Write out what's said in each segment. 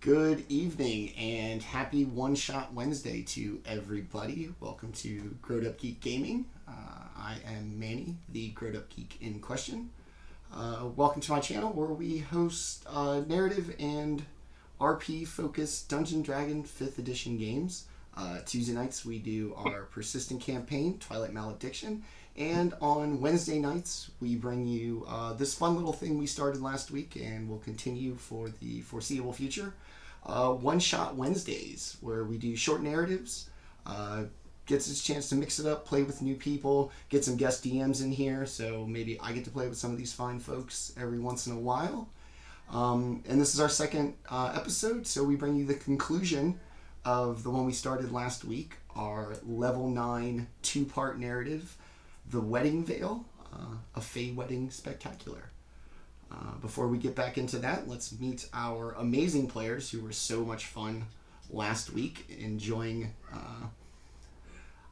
Good evening and happy One Shot Wednesday to everybody. Welcome to GrowedUpGeek Gaming. I am Manny, the GrowedUpGeek in question. Welcome to my channel where we host narrative and RP focused Dungeon Dragon 5th edition games. Tuesday nights we do our persistent campaign, Twilight Malediction. And on Wednesday nights, we bring you this fun little thing we started last week and will continue for the foreseeable future. One-Shot Wednesdays, where we do short narratives, gets its chance to mix it up, play with new people, get some guest DMs in here, so maybe I get to play with some of these fine folks every once in a while. And this is our second episode, so we bring you the conclusion of the one we started last week, our level 9 two-part narrative, The Wedding Veil, a Fey Wedding Spectacular. Before we get back into that, let's meet our amazing players who were so much fun last week, enjoying...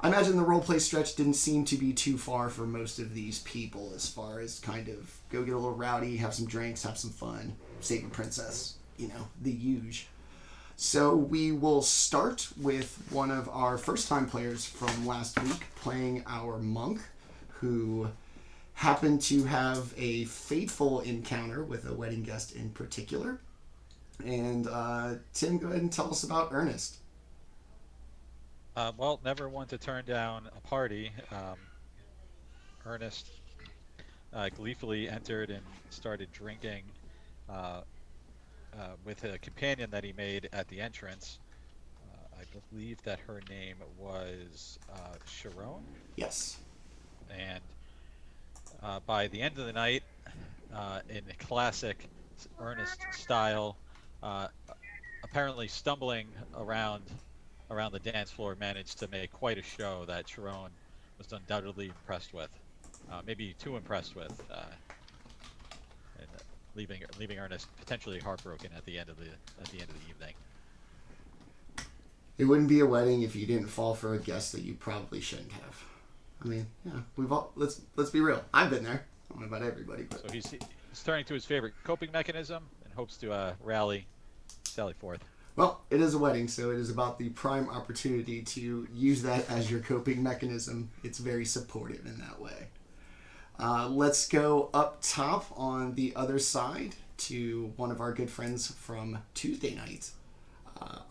I imagine the roleplay stretch didn't seem to be too far for most of these people as far as kind of go get a little rowdy, have some drinks, have some fun, save a princess, the huge. So we will start with one of our first-time players from last week playing our monk, who happened to have a fateful encounter with a wedding guest in particular. And Tim, go ahead and tell us about Ernest. Well, never one to turn down a party. Ernest gleefully entered and started drinking with a companion that he made at the entrance. I believe that her name was Sharon. Yes. And by the end of the night, in a classic Ernest style, uh, apparently stumbling around the dance floor, managed to make quite a show that Sharon was undoubtedly impressed with, maybe too impressed with, and leaving Ernest potentially heartbroken at the end of the evening. It wouldn't be a wedding if you didn't fall for a guest that you probably shouldn't have. I mean, yeah, we've all let's be real. I've been there. I don't know about everybody, but So he's turning to his favorite coping mechanism and hopes to rally Sally forth. well, it is a wedding, so it is about the prime opportunity to use that as your coping mechanism. It's very supportive in that way. Let's go up top on the other side to one of our good friends from Tuesday night,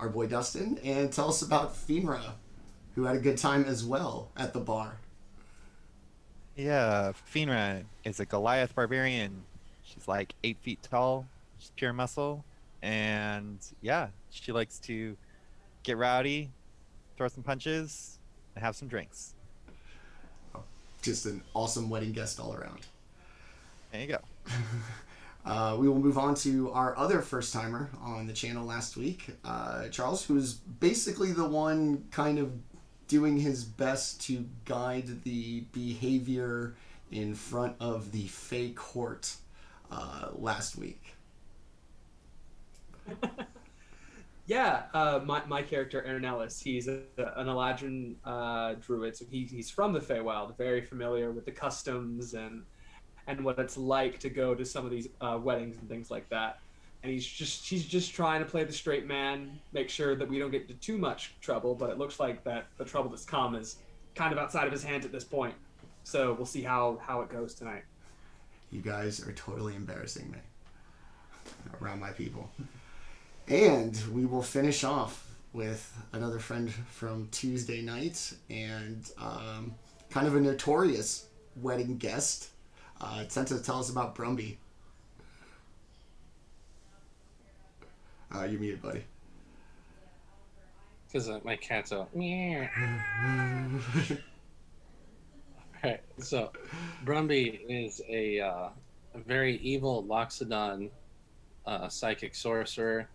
our boy Dustin, and tell us about Fynra, who had a good time as well at the bar. Yeah, Fynra is a Goliath barbarian. She's like 8 feet tall. She's pure muscle. And yeah, she likes to get rowdy, throw some punches, and have some drinks. Just an awesome wedding guest all around. There you go. We will move on to our other first timer on the channel last week, Charles, who's basically the one kind of doing his best to guide the behavior in front of the Fey Court last week. Yeah, my character Hernelis, he's an Eladrin druid, so he's from the Feywild, very familiar with the customs and what it's like to go to some of these weddings and things like that. And he's just trying to play the straight man, make sure that we don't get into too much trouble. But it looks like that the trouble that's come is kind of outside of his hands at this point. So we'll see how it goes tonight. You guys are totally embarrassing me around my people. And we will finish off with another friend from Tuesday night and kind of a notorious wedding guest. Tenta, tell us about Brumbie. You're muted, buddy. Because my cat's out. Alright, so Brumbie is a very evil Loxodon psychic sorcerer,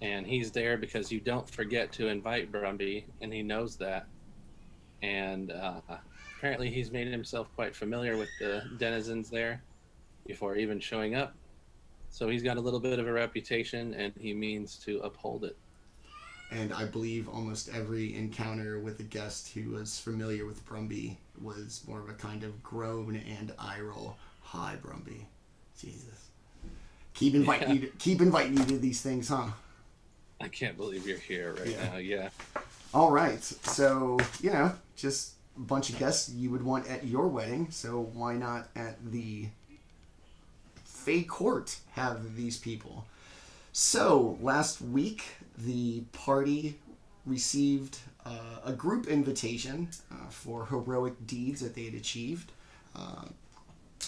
and he's there because you don't forget to invite Brumbie, and he knows that. And apparently he's made himself quite familiar with the denizens there before even showing up. So he's got a little bit of a reputation, and he means to uphold it. And I believe almost every encounter with a guest who was familiar with Brumbie was more of a kind of groan and eye roll. Hi, Brumbie. Jesus. Keep inviting you to these things, huh? I can't believe you're here right now. Yeah. All right. So, just a bunch of guests you would want at your wedding. So why not at the Fey Court have these people? So last week, the party received a group invitation for heroic deeds that they had achieved,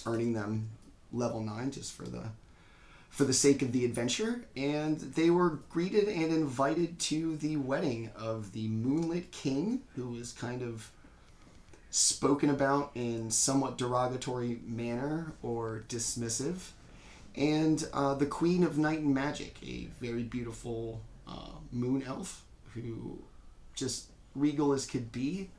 earning them level 9 just for the sake of the adventure, and they were greeted and invited to the wedding of the Moonlit King, who was kind of spoken about in somewhat derogatory manner or dismissive, and the Queen of Night and Magic, a very beautiful moon elf who just regal as could be.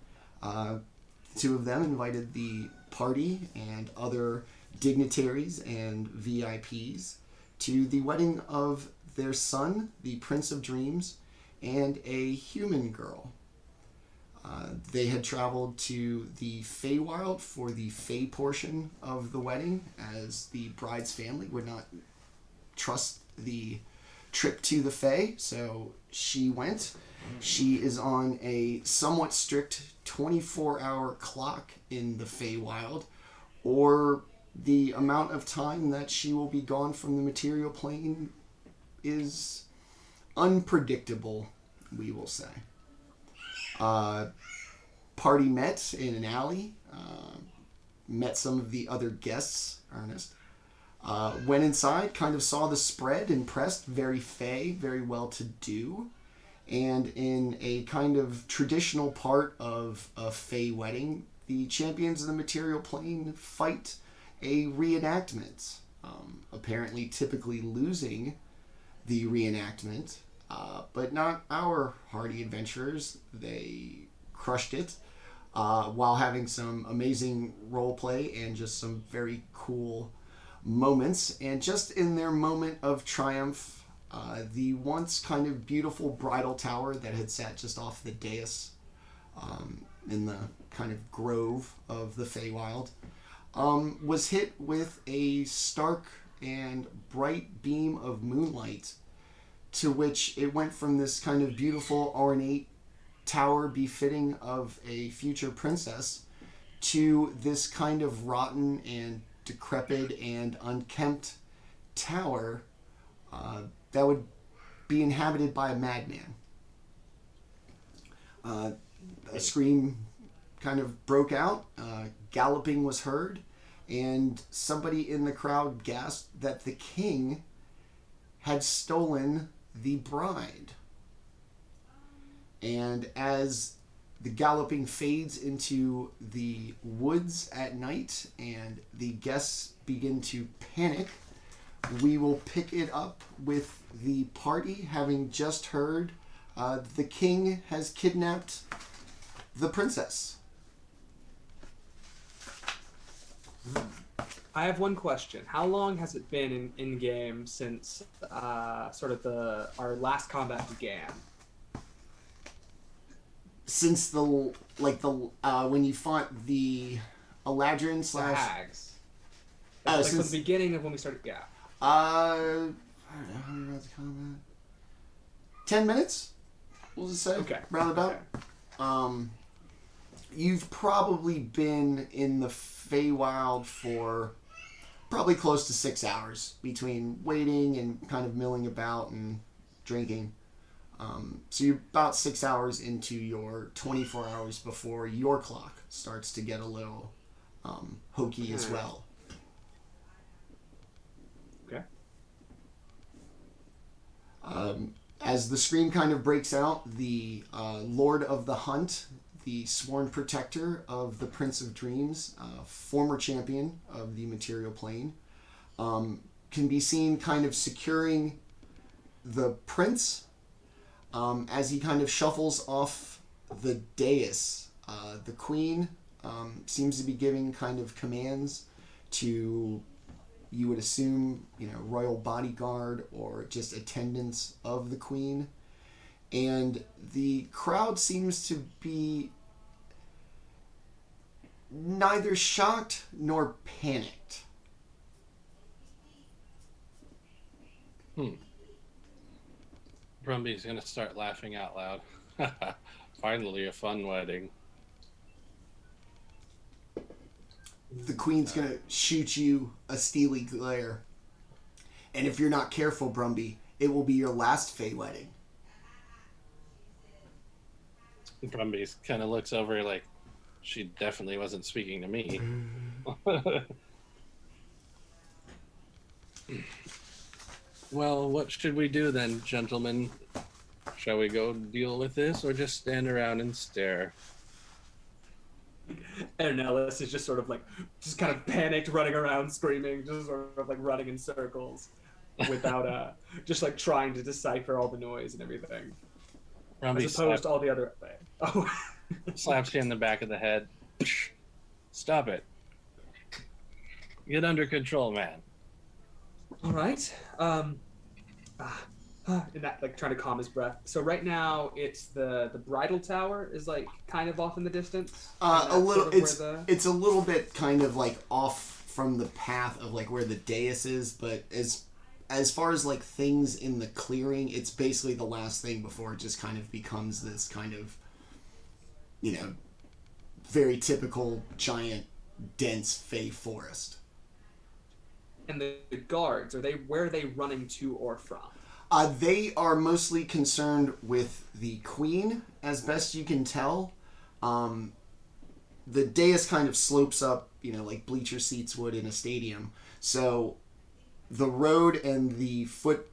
Two of them invited the party and other dignitaries and VIPs to the wedding of their son, the Prince of Dreams, and a human girl. They had traveled to the Feywild for the Fey portion of the wedding, as the bride's family would not trust the trip to the Fey, so she went. She is on a somewhat strict 24-hour clock in the Feywild, or the amount of time that she will be gone from the material plane is unpredictable, we will say. Party met in an alley, met some of the other guests, Ernest. Went inside, kind of saw the spread, impressed, very Fey, very well-to-do. And in a kind of traditional part of a Fey wedding, the champions of the material plane fight a reenactment, apparently typically losing the reenactment, but not our hardy adventurers. They crushed it while having some amazing role play and just some very cool moments. And just in their moment of triumph, the once kind of beautiful bridal tower that had sat just off the dais in the kind of grove of the Feywild was hit with a stark and bright beam of moonlight, to which it went from this kind of beautiful ornate tower befitting of a future princess to this kind of rotten and decrepit and unkempt tower that would be inhabited by a madman. A scream kind of broke out, galloping was heard, and somebody in the crowd gasped that the king had stolen the bride. And as the galloping fades into the woods at night and the guests begin to panic, we will pick it up with the party having just heard the king has kidnapped the princess. I have one question. How long has it been in game since sort of our last combat began? Since when you fought the Eladrin / The hags. Since from the beginning of when we started. Yeah. I don't know how many rounds of combat. 10 minutes, we'll just say. Okay. Roundabout. Okay. You've probably been in the Feywild for probably close to 6 hours between waiting and kind of milling about and drinking. So you're about 6 hours into your 24 hours before your clock starts to get a little hokey as well. Okay. As the scream kind of breaks out, the Lord of the Hunt, the sworn protector of the Prince of Dreams, former champion of the material plane, can be seen kind of securing the prince as he kind of shuffles off the dais. The queen seems to be giving kind of commands to, you would assume, royal bodyguard or just attendants of the queen. And the crowd seems to be neither shocked nor panicked. Brumbie's gonna start laughing out loud. Finally, a fun wedding. The queen's gonna shoot you a steely glare. And if you're not careful, Brumbie, it will be your last Fey wedding. Brumbie kind of looks over like she definitely wasn't speaking to me. Well, what should we do then, gentlemen? Shall we go deal with this or just stand around and stare? Hernelis is just sort of like, just kind of panicked, running around, screaming, just sort of like running in circles without, just like trying to decipher all the noise and everything. Brumbie As opposed to all the other. Oh. slaps you in the back of the head. Stop it. Get under control, man. All right. In that, like, trying to calm his breath. So right now, it's the bridal tower is like kind of off in the distance. A little. Sort of It's a little bit kind of like off from the path of like where the dais is, but as far as like things in the clearing, it's basically the last thing before it just kind of becomes this kind of, you know, very typical giant dense Fey forest. And the guards, where are they running to or from? They are mostly concerned with the queen, as best you can tell. The dais kind of slopes up, you know, like bleacher seats would in a stadium. So the road and the foot,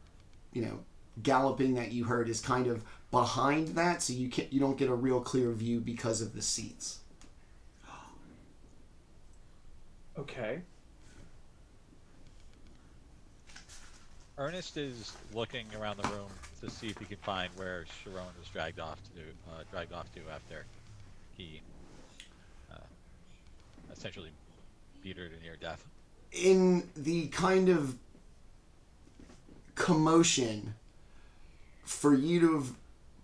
you know, galloping that you heard is kind of behind that, so you don't get a real clear view because of the seats. Okay. Ernest is looking around the room to see if he can find where Sharon was dragged off to after he essentially beat her to near death. In the kind of commotion, for you to have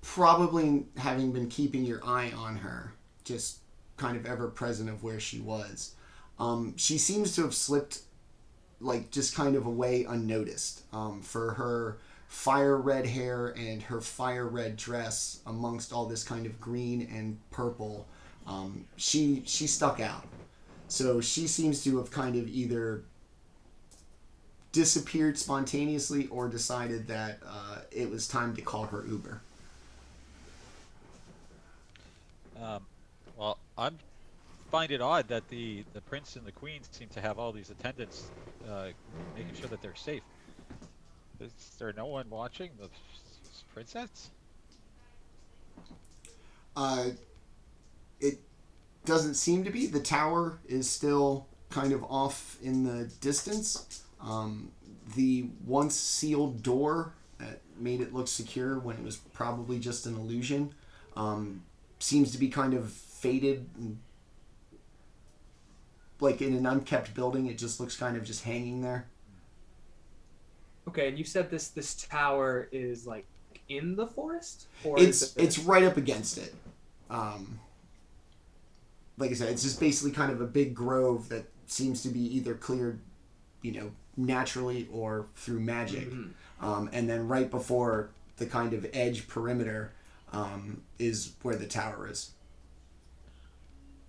probably having been keeping your eye on her, just kind of ever present of where she was, she seems to have slipped like just kind of away unnoticed. For her fire red hair and her fire red dress amongst all this kind of green and purple, she stuck out. So she seems to have kind of either disappeared spontaneously or decided that it was time to call her Uber. Well, I find it odd that the prince and the queen seem to have all these attendants making sure that they're safe. Is there no one watching the princess? It doesn't seem to be. The tower is still kind of off in the distance. The once sealed door that made it look secure when it was probably just an illusion seems to be kind of faded. And, like in an unkept building, it just looks kind of just hanging there. Okay, and you said this tower is like in the forest, or It's right up against it. Like I said, it's just basically kind of a big grove that seems to be either cleared, you know, naturally or through magic. Mm-hmm. And then right before the kind of edge perimeter is where the tower is.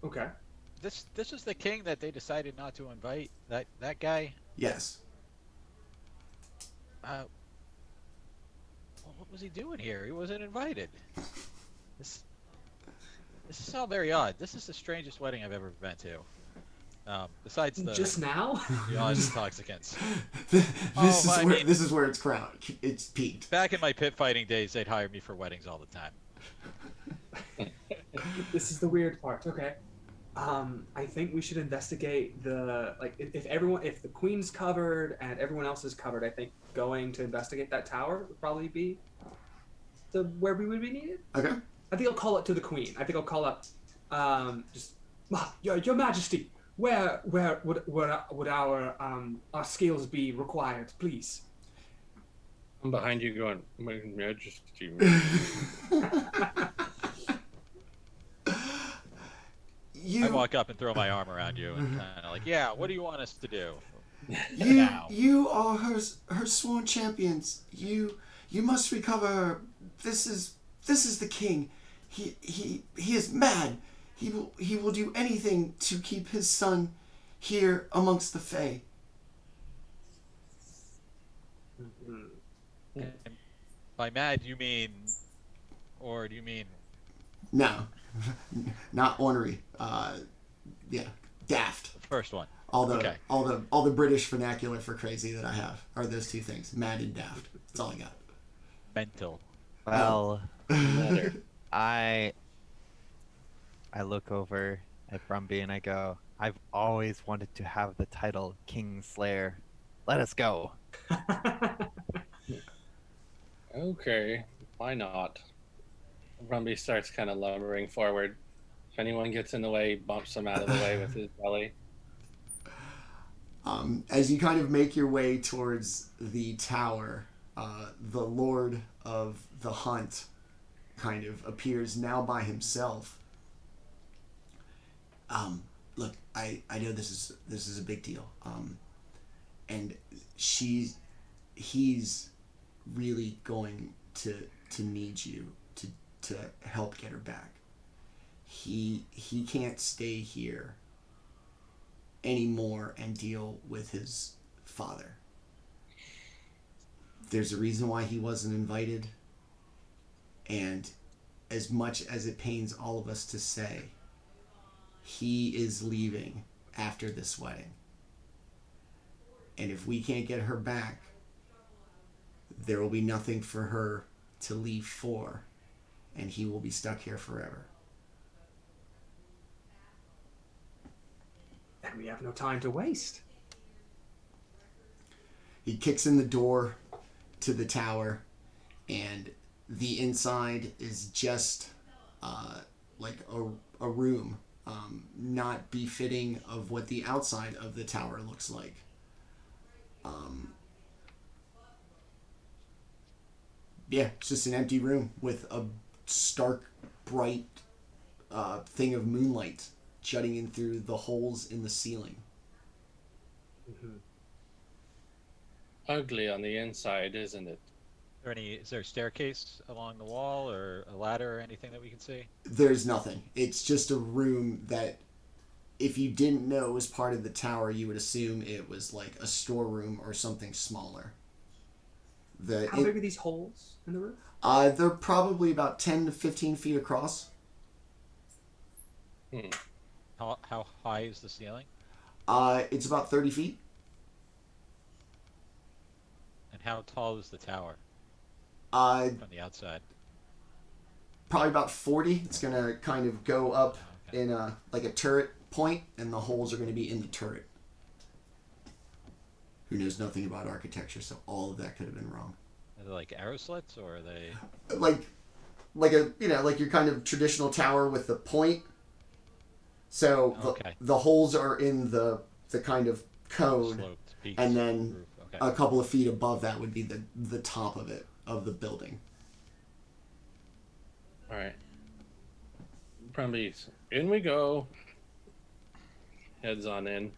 Okay. This is the king that they decided not to invite. That guy. Yes. What was he doing here? He wasn't invited. This is all very odd. This is the strangest wedding I've ever been to. Besides the just now, the odd intoxicants. This is where it's crowned. It's peaked. Back in my pit fighting days, they'd hire me for weddings all the time. This is the weird part. Okay. I think we should investigate if the queen's covered and everyone else is covered, I think going to investigate that tower would probably be where we would be needed. Okay. I think I'll call it to the queen. I think I'll call up, Your Majesty, where would our skills be required, please? I'm behind you going, My Majesty. I walk up and throw my arm around you and kind of like, yeah, what do you want us to do? You are her sworn champions. You must recover her this is the king. He is mad. He will do anything to keep his son here amongst the Fey. And by mad, you mean, or do you mean? No, not ornery. Yeah, daft. The first one. All the Okay. all the British vernacular for crazy that I have are those two things: mad and daft. That's all I got. Mental. Well, Better. I look over at Brumbie and I go, I've always wanted to have the title King Slayer. Let us go. Okay, why not? Brumbie starts kind of lumbering forward. If anyone gets in the way, he bumps them out of the way with his belly. As you kind of make your way towards the tower, the Lord of the Hunt kind of appears now by himself. Look, I know this is a big deal. And he's really going to need you to help get her back. He can't stay here anymore and deal with his father. There's a reason why he wasn't invited, and as much as it pains all of us to say, he is leaving after this wedding. And if we can't get her back, there will be nothing for her to leave for, and he will be stuck here forever. And we have no time to waste. He kicks in the door to the tower, and the inside is just like a room, not befitting of what the outside of the tower looks like. Yeah, it's just an empty room with a stark, bright thing of moonlight jutting in through the holes in the ceiling. Ugly on the inside, isn't it? Is there a staircase along the wall or a ladder or anything that we can see? There's nothing. It's just a room that, if you didn't know it was part of the tower, you would assume it was like a storeroom or something smaller. How big are these holes in the roof? They're probably about 10 to 15 feet across. How high is the ceiling? It's about 30 feet. And how tall is the tower Probably from the outside? about 40. It's going to kind of go up Okay. in like a turret point, and the holes are going to be in the turret. Who knows nothing about architecture, so all of that could have been wrong. Are they like arrow slits, or are they? Like a, like your kind of traditional tower with the point. So Okay. the holes are in the kind of cone, Sloped peaks and then roof. Okay. a couple of feet above that would be the top of it, of the building. All right. Brumbie, in we go. Heads on in.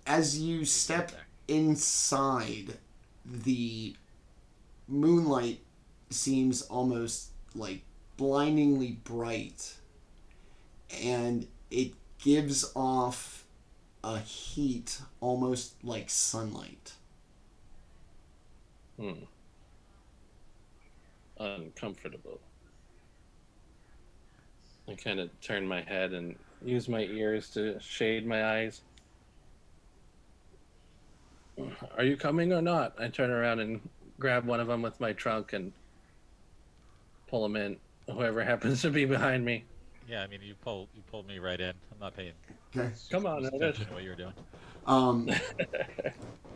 As you step inside, the moonlight seems almost like blindingly bright, and it gives off a heat almost like sunlight. Uncomfortable. I kind of turn my head and use my ears to shade my eyes. Are you coming or not? I turn around and grab one of them with my trunk and pull them in. Whoever happens to be behind me. Yeah, I mean, you pulled me right in. I'm not paying Okay. Come on, attention Ernest. to what you're doing.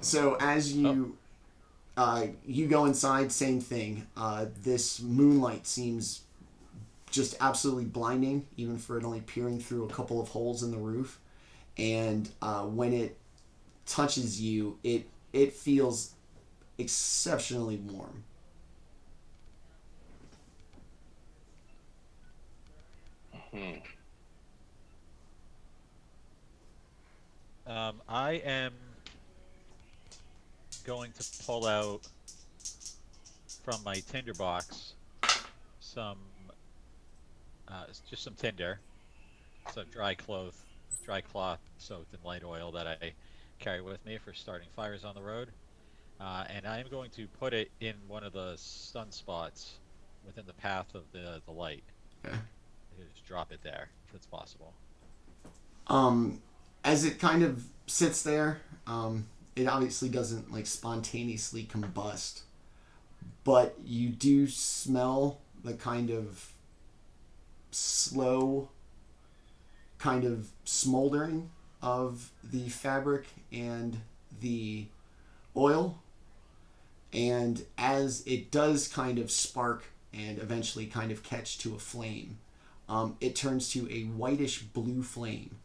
So as you you go inside, same thing. This moonlight seems just absolutely blinding, even for it only peering through a couple of holes in the roof. And when it touches you, it feels exceptionally warm. I am going to pull out from my tinder box some, just some tinder, some dry cloth soaked in light oil that I carry with me for starting fires on the road. And I am going to put it in one of the sunspots within the path of the light. Okay. Just drop it there if it's possible. As it kind of sits there, it obviously doesn't like spontaneously combust, but you do smell the kind of slow kind of smoldering of the fabric and the oil. And as it does kind of spark and eventually kind of catch to a flame, it turns to a whitish blue flame.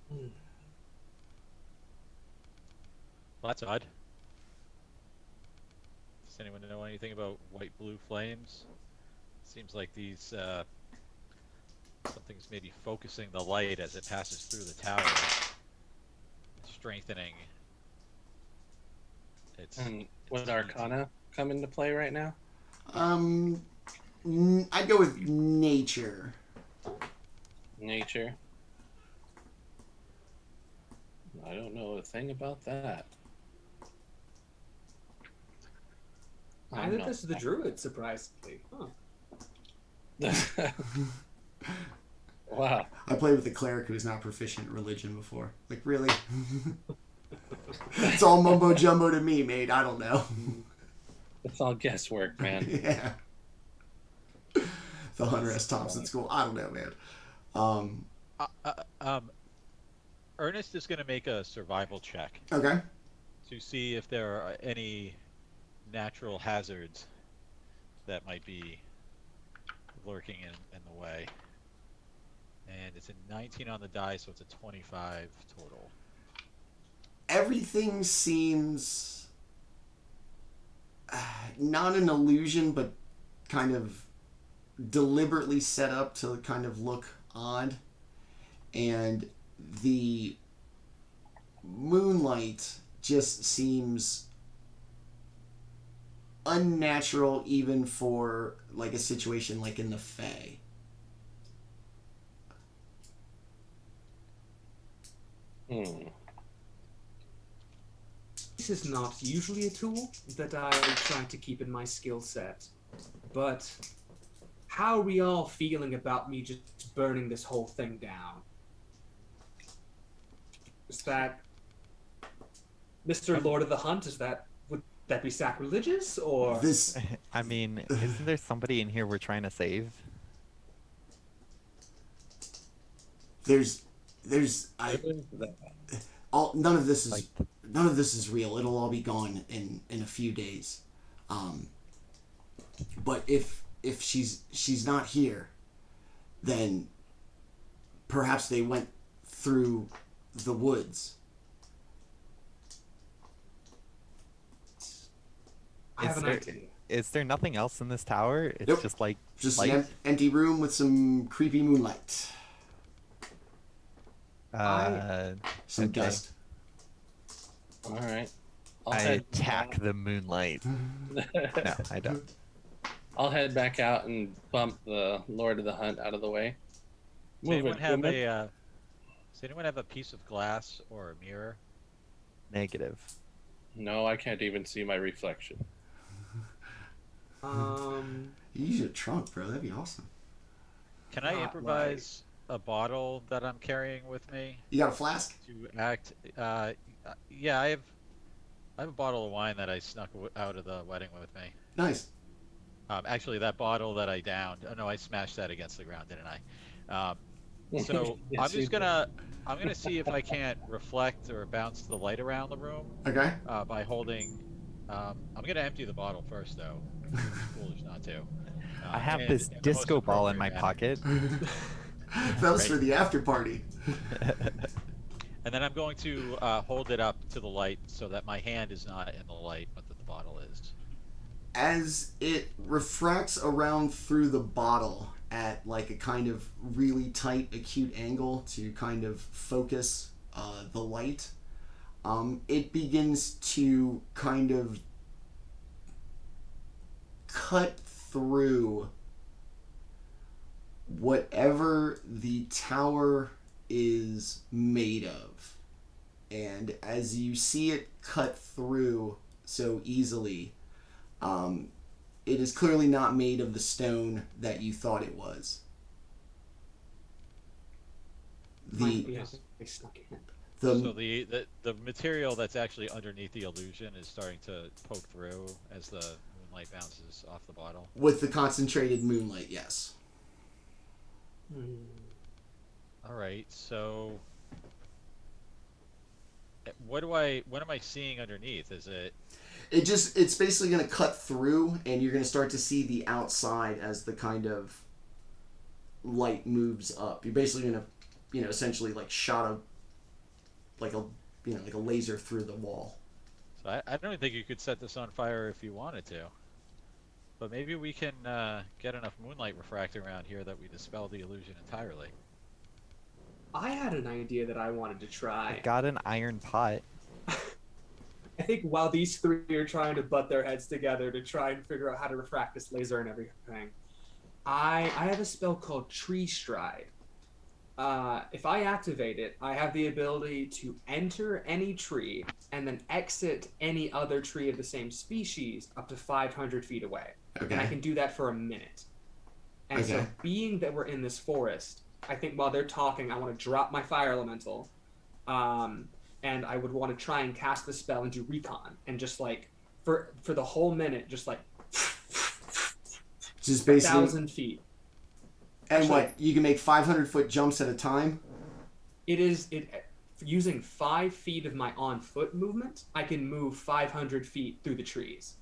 Well, that's odd. Does anyone know anything about white-blue flames? Seems like these something's maybe focusing the light as it passes through the tower, strengthening its. And would Arcana come into play right now? I'd go with nature. Nature. I don't know a thing about that. Neither does the druid, surprisingly. Huh. Wow. I played with a cleric who was not proficient in religion before. Like, really? It's all mumbo jumbo to me, mate. I don't know. It's all guesswork, man. Yeah. The Hunter S. Thompson School. I don't know, man. Ernest is going to make a survival check Okay. to see if there are any natural hazards that might be lurking in the way. And it's a 19 on the die, so it's a 25 total. Everything seems not an illusion, but kind of deliberately set up to kind of look odd. And the moonlight just seems unnatural even for like a situation like in the Fey. This is not usually a tool that I try to keep in my skill set, but how are we all feeling about me just burning this whole thing down? Is that Mr. Lord of the Hunt? Would that be sacrilegious, or This I mean, isn't there somebody in here we're trying to save? there's none of this is Like none of this is real. It'll all be gone in a few days. But if she's not here, then perhaps they went through the woods. I have an idea. Is there nothing else in this tower? It's Nope. just like Just light? an empty room with some creepy moonlight. Some Okay. dust. All right. I attack the moonlight. No, I don't. I'll head back out and bump the Lord of the Hunt out of the way. Does anyone have woman. does anyone have a piece of glass or a mirror? Negative. No, I can't even see my reflection. You use your trunk, bro. That'd be awesome. Can I Not improvise a bottle that I'm carrying with me You got a flask? to act? Yeah, I have a bottle of wine that I snuck out of the wedding with me. Nice. Actually, that bottle that I downed. Oh no, I smashed that against the ground, didn't I? So Yes, you I'm gonna see if I can't reflect or bounce the light around the room Okay. by holding. I'm gonna empty the bottle first, though. Foolish not to. I have and this in the most disco ball in my appropriate pocket. That was for the after party. And then I'm going to hold it up to the light so that my hand is not in the light, but that the bottle is. As it refracts around through the bottle at like a kind of really tight, acute angle to kind of focus the light, it begins to kind of cut through whatever the tower is made of. And as you see it cut through so easily, it is clearly not made of the stone that you thought it was. So the material that's actually underneath the illusion is starting to poke through as the moonlight bounces off the bottle. With the concentrated moonlight, yes. All right, so what am I seeing underneath? Is it? It's basically going to cut through, and you're going to start to see the outside as the kind of light moves up. You're basically going to, essentially like shot like a laser through the wall. So I don't think you could set this on fire if you wanted to, but maybe we can get enough moonlight refracting around here that we dispel the illusion entirely. I had an idea that I wanted to try. I got an iron pot. I think while these three are trying to butt their heads together to try and figure out how to refract this laser and everything, I have a spell called Tree Stride. If I activate it, I have the ability to enter any tree and then exit any other tree of the same species up to 500 feet away. Okay. And I can do that for a minute. And so being that we're in this forest, I think while they're talking, I want to drop my fire elemental. And I would want to try and cast the spell and do recon. And just like, for the whole minute, just like... Just basically... 1,000 feet. And Actually, what? You can make 500-foot jumps at a time? Using 5 feet of my on-foot movement, I can move 500 feet through the trees.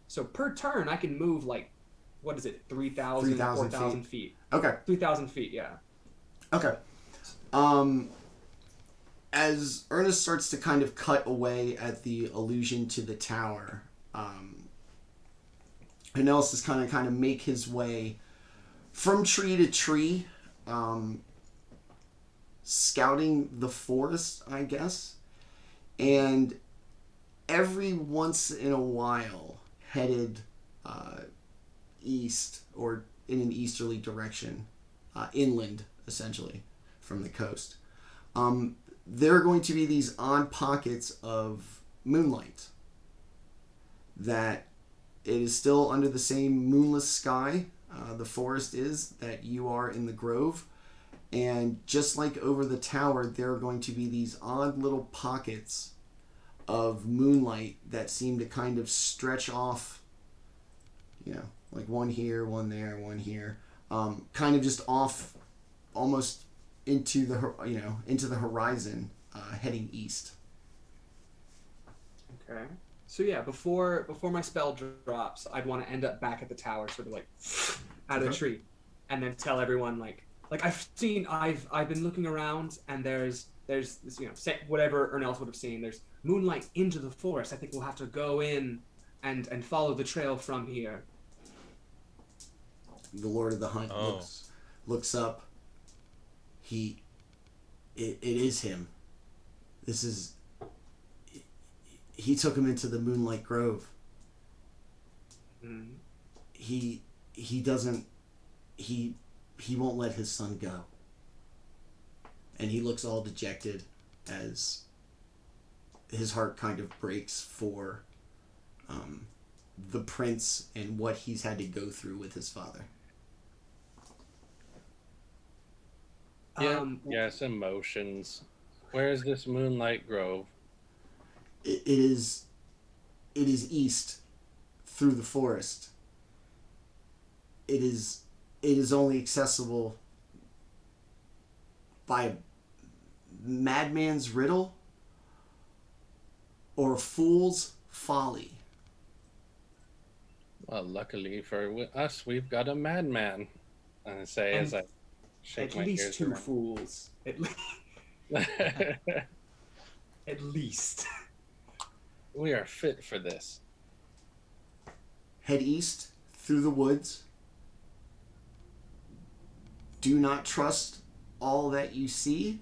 So per turn, I can move like, 3,000, 4,000 feet. Okay. 3,000 feet, yeah. Okay. As Ernest starts to kind of cut away at the illusion to the tower, Hernelis is kind of make his way from tree to tree, scouting the forest, I guess, and every once in a while headed east or in an easterly direction, inland, essentially, from the coast. There are going to be these odd pockets of moonlight that it is still under the same moonless sky the forest is that you are in the grove, and just like over the tower, there are going to be these odd little pockets of moonlight that seem to kind of stretch off, like one here, one there, one here, kind of just off almost into the horizon, heading east. Okay. So yeah, before my spell drops, I'd want to end up back at the tower, sort of like out of the tree, and then tell everyone like I've been looking around, and there's this, whatever Hernelis would have seen. There's moonlight into the forest. I think we'll have to go in and follow the trail from here. The Lord of the Hunt looks up. It is him. He took him into the Moonlight Grove. Mm. He won't let his son go. And he looks all dejected as his heart kind of breaks for the prince and what he's had to go through with his father. Yes, emotions. Where is this Moonlight Grove? It is east through the forest. It is only accessible by a madman's riddle or a fool's folly. Well, luckily for us, we've got a madman. I say as I shake my ears. At least two around. fools. At least. We are fit for this. Head east through the woods. Do not trust all that you see.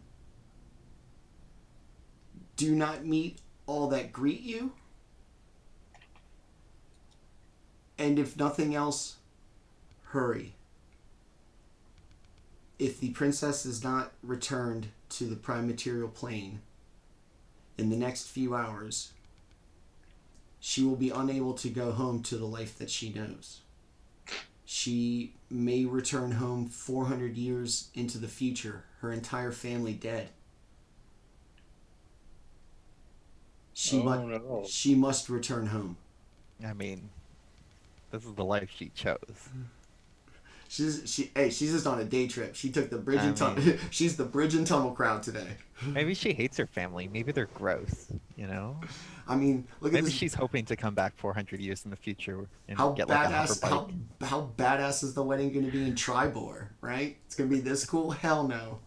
Do not meet all that greet you. And if nothing else, hurry. If the princess is not returned to the prime material plane in the next few hours, she will be unable to go home to the life that she knows. She may return home 400 years into the future, her entire family dead. She must return home. I mean, this is the life she chose. She's just on a day trip. She took the bridge and tunnel. She's the bridge and tunnel crowd today. Maybe she hates her family. Maybe they're gross. You know. I mean, look at Maybe this. she's hoping to come back 400 years in the future and How get like a hover badass? bike. How badass is the wedding going to be in Tribor? Right? It's going to be this cool? Hell no.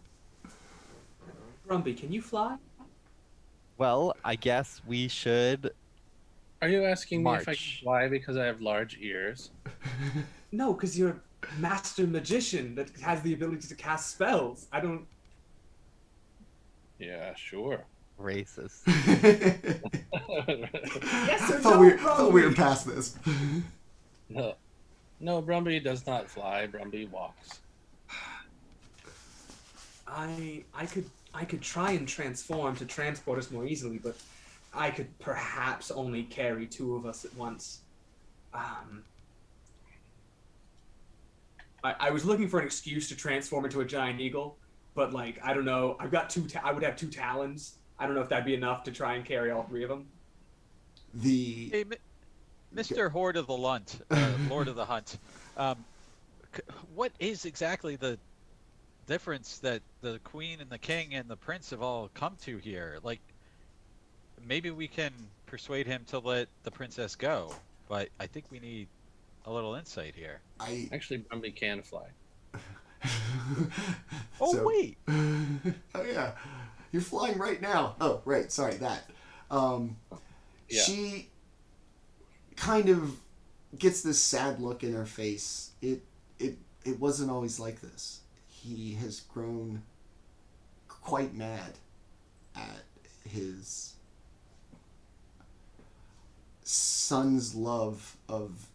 Brumbie, can you fly? Well, I guess we should. Are you asking me if I March. can fly because I have large ears? No, because you're a master magician that has the ability to cast spells. I don't. Yeah, sure. Racist. Yes or thought no, we were Brumbie? past this. No, no, Brumbie does not fly. Brumbie walks. I could try and transform to transport us more easily, but I could perhaps only carry 2 of us at once. I was looking for an excuse to transform into a giant eagle, but like I don't know. I've got I would have 2 talons. I don't know if that'd be enough to try and carry all 3 of them. Hey, Mr. Horde of the Lunt, Lord of the Hunt, what is exactly the difference that the queen and the king and the prince have all come to here? Like, maybe we can persuade him to let the princess go, but I think we need a little insight here. Actually, Brumbie can fly. Wait. Oh yeah, you're flying right now. Oh right, sorry that. Yeah. She kind of gets this sad look in her face. It wasn't always like this. He has grown quite mad at his son's love of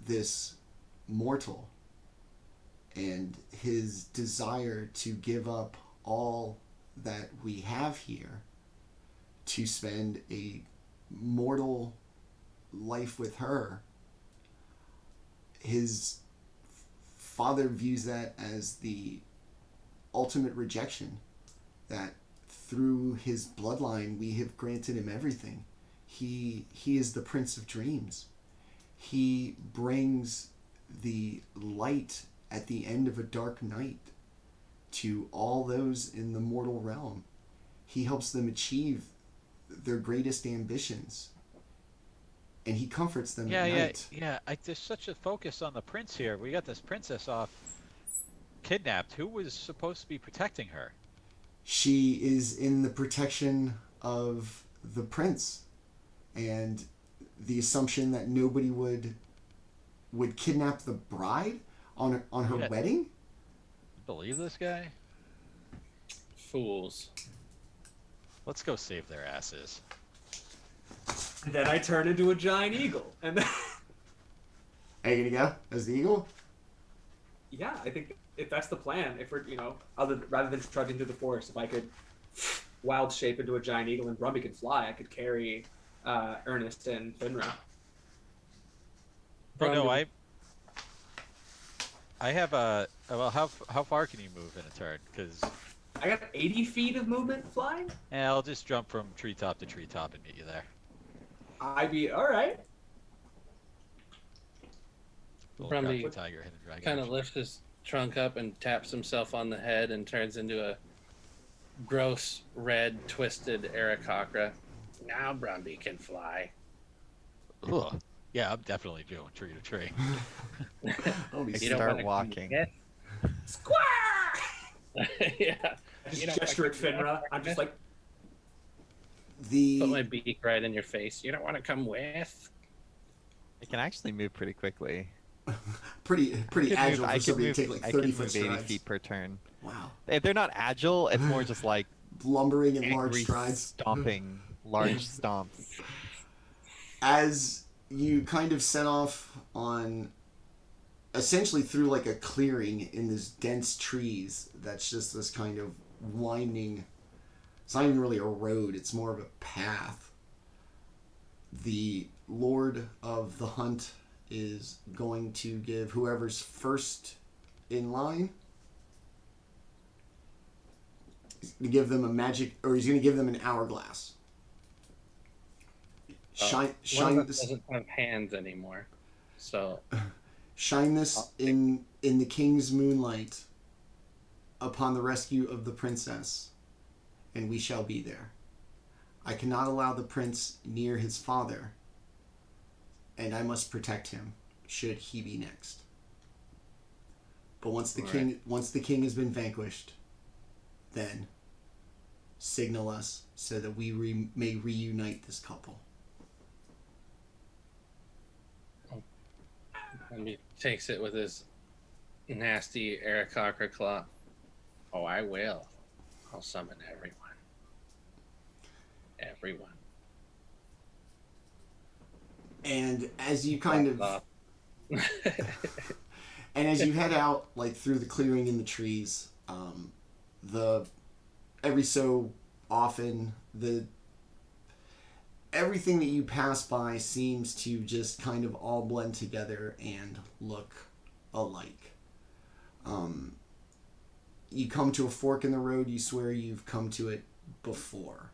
this mortal and his desire to give up all that we have here to spend a mortal life with her. His father views that as the ultimate rejection, that through his bloodline we have granted him everything. He is the Prince of Dreams. He brings the light at the end of a dark night to all those in the mortal realm. He helps them achieve their greatest ambitions, and he comforts them at night. Yeah. There's such a focus on the prince here. We got this princess off kidnapped. Who was supposed to be protecting her? She is in the protection of the prince, and the assumption that nobody would kidnap the bride on her wedding. Believe this guy? Fools. Let's go save their asses. And then I turn into a giant eagle, and then... Are you gonna go as the eagle? Yeah, I think if that's the plan, if we're rather than trudging through the forest, if I could wild shape into a giant eagle and Brumbie could fly, I could carry Ernest and Fynra. Oh no, I have a. Well, how far can you move in a turn? Because I got 80 feet of movement flying. I'll just jump from treetop to treetop and meet you there. I'd be all right. Brumbie Tiger, hidden dragon. kind of lifts his trunk up and taps himself on the head and turns into a gross, red, twisted Aarakocra. Now Brumbie can fly. Ugh. Yeah, I'm definitely doing tree to tree. I'll be You You don't start wanna walking. come with? Square! Yeah. I just You don't gesture at wanna come Fynra. with? I'm just like, Put my beak right in your face. You don't want to come with? It can actually move pretty quickly. pretty agile for I could somebody move, to take like I could 30-foot move 80 strides. feet per turn. Wow. If they're not agile, it's more just like lumbering in large Angry strides. stomping, large stomps. As you kind of set off on, essentially through like a clearing in this dense trees that's just this kind of winding, it's not even really a road, it's more of a path. The Lord of the Hunt is going to give whoever's first in line, he's going to give them a magic, or he's going to give them an hourglass. One Shine of this. us doesn't have hands anymore, so Shine this in the king's moonlight upon the rescue of the princess, and we shall be there. I cannot allow the prince near his father, and I must protect him should he be next. But once the king has been vanquished, then signal us so that we may reunite this couple. and he takes it with his nasty Aarakocra claw. Oh, I will. I'll summon everyone. Everyone. And as you kind of and as you head out like through the clearing in the trees, the every so often everything that you pass by seems to just kind of all blend together and look alike. You come to a fork in the road, you swear you've come to it before.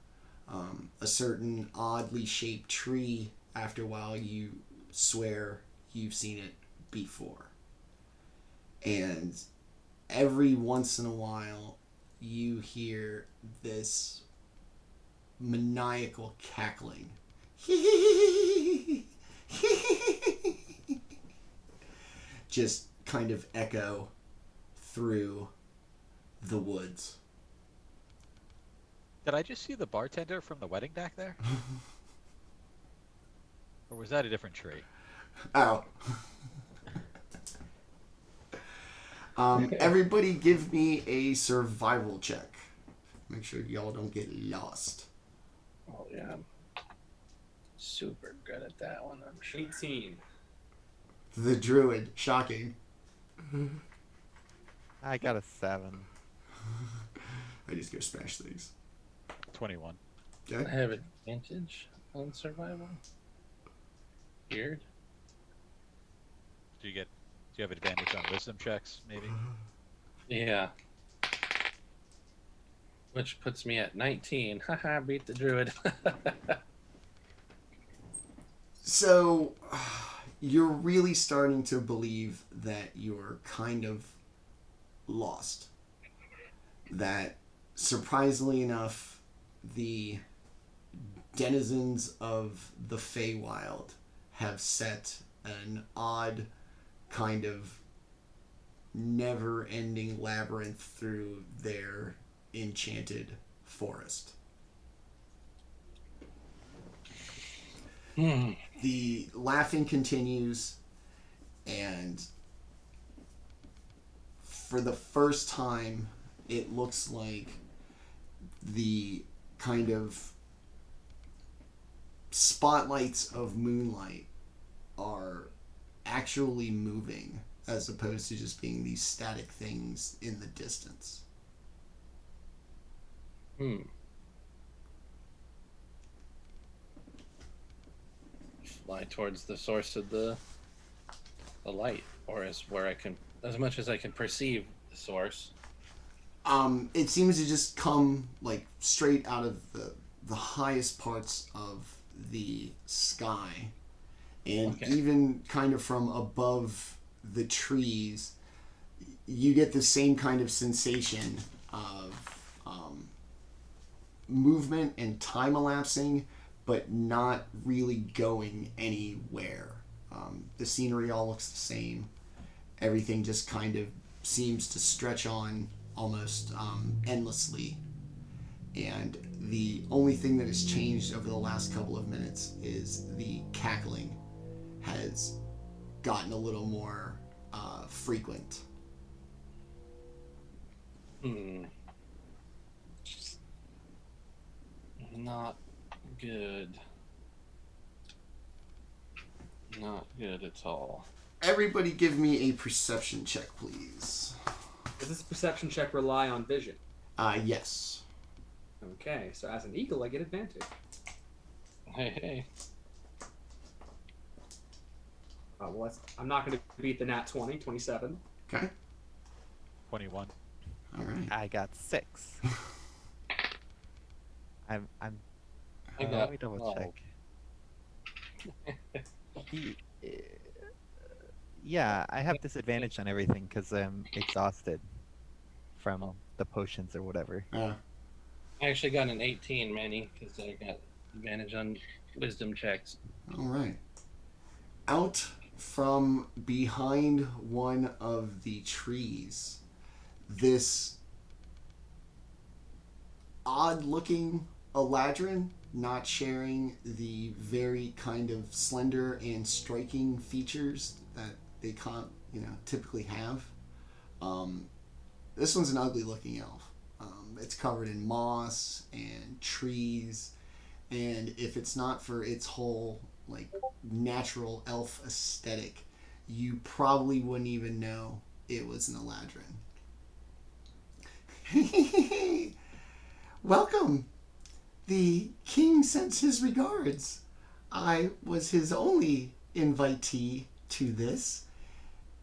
A certain oddly shaped tree, after a while you swear you've seen it before. And every once in a while you hear this maniacal cackling. Just kind of echo through the woods. Did I just see the bartender from the wedding back there? Or was that a different tree? Oh. Everybody give me a survival check. Make sure y'all don't get lost. Oh, yeah. I'm super good at that one, I'm sure. 18. The druid. Shocking. I got a 7. I just go smash things. 21. I Okay. have advantage on survival. Weird. Do you have advantage on wisdom checks, maybe? Yeah. Which puts me at 19. Haha, beat the druid. So, you're really starting to believe that you're kind of lost. That, surprisingly enough, the denizens of the Feywild have set an odd kind of never-ending labyrinth through their enchanted forest. The laughing continues, and for the first time, it looks like the kind of spotlights of moonlight are actually moving as opposed to just being these static things in the distance. Fly towards the source of the light, or as much as I can perceive the source. It seems to just come like straight out of the highest parts of the sky, and even kind of from above the trees, you get the same kind of sensation of movement and time elapsing, but not really going anywhere. The scenery all looks the same. Everything just kind of seems to stretch on almost endlessly. And the only thing that has changed over the last couple of minutes is the cackling has gotten a little more frequent. Not good. Not good at all. Everybody give me a perception check, please. Does this perception check rely on vision? Yes. Okay, so as an eagle, I get advantage. Hey. Well, I'm not going to beat the nat 20, 27. Okay. 21. All right. I got 6. I'm. I got Let me double 12. check. Yeah, I have disadvantage on everything because I'm exhausted from the potions or whatever. I actually got an 18, Manny, because I got advantage on wisdom checks. All right. Out from behind one of the trees, this odd-looking Eladrin, not sharing the very kind of slender and striking features that they typically have. This one's an ugly-looking elf. It's covered in moss and trees, and if it's not for its whole natural elf aesthetic, you probably wouldn't even know it was an Eladrin. Welcome. The king sends his regards. I was his only invitee to this,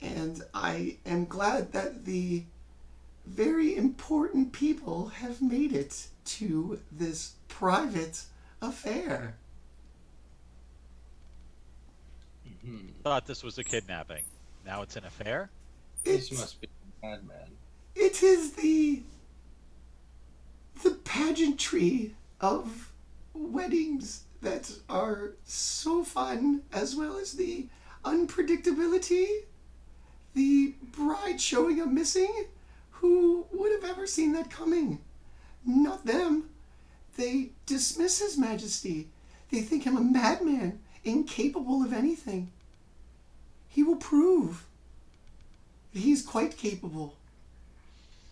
and I am glad that the very important people have made it to this private affair. Thought this was a kidnapping. Now it's an affair? This must be a madman. It is the pageantry of weddings that are so fun, as well as the unpredictability. The bride showing up missing. Who would have ever seen that coming? Not them. They dismiss His Majesty. They think him a madman, incapable of anything. He will prove that he is quite capable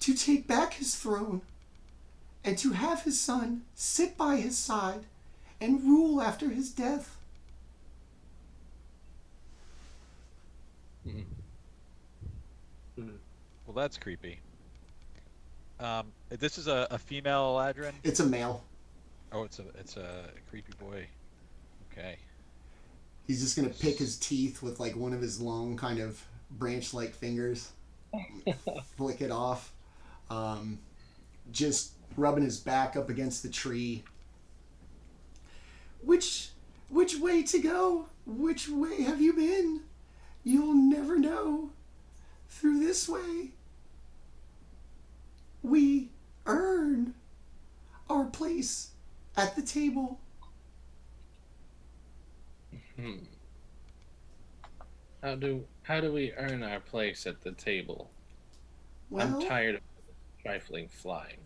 to take back his throne and to have his son sit by his side and rule after his death. Well, that's creepy. This is a female Eladrin? It's a male. Oh, it's a creepy boy. Okay. He's just gonna pick his teeth with one of his long kind of branch-like fingers. Flick it off. Just rubbing his back up against the tree. Which way to go? Which way have you been? You'll never know. Through this way, we earn our place at the table. How do we earn our place at the table? Well, I'm tired of trifling flying.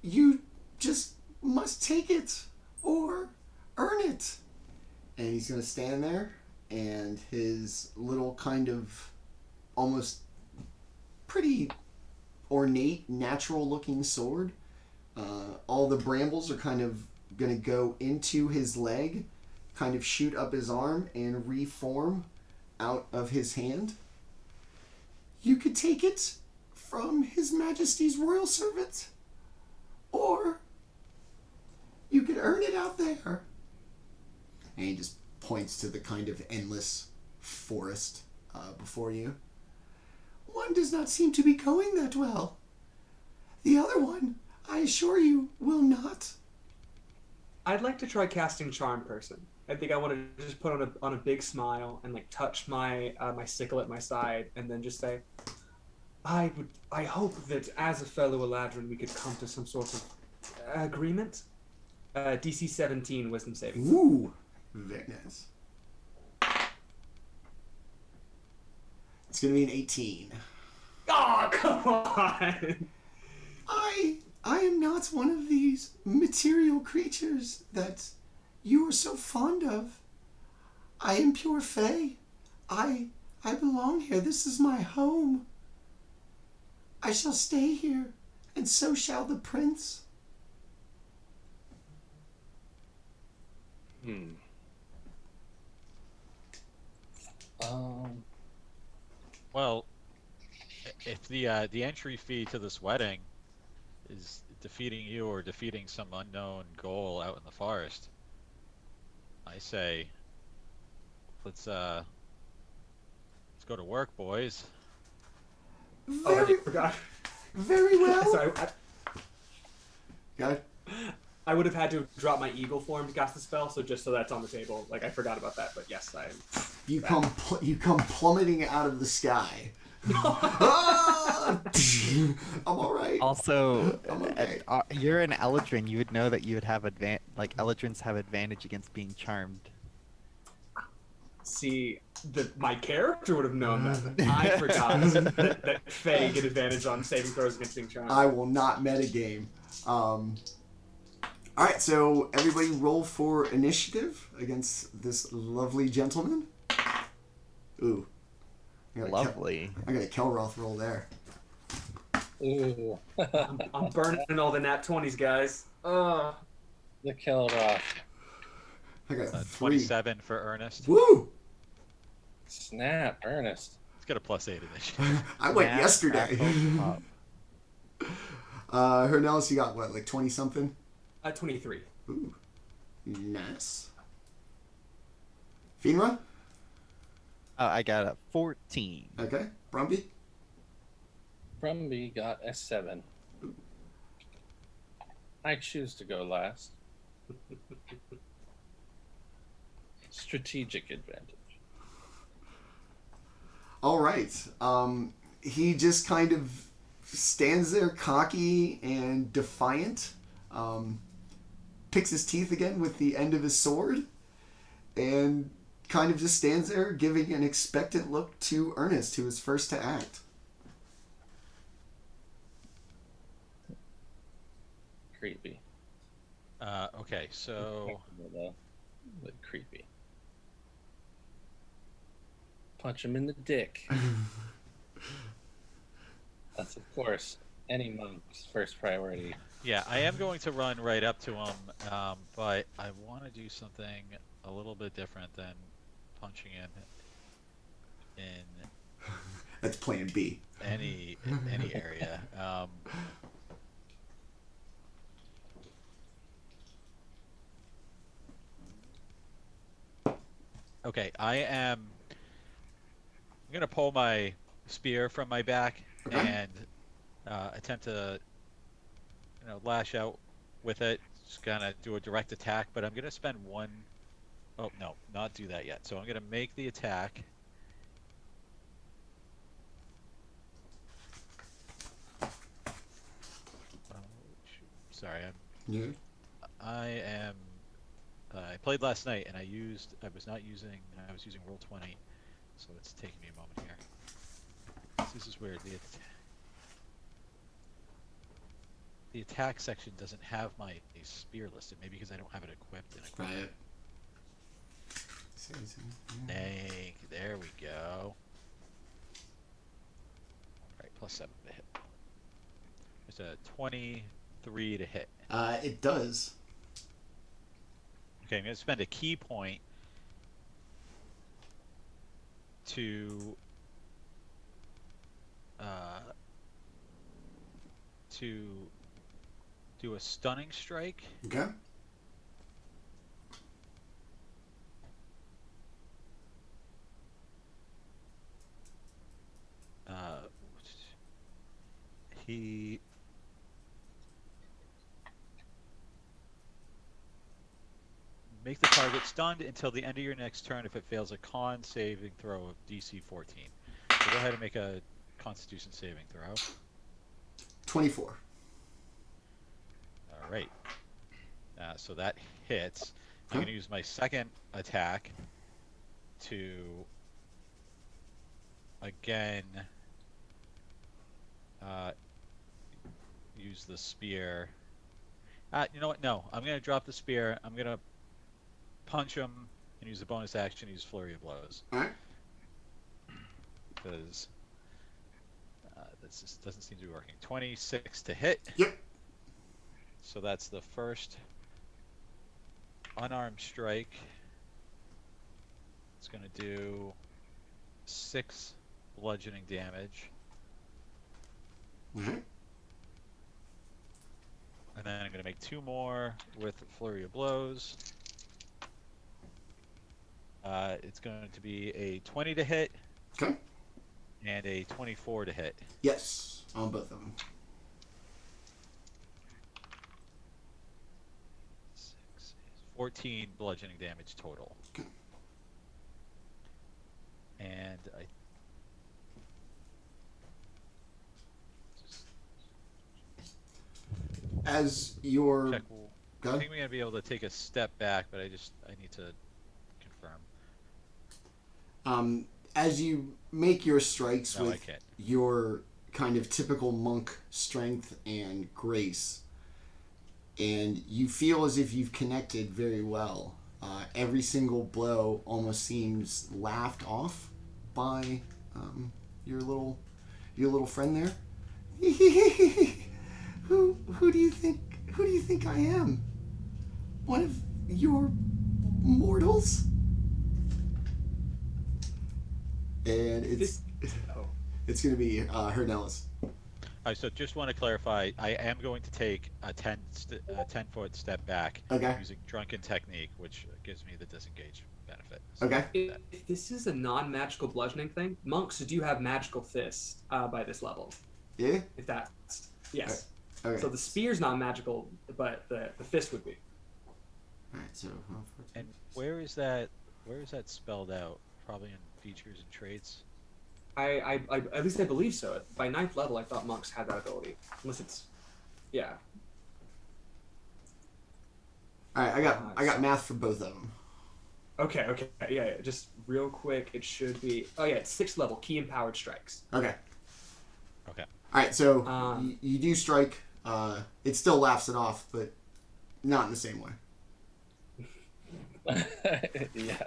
You just must take it or earn it. And he's going to stand there, and his little kind of almost pretty ornate, natural-looking sword. All the brambles are kind of going to go into his leg, kind of shoot up his arm, and reform out of his hand. You could take it from His Majesty's royal servant, or you could earn it out there. And he just points to the kind of endless forest before you. One does not seem to be going that well. The other one, I assure you, will not. I'd like to try casting Charm Person. I think I want to just put on a big smile and touch my my sickle at my side, and then just say, I hope that as a fellow Eladrin we could come to some sort of agreement. DC 17 Wisdom saving. Ooh, very nice. It's gonna be an 18. Oh, come on! I am not one of these material creatures that you are so fond of. I am pure Fey. I belong here. This is my home. I shall stay here, and so shall the prince. Hmm. Um. Well, if the entry fee to this wedding is defeating you or defeating some unknown goal out in the forest, I say let's go to work, boys. Oh, I Very, forgot. very well. Sorry, Got it. I would have had to drop my eagle form to cast the spell, so just so that's on the table. Like, I forgot about that, but yes, I am. You come plummeting out of the sky. Ah! I'm all right. Also, I'm okay. you're an Eladrin. You would know that you would have like Eladrins have advantage against being charmed. See, my character would have known that, but I forgot that Fey get advantage on saving throws against being charmed. I will not metagame. All right, so everybody roll for initiative against this lovely gentleman. Ooh. I got a Lovely. I got a Kelroth roll there. Ooh. I'm burning all the nat 20s, guys. Ugh. The Kilroth. I got a 3. 27 for Ernest. Woo! Snap, Ernest. Let's get a +8 initiative. I went Snap, yesterday. crackle, pop. Hernelis, you got what, like 20 something? 23. Ooh. Nice. Fynra? I got a 14. Okay. Brumbie? Brumbie got a 7. I choose to go last. Strategic advantage. All right. He just kind of stands there cocky and defiant. Picks his teeth again with the end of his sword. And kind of just stands there giving an expectant look to Ernest, who is first to act. Creepy. Okay, so But creepy. Punch him in the dick. That's, of course, any monk's first priority. yeah, I am going to run right up to him, but I want to do something a little bit different than punching in That's plan B. any area. Okay, I'm gonna pull my spear from my back Okay. and attempt to, lash out with it. Just gonna do a direct attack, but I'm gonna spend one. Oh no, not do that yet. So I'm gonna make the attack. Oh, shoot. Sorry, Yeah. I played last night and I was using Roll20, so it's taking me a moment here. This is weird. The attack section doesn't have my spear listed, maybe because I don't have it equipped. Right. Dang, there we go. Alright, +7 to hit. It's a 23 to hit. It does. Okay, I'm going to spend a key point to do a stunning strike. Okay. He make the target stunned until the end of your next turn if it fails a con saving throw of DC 14. So go ahead and make a Constitution saving throw. 24. All right. So that hits. I'm going to use my second attack to again use the spear. You know what? No, I'm going to drop the spear. I'm going to punch him and use the bonus action, use Flurry of Blows. Alright. Because this just doesn't seem to be working. 26 to hit. Yep. So that's the first unarmed strike. It's going to do 6 bludgeoning damage. Alright. And then I'm going to make 2 more with Flurry of Blows. It's going to be a 20 to hit. Okay. And a 24 to hit. Yes, on both of them. 14 bludgeoning damage total. Okay. And As your check. Go I ahead. think we're going to be able to take a step back, but I need to confirm. As you make your strikes No, I with can't. your kind of typical monk strength and grace, and you feel as if you've connected very well. Every single blow almost seems laughed off by your little friend there. Who do you think I am? One of your mortals? And it's going to be Hernelis. So just want to clarify, I am going to take a 10-foot step back Okay. using Drunken Technique, which gives me the disengage benefit. Okay. If this is a non-magical bludgeoning thing, monks do have magical fists by this level. Yeah? If that's yes. Okay. So the spear's not magical, but the fist would be. Alright, so... And where is that spelled out? Probably in features and traits. I at least I believe so. By 9th level, I thought monks had that ability. Unless it's, yeah. Alright, I got math for both of them. Okay, yeah. Just real quick, it should be. Oh yeah, it's 6th level, key empowered strikes. Okay. Okay. Alright, so you do strike. It still laughs it off, but not in the same way. Yeah.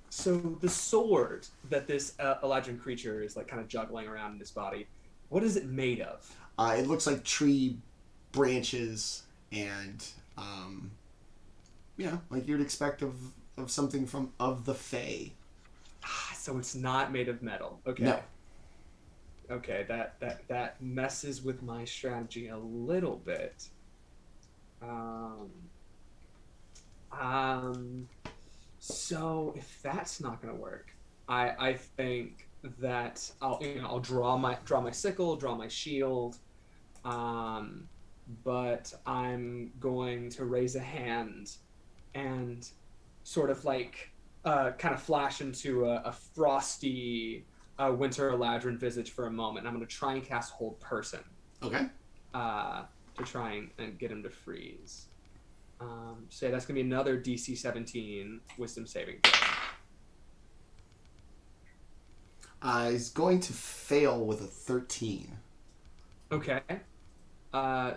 So the sword that this Eladrin creature is like kind of juggling around in his body, what is it made of? It looks like tree branches and, like you'd expect of something of the Fey. So it's not made of metal. Okay. No. Okay, that messes with my strategy a little bit. So if that's not gonna work, I think that I'll draw my sickle, draw my shield, but I'm going to raise a hand and sort of like kind of flash into a frosty winter Eladrin visage for a moment. I'm going to try and cast Hold Person. Okay. To try and get him to freeze. So that's going to be another DC 17 Wisdom saving throw. He's going to fail with a 13. Okay.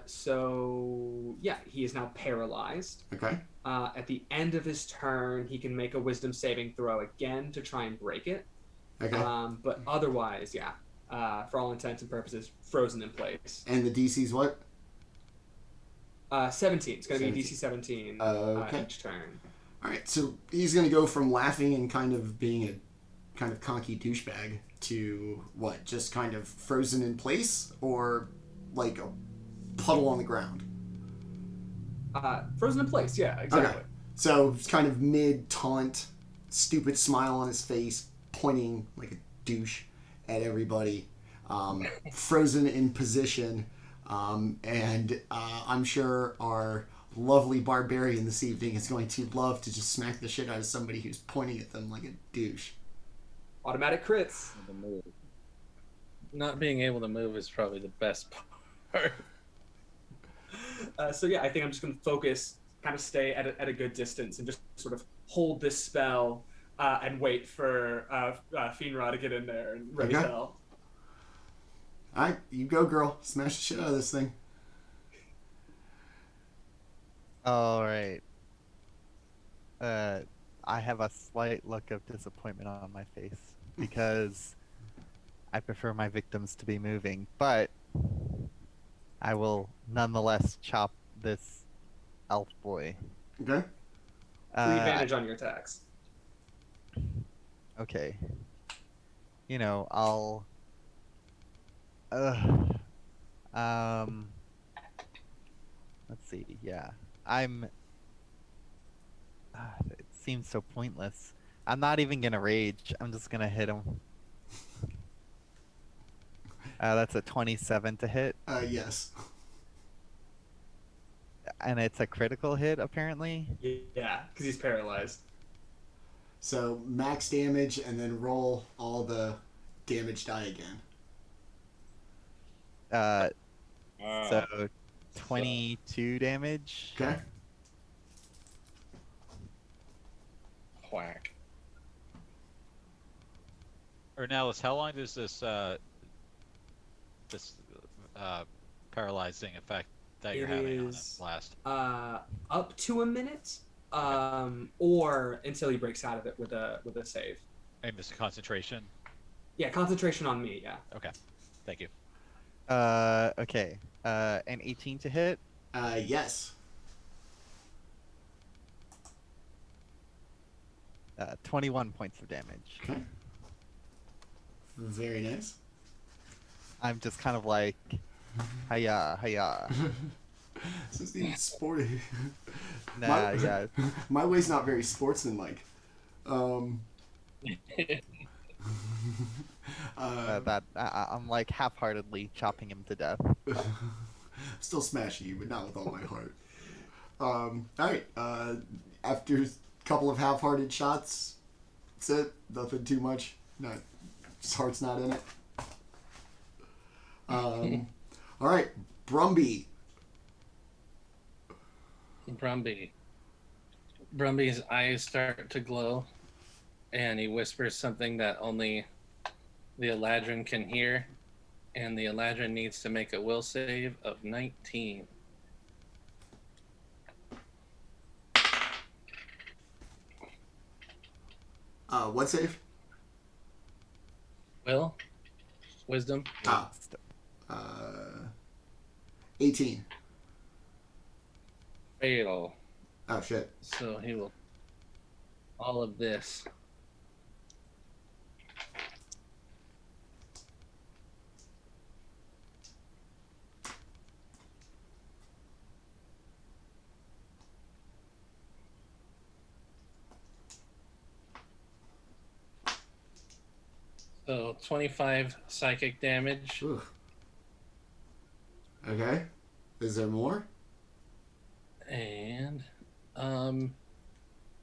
So yeah, he is now paralyzed. Okay. At the end of his turn, he can make a Wisdom saving throw again to try and break it. Okay. But otherwise, yeah, for all intents and purposes, frozen in place. And the DC's what? 17. It's going to be 17. DC 17 Okay. each turn. All right, so he's going to go from laughing and kind of being a kind of cocky douchebag to what? Just kind of frozen in place, or like a puddle on the ground? Frozen in place, yeah, exactly. Okay. So it's kind of mid taunt, stupid smile on his face, pointing like a douche at everybody, frozen in position, and I'm sure our lovely barbarian this evening is going to love to just smack the shit out of somebody who's pointing at them like a douche. Automatic crits. Not being able to move is probably the best part. So yeah, I think I'm just going to focus, kind of stay at a good distance, and just sort of hold this spell and wait for Fynra to get in there and ready Okay. hell. All right, you go, girl. Smash the shit out of this thing. All right. I have a slight look of disappointment on my face because I prefer my victims to be moving, but I will nonetheless chop this elf boy. Okay. advantage on your attacks. Okay. You know, I'll. Um. Let's see. Yeah, I'm. It seems so pointless. I'm not even gonna rage. I'm just gonna hit him. That's a 27 to hit, Yes. and it's a critical hit apparently. Yeah, because he's paralyzed. So max damage, and then roll all the damage die again. So 22 damage. Okay. Whack. Hernelis, how long does this paralyzing effect that you're It having on it is last? up to a minute, or until he breaks out of it with a save. And this concentration? Yeah, concentration on me. Yeah. Okay. Thank you. Okay. An 18 to hit. Yes. 21 points of damage. Okay. Very nice. I'm just kind of like, hiya, hiya. This is the sporty. Nah, yeah. My way's not very sportsmanlike. I'm like half-heartedly chopping him to death. still smashing you, but not with all my heart. All right. After a couple of half-hearted shots, that's it. Nothing too much. Not, his heart's not in it. All right, Brumbie. Brumbie's eyes start to glow, and he whispers something that only the Eladrin can hear, and the Eladrin needs to make a will save of 19. What save? Will? Wisdom? 18. Fatal. Oh shit. So he will. All of this. So 25 psychic damage. Ooh. Okay. Is there more? And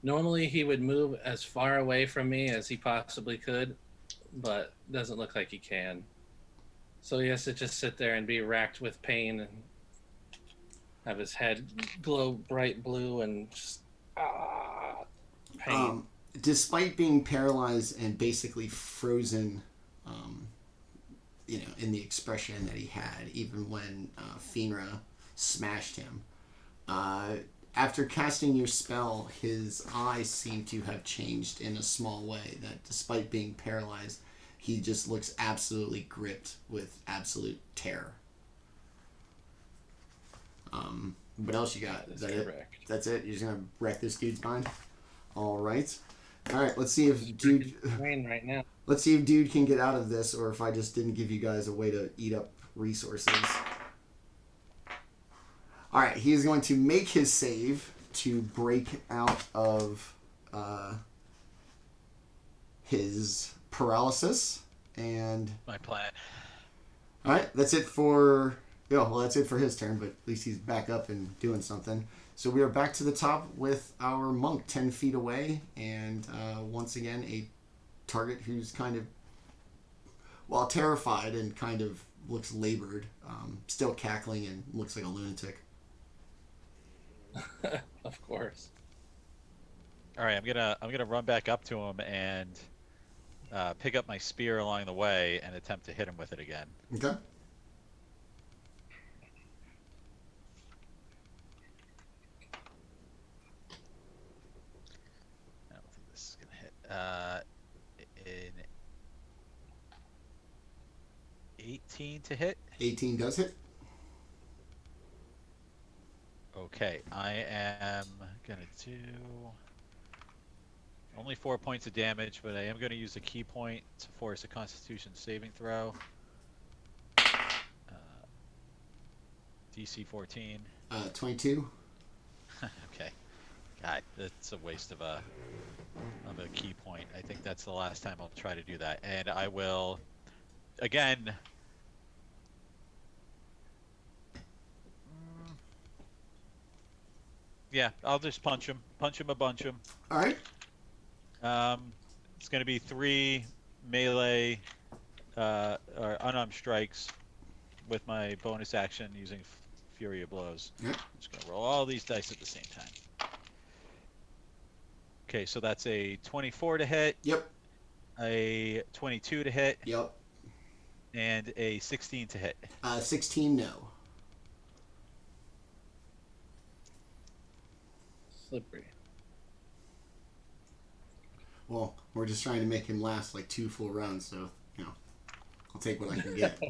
normally he would move as far away from me as he possibly could, but doesn't look like he can. So he has to just sit there and be racked with pain and have his head glow bright blue and just pain. Despite being paralyzed and basically frozen, in the expression that he had, even when Fynra smashed him, after casting your spell, his eyes seem to have changed in a small way. That despite being paralyzed, he just looks absolutely gripped with absolute terror. What else you got? Is that correct. it? That's it? You're just gonna wreck this dude's mind? All right. All right. Let's see if dude. Brain right now. Let's see if dude can get out of this, or if I just didn't give you guys a way to eat up resources. All right. He is going to make his save to break out of his paralysis, and My plan. all right. That's it for. Yeah, well, that's it for his turn, but at least he's back up and doing something. So we are back to the top with our monk 10 feet away, and once again, a target who's kind of, well, terrified and kind of looks labored, still cackling and looks like a lunatic. Of course. All right, I'm gonna run back up to him and pick up my spear along the way and attempt to hit him with it again. Okay. I don't think this is gonna hit. An 18 to hit. 18 does hit. Okay, I am gonna do Only 4 points of damage, but I am going to use a key point to force a Constitution saving throw. DC 14. 22. Okay. God, that's a waste of a key point. I think that's the last time I'll try to do that. And I will, again, yeah, I'll just punch him a bunch him. All right. It's going to be 3 melee or unarmed strikes with my bonus action using Fury of Blows. Yep. I'm just going to roll all these dice at the same time. Okay, so that's a 24 to hit. Yep. A 22 to hit. Yep. And a 16 to hit. 16, no. Slippery. Well, we're just trying to make him last like 2 full rounds, so, I'll take what I can get.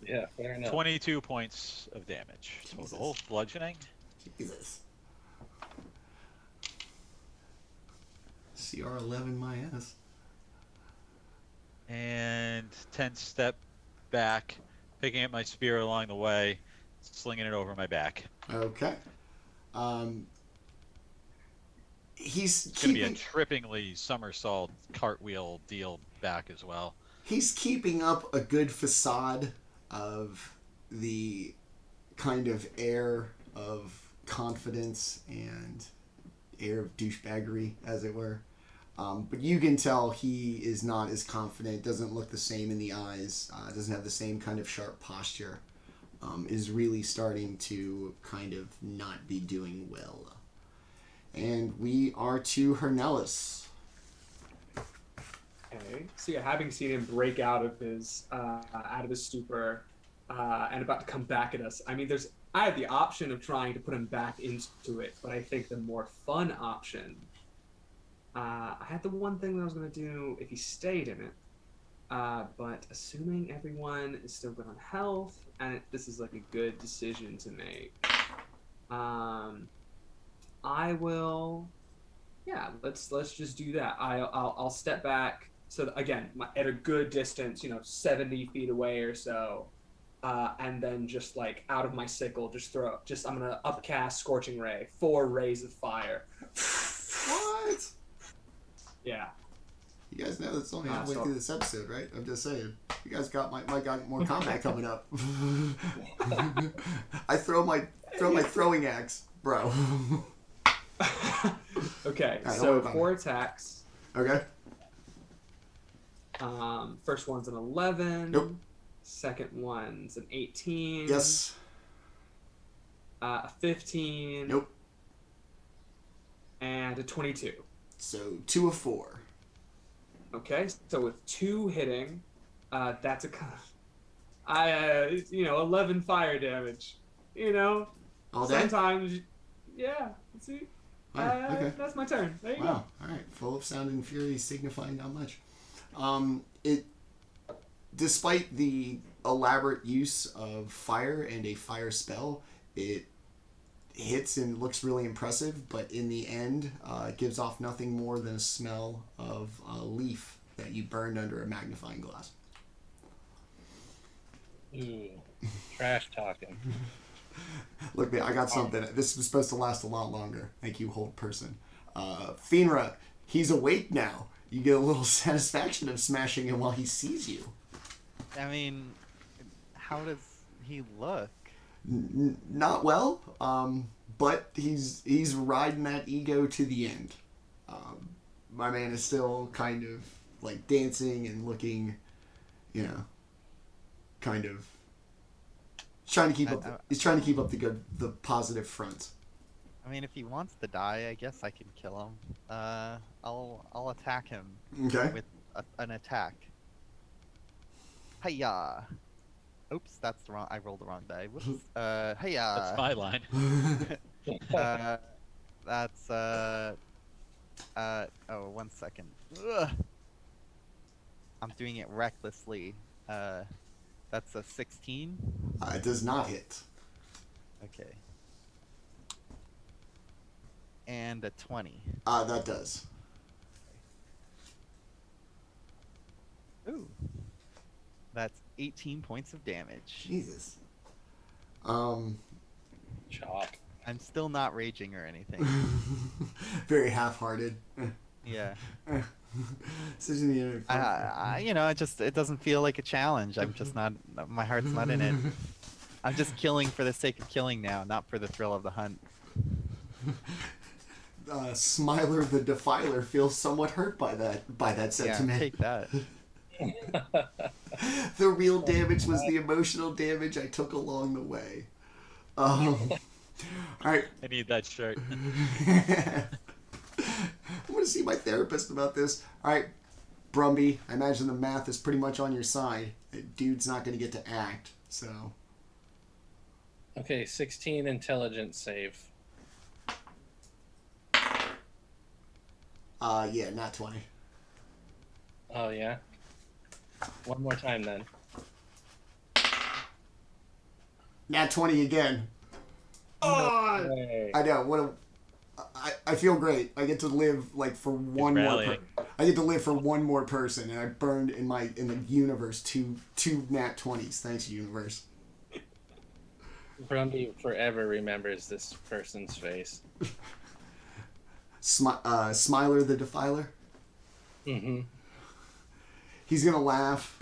Yeah, fair enough. 22 points of damage total. Jesus. Bludgeoning. Jesus. CR 11 my ass. And 10 step back, picking up my spear along the way, slinging it over my back. Okay. He's It's going to be a keeping, trippingly somersault cartwheel deal back as well. he's keeping up a good facade of the kind of air of confidence and air of douchebaggery, as it were. But you can tell he is not as confident, doesn't look the same in the eyes, doesn't have the same kind of sharp posture, is really starting to kind of not be doing well. And we are to Hernelis. Okay. So yeah, having seen him break out of his stupor and about to come back at us, I mean, I had the option of trying to put him back into it, but I think the more fun option. I had the one thing that I was going to do if he stayed in it, but assuming everyone is still good on health, and this is like a good decision to make, I will. Yeah, let's just do that. I'll step back. So again, at a good distance, 70 feet away or so, and then just like out of my sickle, I'm gonna upcast Scorching Ray, 4 rays of fire. What? Yeah. You guys know that's only halfway through this episode, right? I'm just saying. You guys might got more combat coming up. I throw my throwing axe, bro. Okay, right, so 4 attacks. Okay. First one's an 11. Nope. Second one's an 18. Yes. A 15. Nope. And a 22. So 2 of 4. Okay, so with 2 hitting, that's 11 fire damage. All day? Sometimes, yeah. See, Wow, okay. that's my turn. There you go. Wow. All right. Full of sound and fury, signifying not much. Despite the elaborate use of fire and a fire spell, it hits and looks really impressive, but in the end, it gives off nothing more than a smell of a leaf that you burned under a magnifying glass. Ooh, trash talking. Look, man, I got something. This was supposed to last a lot longer. Thank you, hold person. Fynra, he's awake now. You get a little satisfaction of smashing him while he sees you. I mean, how does he look? Not well, but he's riding that ego to the end. My man is still kind of like dancing and looking, kind of trying to keep up. He's trying to keep up the positive front. I mean, if he wants to die, I guess I can kill him. I'll attack him Okay. with an attack. Hiya! Oops, that's the wrong. I rolled the wrong die. Whoops. Hiya! That's my line. That's oh, 1 second. Ugh. I'm doing it recklessly. That's a 16. It does not hit. Okay. And a 20. That does. Ooh. That's 18 points of damage. Jesus. Chop. I'm still not raging or anything. Very half-hearted. Yeah. Such an it doesn't feel like a challenge. I'm just not, my heart's not in it. I'm just killing for the sake of killing now, not for the thrill of the hunt. Smiler the Defiler feels somewhat hurt by that sentiment. Yeah, take that. The real damage was the emotional damage I took along the way. All right. I need that shirt. I'm going to see my therapist about this. All right, Brumbie, I imagine the math is pretty much on your side. Dude's not going to get to act, so... Okay, 16 intelligence save. Yeah, not 20. Oh, yeah? One more time, then. Nat 20 again. Oh! Hey. I know. What a... I feel great. I get to live like for one more. I get to live for one more person, and I burned in the universe two nat 20s. Thanks, universe. Brumbie forever remembers this person's face. Smiler the Defiler. Mm-hmm. He's gonna laugh.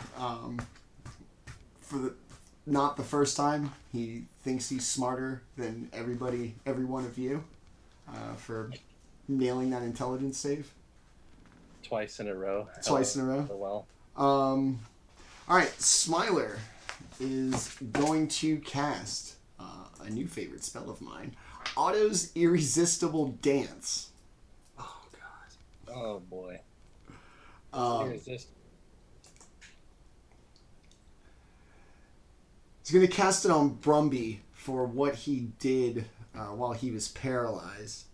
Not the first time. He thinks he's smarter than every one of you. For nailing that intelligence save. Twice in a row. Twice in a row? Oh, well. All right, Smiler is going to cast a new favorite spell of mine, Otto's Irresistible Dance. Oh god. Oh boy. He's going to cast it on Brumbie for what he did while he was paralyzed.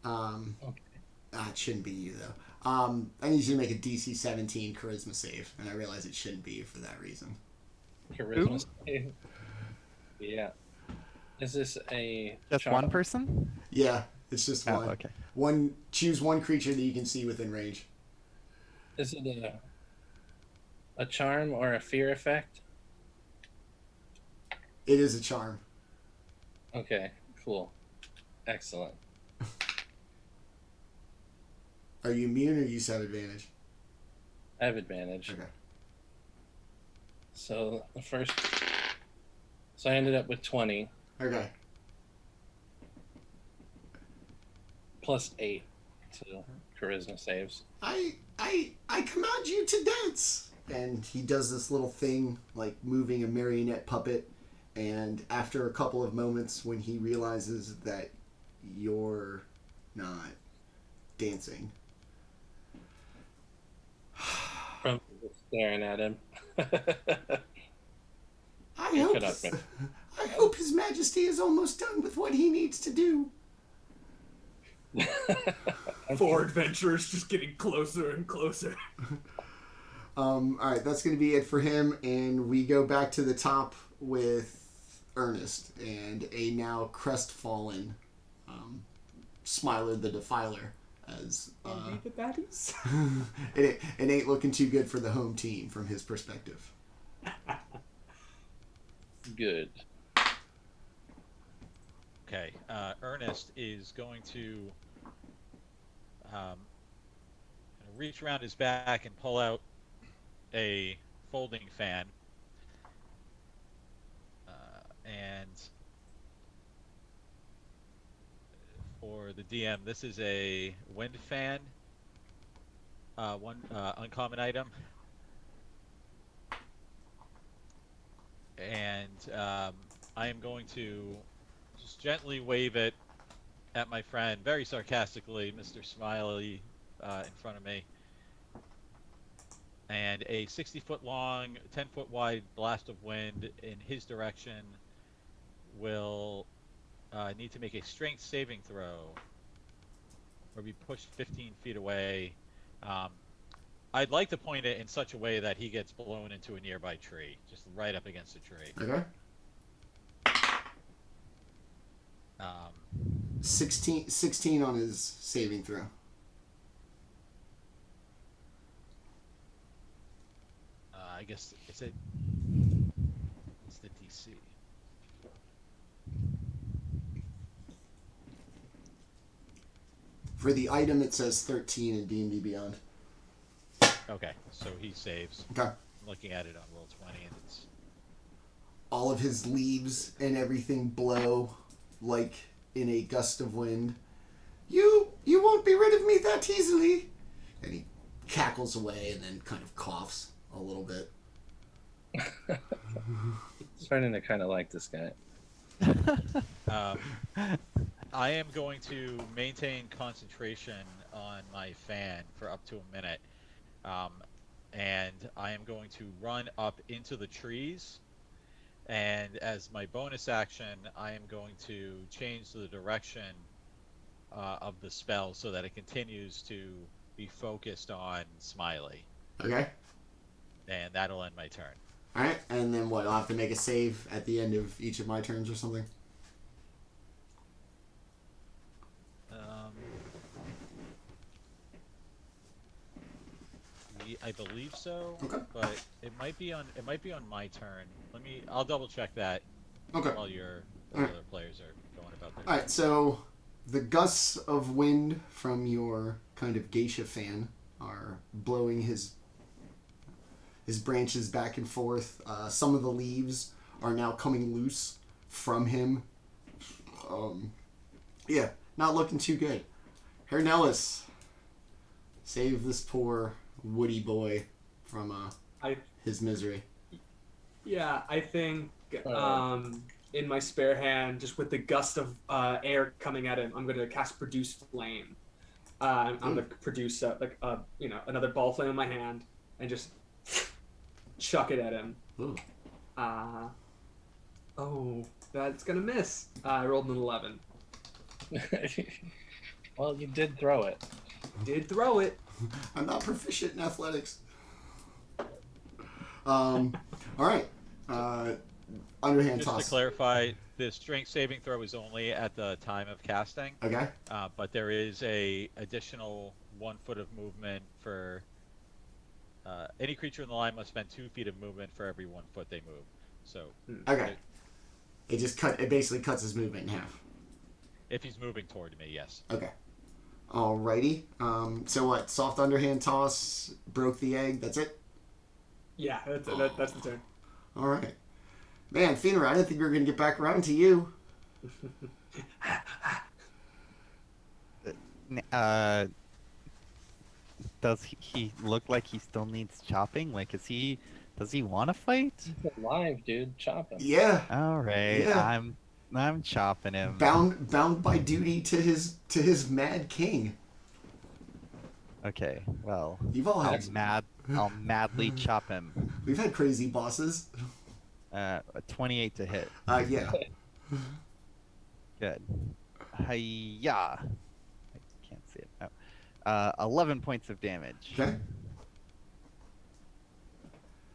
It shouldn't be you, though. I need you to make a DC 17 Charisma save, and I realize it shouldn't be you for that reason. Charisma save. Yeah. Is this a Just charm? one person? Yeah, it's just one. Okay. Choose one creature that you can see within range. Is it a charm or a fear effect? It is a charm. Okay, cool. Excellent. Are you immune or you have advantage? I have advantage. Okay. So I ended up with 20 Okay. plus 8 to charisma saves. I command you to dance. And he does this little thing, like moving a marionette puppet. And after a couple of moments, when he realizes that you're not dancing, From staring at him. I hope His Majesty is almost done with what he needs to do. Four adventurers just getting closer and closer. All right, that's going to be it for him, and we go back to the top with Ernest and a now crestfallen Smiler the Defiler. As the baddies. it ain't looking too good for the home team from his perspective. Good. Okay, Ernest is going to reach around his back and pull out a folding fan, and for the DM, this is a wind fan, one uncommon item, and I am going to just gently wave it at my friend, very sarcastically, Mr. Smiley, in front of me. And a 60-foot long, 10-foot wide blast of wind in his direction will need to make a strength saving throw or be pushed 15 feet away. I'd like to point it in such a way that he gets blown into a nearby tree, just right up against a tree. Okay. 16 on his saving throw. I guess it's a. What's the DC? For the item, it says 13 in D&D Beyond. Okay, so he saves. Okay. I'm looking at it on roll 20, and it's All of his leaves and everything blow like in a gust of wind. You won't be rid of me that easily. And he cackles away and then kind of coughs a little bit. Starting to kind of like this guy. I am going to maintain concentration on my fan for up to a minute. And I am going to run up into the trees. And as my bonus action, I am going to change the direction of the spell so that it continues to be focused on Smiley. Okay. And that'll end my turn. Alright, and then what? I'll have to make a save at the end of each of my turns or something? I believe so. Okay. But it might be on my turn. I'll double check that. Okay. While the other players are going about their Alright, so the gusts of wind from your kind of geisha fan are blowing his branches back and forth. Some of the leaves are now coming loose from him. Yeah, not looking too good. Hernelis, save this poor woody boy from his misery. Yeah, I think in my spare hand, just with the gust of air coming at him, I'm going to cast Produce Flame. I'm going to produce another ball flame in my hand and just chuck it at him. Ooh. That's going to miss. I rolled an 11. Well, you did throw it. Did throw it. I'm not proficient in athletics. All right. Underhand Just toss. to clarify, the strength saving throw is only at the time of casting. Okay. But there is a additional 1 foot of movement for any creature in the line must spend 2 feet of movement for every 1 foot they move. So Okay. It basically cuts his movement in half. if he's moving toward me, yes. Okay. Alrighty. So what? Soft underhand toss, broke the egg. That's it. Yeah, that's the turn. All right. Man, Fynra, I didn't think we were gonna get back around to you. Does he look like he still needs chopping? Like, does he want to fight? He's alive, dude. Chop him. Yeah. All right, Yeah. I'm chopping him. Bound by duty to his mad king. Okay, well, You've all had. I'll madly chop him. We've had crazy bosses. A 28 to hit. Yeah. Good. Hiya. I can't see it. Oh. 11 points of damage. Okay.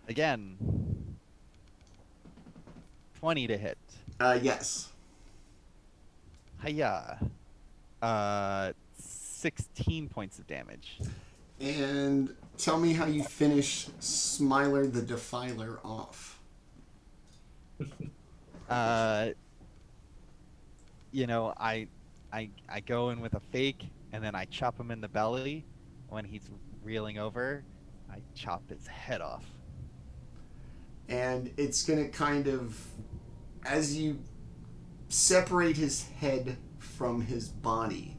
Again. 20 to hit. Yes. Hiya. 16 points of damage. And tell me how you finish Smiler the Defiler off. I go in with a fake, and then I chop him in the belly. When he's reeling over, I chop his head off. And it's gonna kind of, as you separate his head from his body,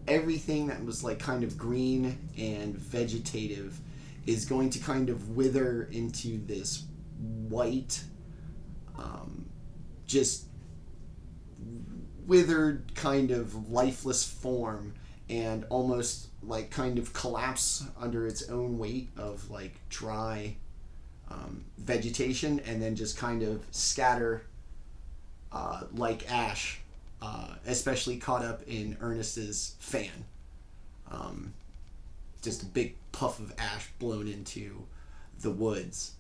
everything that was like kind of green and vegetative is going to kind of wither into this white, just withered kind of lifeless form, and almost like kind of collapse under its own weight of like dry vegetation, and then just kind of scatter like ash, especially caught up in Ernest's fan. Just a big puff of ash blown into the woods.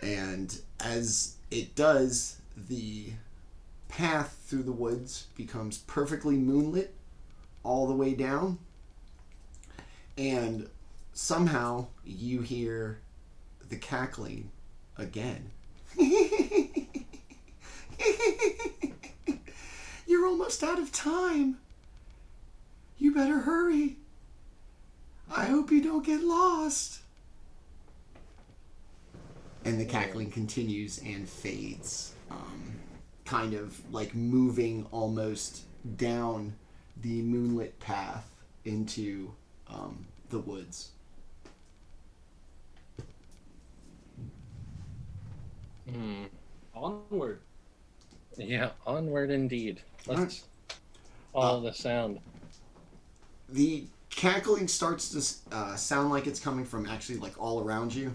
And as it does, the path through the woods becomes perfectly moonlit all the way down. And somehow you hear the cackling again. You're almost out of time. You better hurry. I hope you don't get lost. And the cackling continues and fades, kind of like moving almost down the moonlit path into the woods. Onward. Yeah, onward indeed. Let's follow the sound. The cackling starts to sound like it's coming from actually like all around you,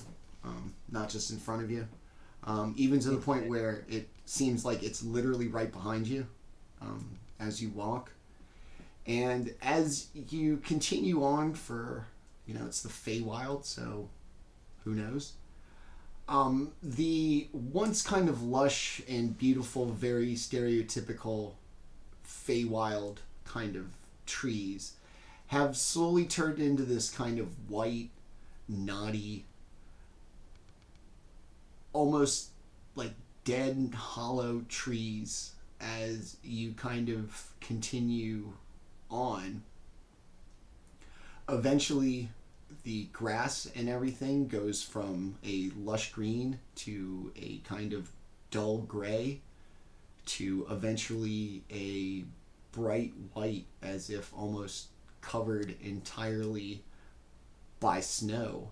not just in front of you, even to the point where it seems like it's literally right behind you as you walk. And as you continue on for, it's the Feywild, so who knows? The once kind of lush and beautiful, very stereotypical Feywild kind of trees have slowly turned into this kind of white, knotty, almost like dead and hollow trees as you kind of continue on. Eventually, the grass and everything goes from a lush green to a kind of dull gray to eventually a bright white, as if almost covered entirely by snow.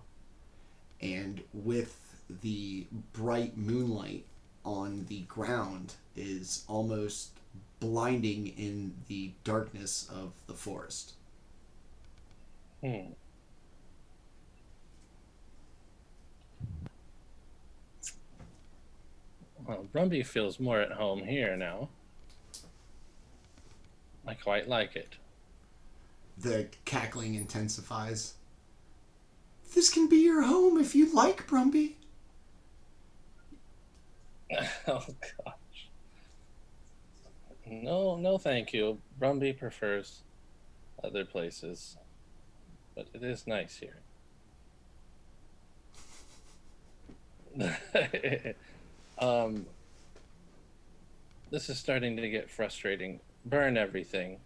And with the bright moonlight on the ground is almost blinding in the darkness of the forest. Well, Brumbie feels more at home here now. I quite like it. The cackling intensifies. This can be your home if you like, Brumbie. Oh, gosh. No, thank you. Brumbie prefers other places. But it is nice here. This is starting to get frustrating. Burn everything.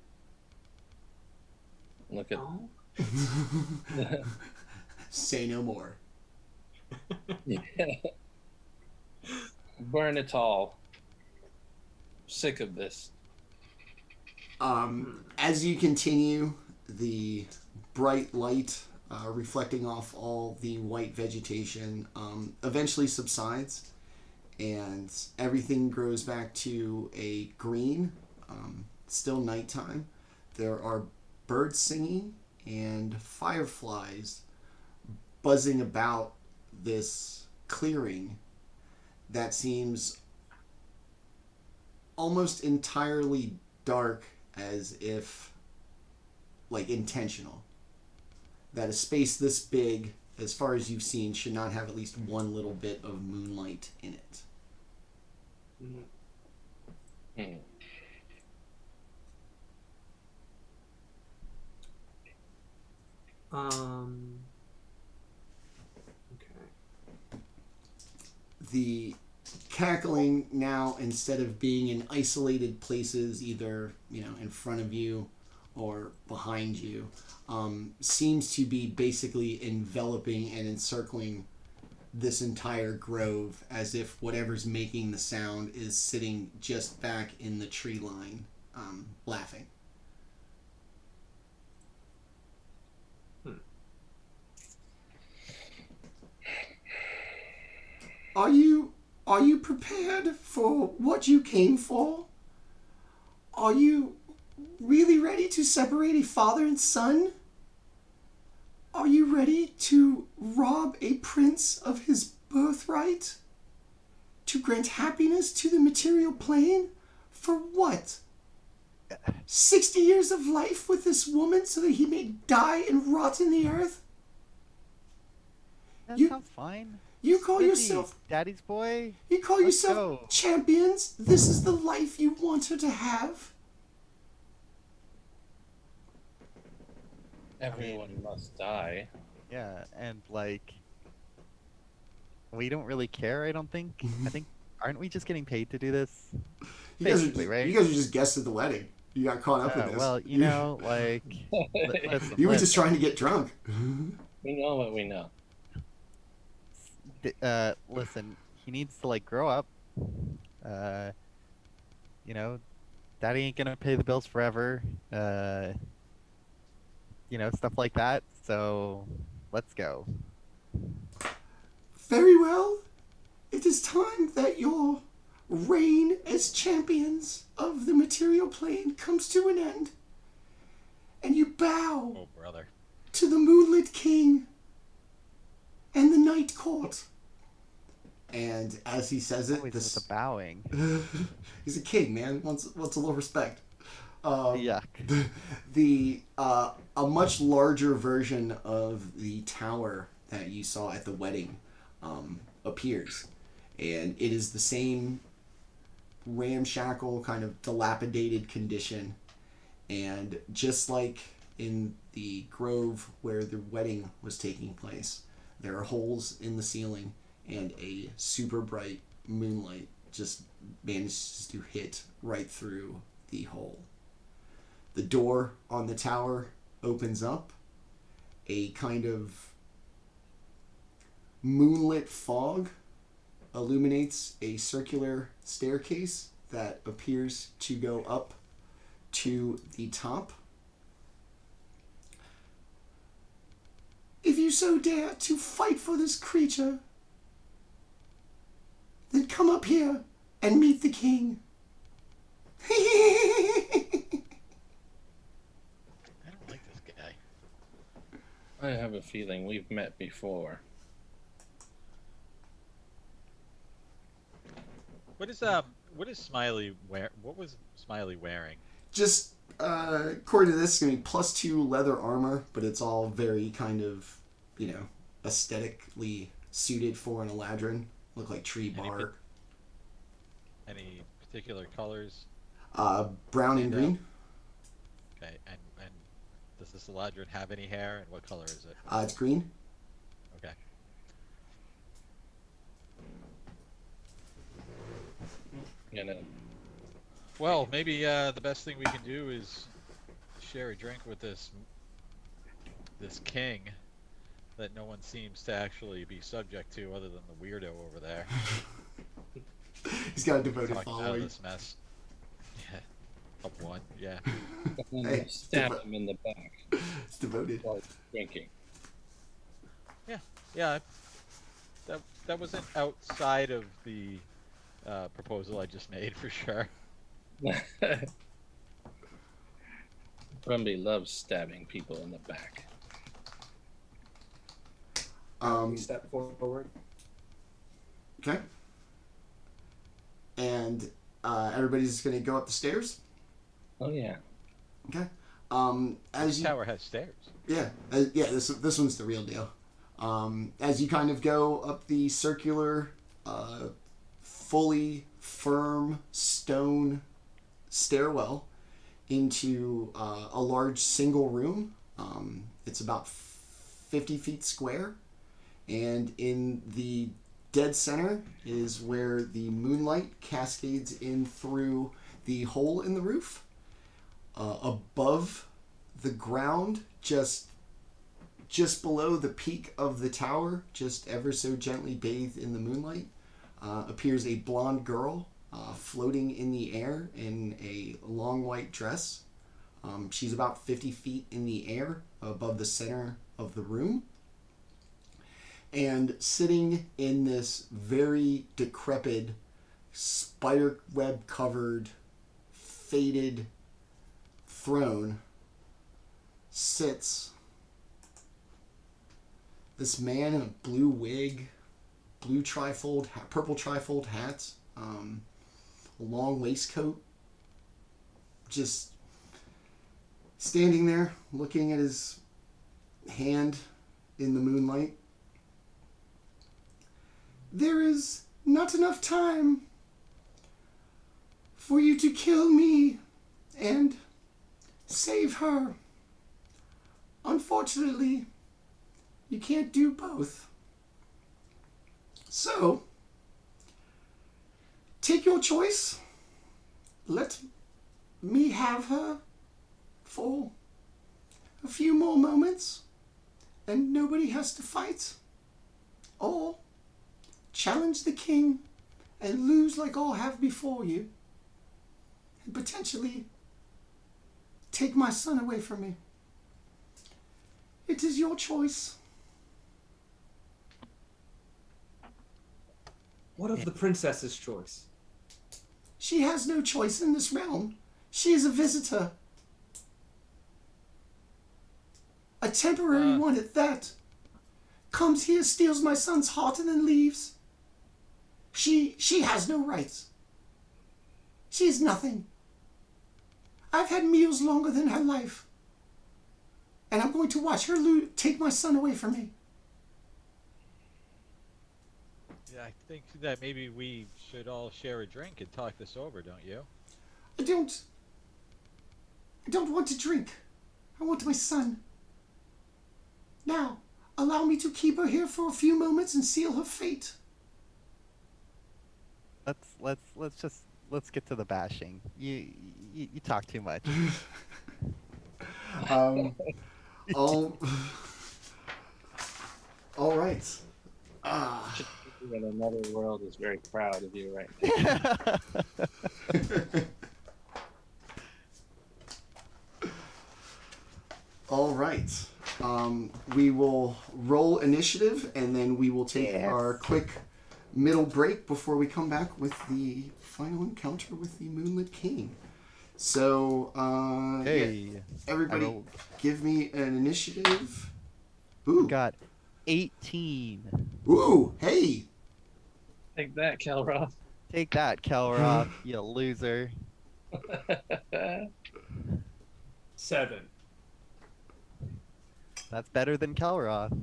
Look at... Oh. Say no more. Burn it all. Sick of this. As you continue, the bright light reflecting off all the white vegetation eventually subsides, and everything grows back to a green. Still nighttime. There are birds singing and fireflies buzzing about this clearing that seems almost entirely dark, as if like intentional. That a space this big, as far as you've seen, should not have at least one little bit of moonlight in it. Okay. The cackling now, instead of being in isolated places, either in front of you or behind you, seems to be basically enveloping and encircling this entire grove, as if whatever's making the sound is sitting just back in the tree line, laughing. Are you prepared for what you came for? Are you really ready to separate a father and son? Are you ready to rob a prince of his birthright? To grant happiness to the material plane? For what? 60 years of life with this woman so that he may die and rot in the earth? That You- sounds fine. You call Busy, yourself Daddy's boy. You call Let's yourself go. champions? This is the life you want her to have? Everyone must die. Yeah, and like we don't really care. I don't think. I think aren't we just getting paid to do this? You guys Basically, right? You guys are just guests at the wedding. You got caught up in this. Well, you know, like, listen, You were just listen. trying to get drunk. We know what we know. Listen, he needs to like grow up. Uh, you know, Daddy ain't gonna pay the bills forever. You know, stuff like that. So, let's go. Very well. It is time that your reign as champions of the material plane comes to an end. And you bow Oh, brother. to the Moonlit King and the Night Court. And as he says it, Always with this the bowing. he's a king, man. Wants a little respect. Yuck. A much larger version of the tower that you saw at the wedding appears, and it is the same ramshackle, kind of dilapidated condition. And just like in the grove where the wedding was taking place, there are holes in the ceiling, and a super bright moonlight just manages to hit right through the hole. The door on the tower opens up. A kind of moonlit fog illuminates a circular staircase that appears to go up to the top. If you so dare to fight for this creature, then come up here and meet the king. I don't like this guy. I have a feeling we've met before. What is Smiley wear? What was Smiley wearing? Just according to this, it's gonna be +2 leather armor, but it's all very kind of, aesthetically suited for an Eladrin. Look like tree bark. Any particular colors? Brown and green. Okay, and does this Eladrin have any hair, and what color is it? It's green. Okay. Well, maybe the best thing we can do is share a drink with this king that no one seems to actually be subject to, other than the weirdo over there. He's got a devoted Talking out of following. this mess. Yeah, up one. Yeah. And Hey, stab him in the back It's devoted. while drinking. Yeah. That wasn't outside of the proposal I just made, for sure. Brumbie loves stabbing people in the back. We step forward. Okay. And everybody's just gonna go up the stairs. Oh yeah. Okay. This tower has stairs. This one's the real deal. As you kind of go up the circular, fully firm stone stairwell into a large single room. It's about 50 feet square, and in the dead center is where the moonlight cascades in through the hole in the roof. Above the ground, just below the peak of the tower, just ever so gently bathed in the moonlight, appears a blonde girl floating in the air in a long white dress. She's about 50 feet in the air above the center of the room. And sitting in this very decrepit, spiderweb covered, faded throne sits this man in a blue wig, purple trifold hat, a long waistcoat, just standing there looking at his hand in the moonlight. There is not enough time for you to kill me and save her. Unfortunately, you can't do both. So, take your choice. Let me have her for a few more moments, and nobody has to fight. Or challenge the king and lose like all have before you, and potentially take my son away from me. It is your choice. What of the princess's choice? She has no choice in this realm. She is a visitor. A temporary one at that. Comes here, steals my son's heart, and then leaves. She has no rights. She is nothing. I've had meals longer than her life. And I'm going to watch her take my son away from me. Yeah, I think that maybe we should all share a drink and talk this over, don't you? I don't want to drink. I want my son. Now, allow me to keep her here for a few moments and seal her fate. Let's get to the bashing. You talk too much. All right. In another world is very proud of you right now. All right. We will roll initiative, and then we will take our quick middle break before we come back with the final encounter with the Moonlit King. So, everybody, give me an initiative. Ooh, got 18. Ooh, hey. Take that, Kelroth. Take that, Kelroth, you loser. 7. That's better than Kelroth.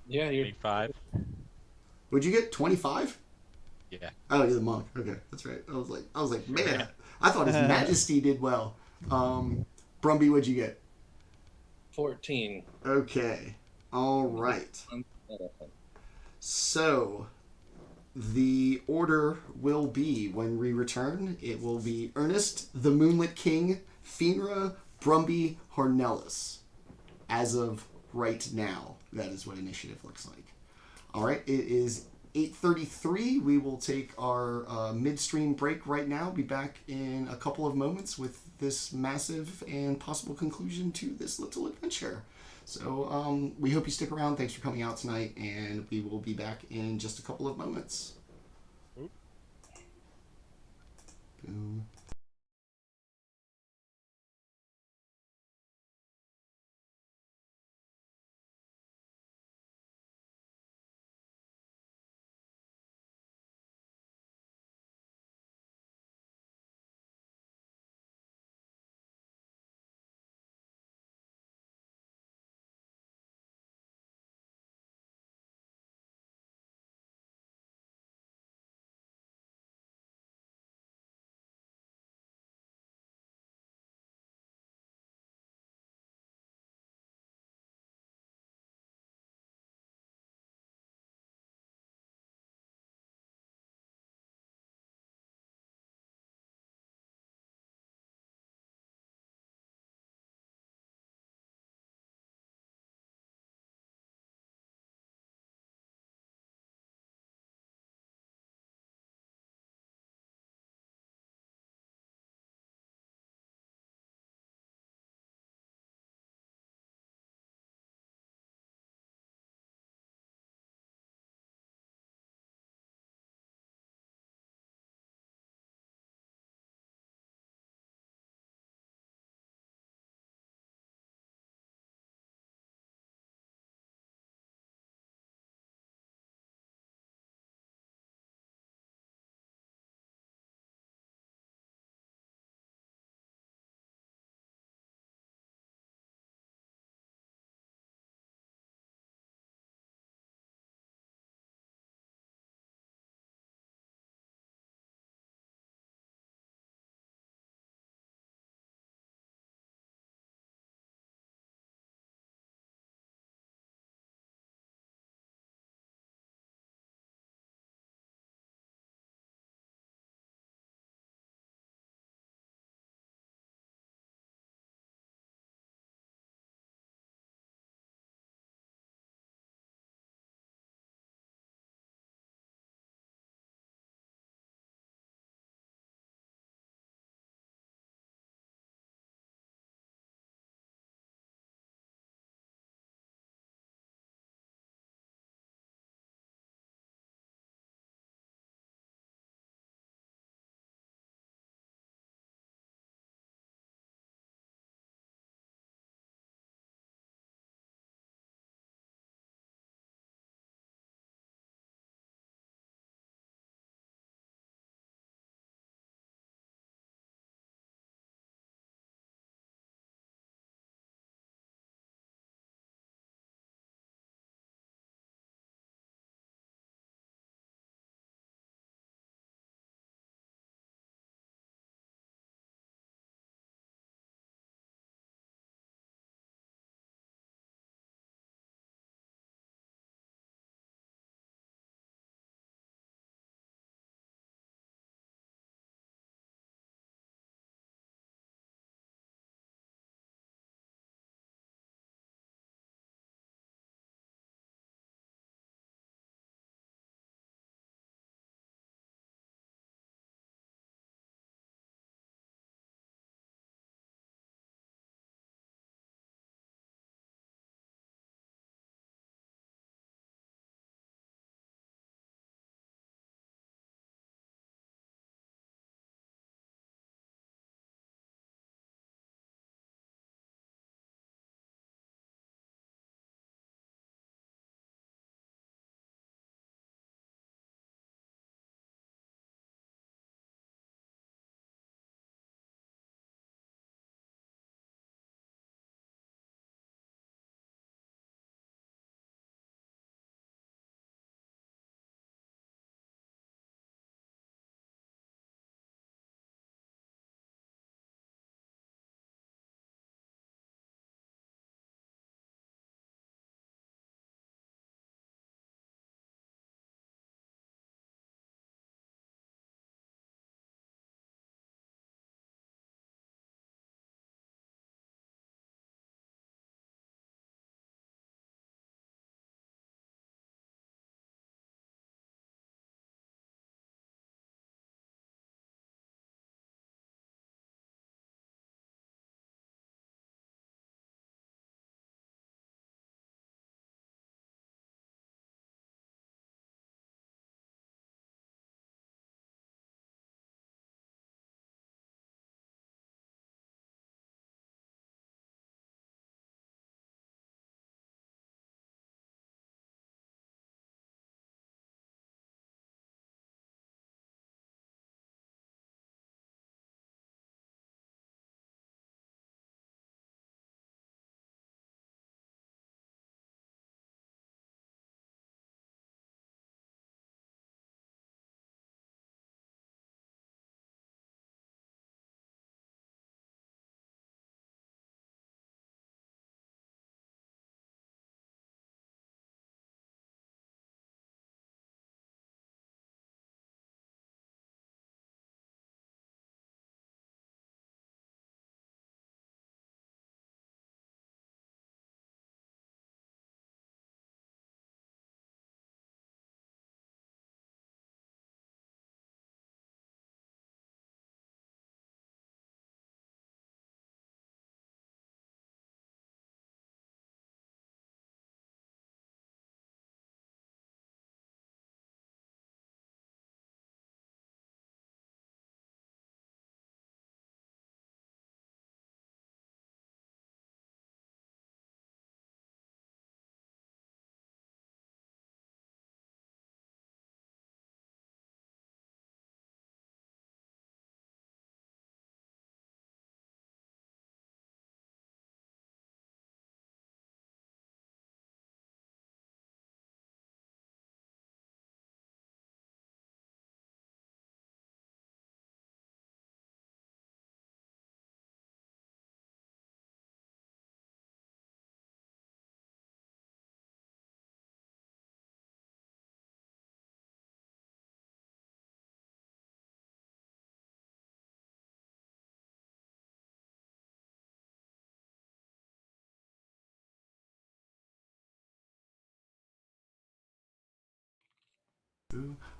Yeah, you're 25. Would you get 25? Yeah. Oh, you're the monk. Okay, that's right. I was like, man, I thought His Majesty did well. Brumbie, what'd you get? 14. Okay. All right. So, the order will be, when we return, it will be Ernest, the Moonlit King, Fynra, Brumbie, Hernelis. As of right now, that is what initiative looks like. All right, it is 8:33. We will take our midstream break right now. Be back in a couple of moments with this massive and possible conclusion to this little adventure. So we hope you stick around. Thanks for coming out tonight, and we will be back in just a couple of moments. Boom.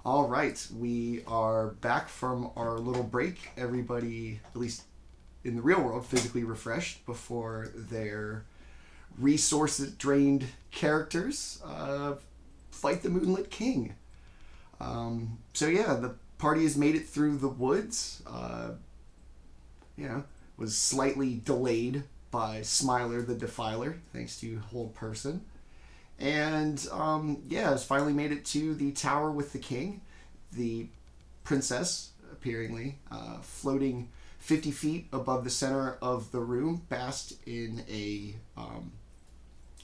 All right, we are back from our little break. Everybody, at least in the real world, physically refreshed before their resource-drained characters fight the Moonlit King. So yeah, the party has made it through the woods. Was slightly delayed by Smiler the Defiler, thanks to Hold Person. And has finally made it to the tower with the king. The princess, appearingly, floating 50 feet above the center of the room, basked in a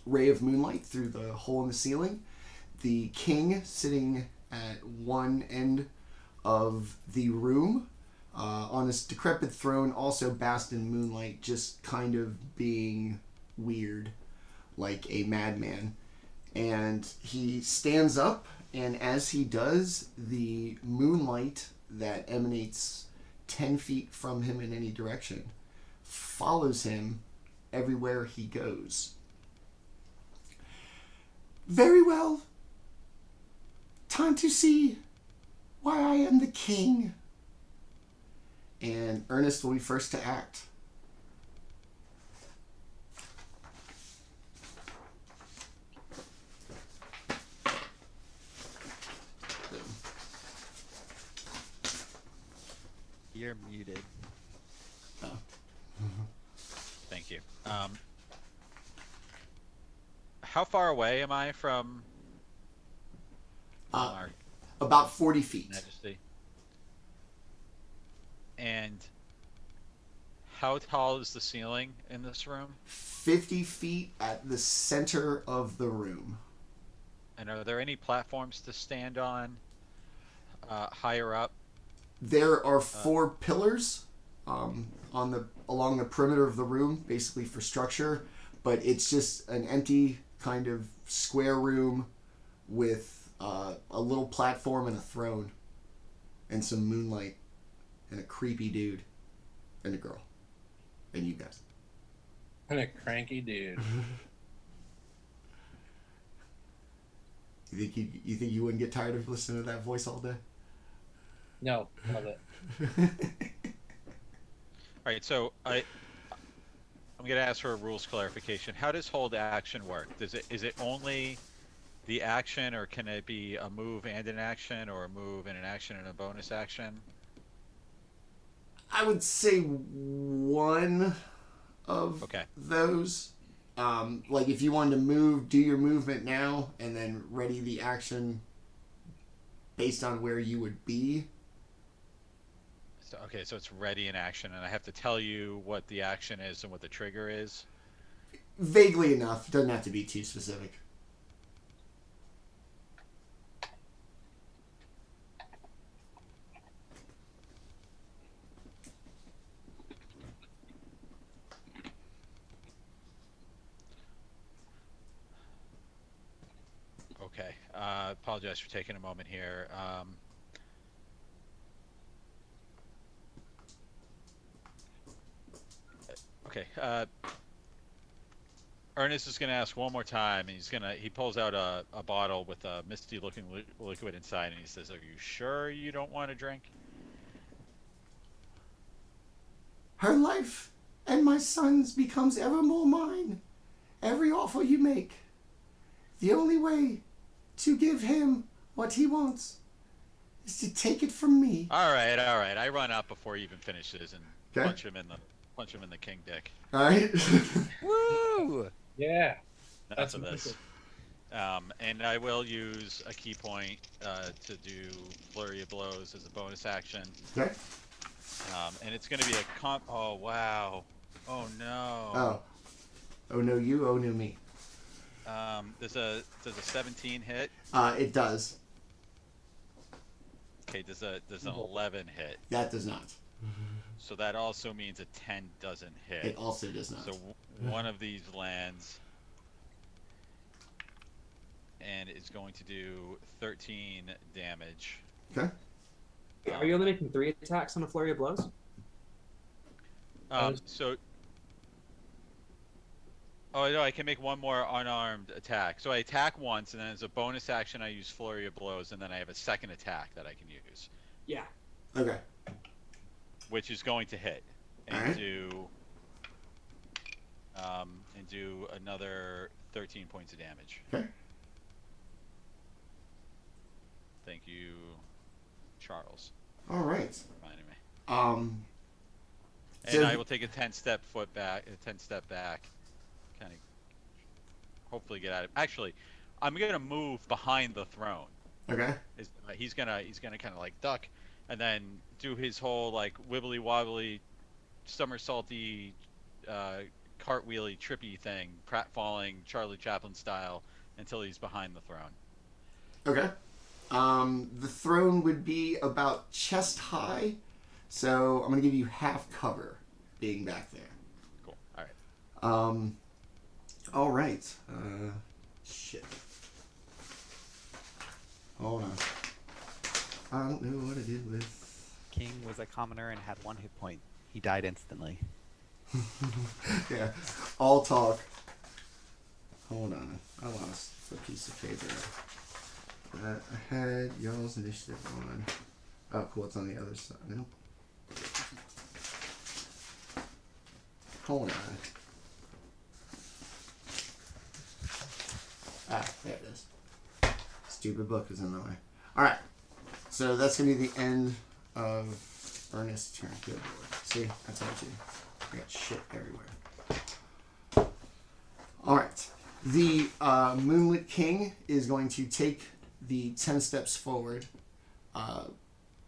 ray of moonlight through the hole in the ceiling. The king, sitting at one end of the room, on this decrepit throne, also basked in moonlight, just kind of being weird, like a madman. And he stands up, and as he does, the moonlight that emanates 10 feet from him in any direction follows him everywhere he goes. Very well. Time to see why I am the king. And Ernest will be first to act. You're muted. Oh. Thank you. How far away am I from our About 40 feet. Majesty? And how tall is the ceiling in this room? 50 feet at the center of the room. And are there any platforms to stand on higher up? There are 4 pillars along the perimeter of the room, basically for structure, but it's just an empty kind of square room with a little platform and a throne and some moonlight and a creepy dude and a girl and you guys. And a cranky dude. You think you wouldn't get tired of listening to that voice all day? No, love it. All right, so I'm going to ask for a rules clarification. How does hold action work? Is it only the action, or can it be a move and an action, or a move and an action and a bonus action? I would say one of those. Like if you wanted to move, do your movement now, and then ready the action based on where you would be. So, okay, so it's ready in action, and I have to tell you what the action is and what the trigger is? Vaguely enough. Doesn't have to be too specific. Okay. Apologize for taking a moment here. Okay. Ernest is going to ask one more time, and he pulls out a bottle with a misty-looking liquid inside, and he says, "Are you sure you don't want to drink?" Her life and my son's becomes ever more mine. Every offer you make. The only way to give him what he wants is to take it from me. All right. I run up before he even finishes and punch him in the king dick. All right. Woo! Yeah. That's of this. And I will use a key point to do Flurry of Blows as a bonus action. Okay. And it's going to be a comp. Oh, wow. Oh, no. Oh, no, you. Oh, no, me. Does a 17 hit? It does. Okay, does an 11 hit? That does not. So that also means a 10 doesn't hit. It also does not. So one of these lands and is going to do 13 damage. Okay. Are you only making 3 attacks on a flurry of blows? Oh no, I can make one more unarmed attack. So I attack once, and then as a bonus action, I use flurry of blows, and then I have a second attack that I can use, Yeah. Okay. which is going to hit All and right. do another 13 points of damage. Okay. Thank you, Charles. All right. Reminding me. So And I will take a 10-step back, kind of hopefully get out of. Actually, I'm gonna move behind the throne. Okay. He's gonna kind of like duck, and then do his whole like wibbly wobbly, somersaulty, cartwheely, trippy thing, pratfalling Charlie Chaplin style until he's behind the throne. Okay. The throne would be about chest high, so I'm gonna give you half cover, being back there. Cool. All right. All right. Shit. Hold on. I don't know what I did with. King was a commoner and had 1 hit point. He died instantly. Yeah. All talk. Hold on. I lost a piece of paper. I had y'all's initiative on. Oh, cool. It's on the other side. Nope. Hold on. Ah, there it is. Stupid book is in the way. Alright. So that's going to be the end of Ernest's turn. Good lord. See? I told you. I got shit everywhere. Alright. The Moonlit King is going to take the 10 steps forward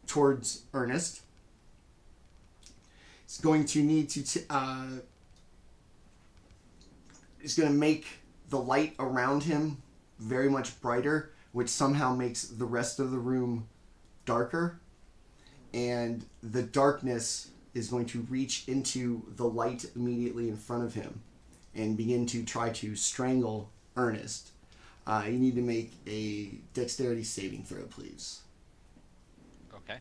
towards Ernest. It's going to need to... it's going to make the light around him very much brighter, which somehow makes the rest of the room darker. And the darkness is going to reach into the light immediately in front of him and begin to try to strangle Ernest. You need to make a dexterity saving throw, please. Okay.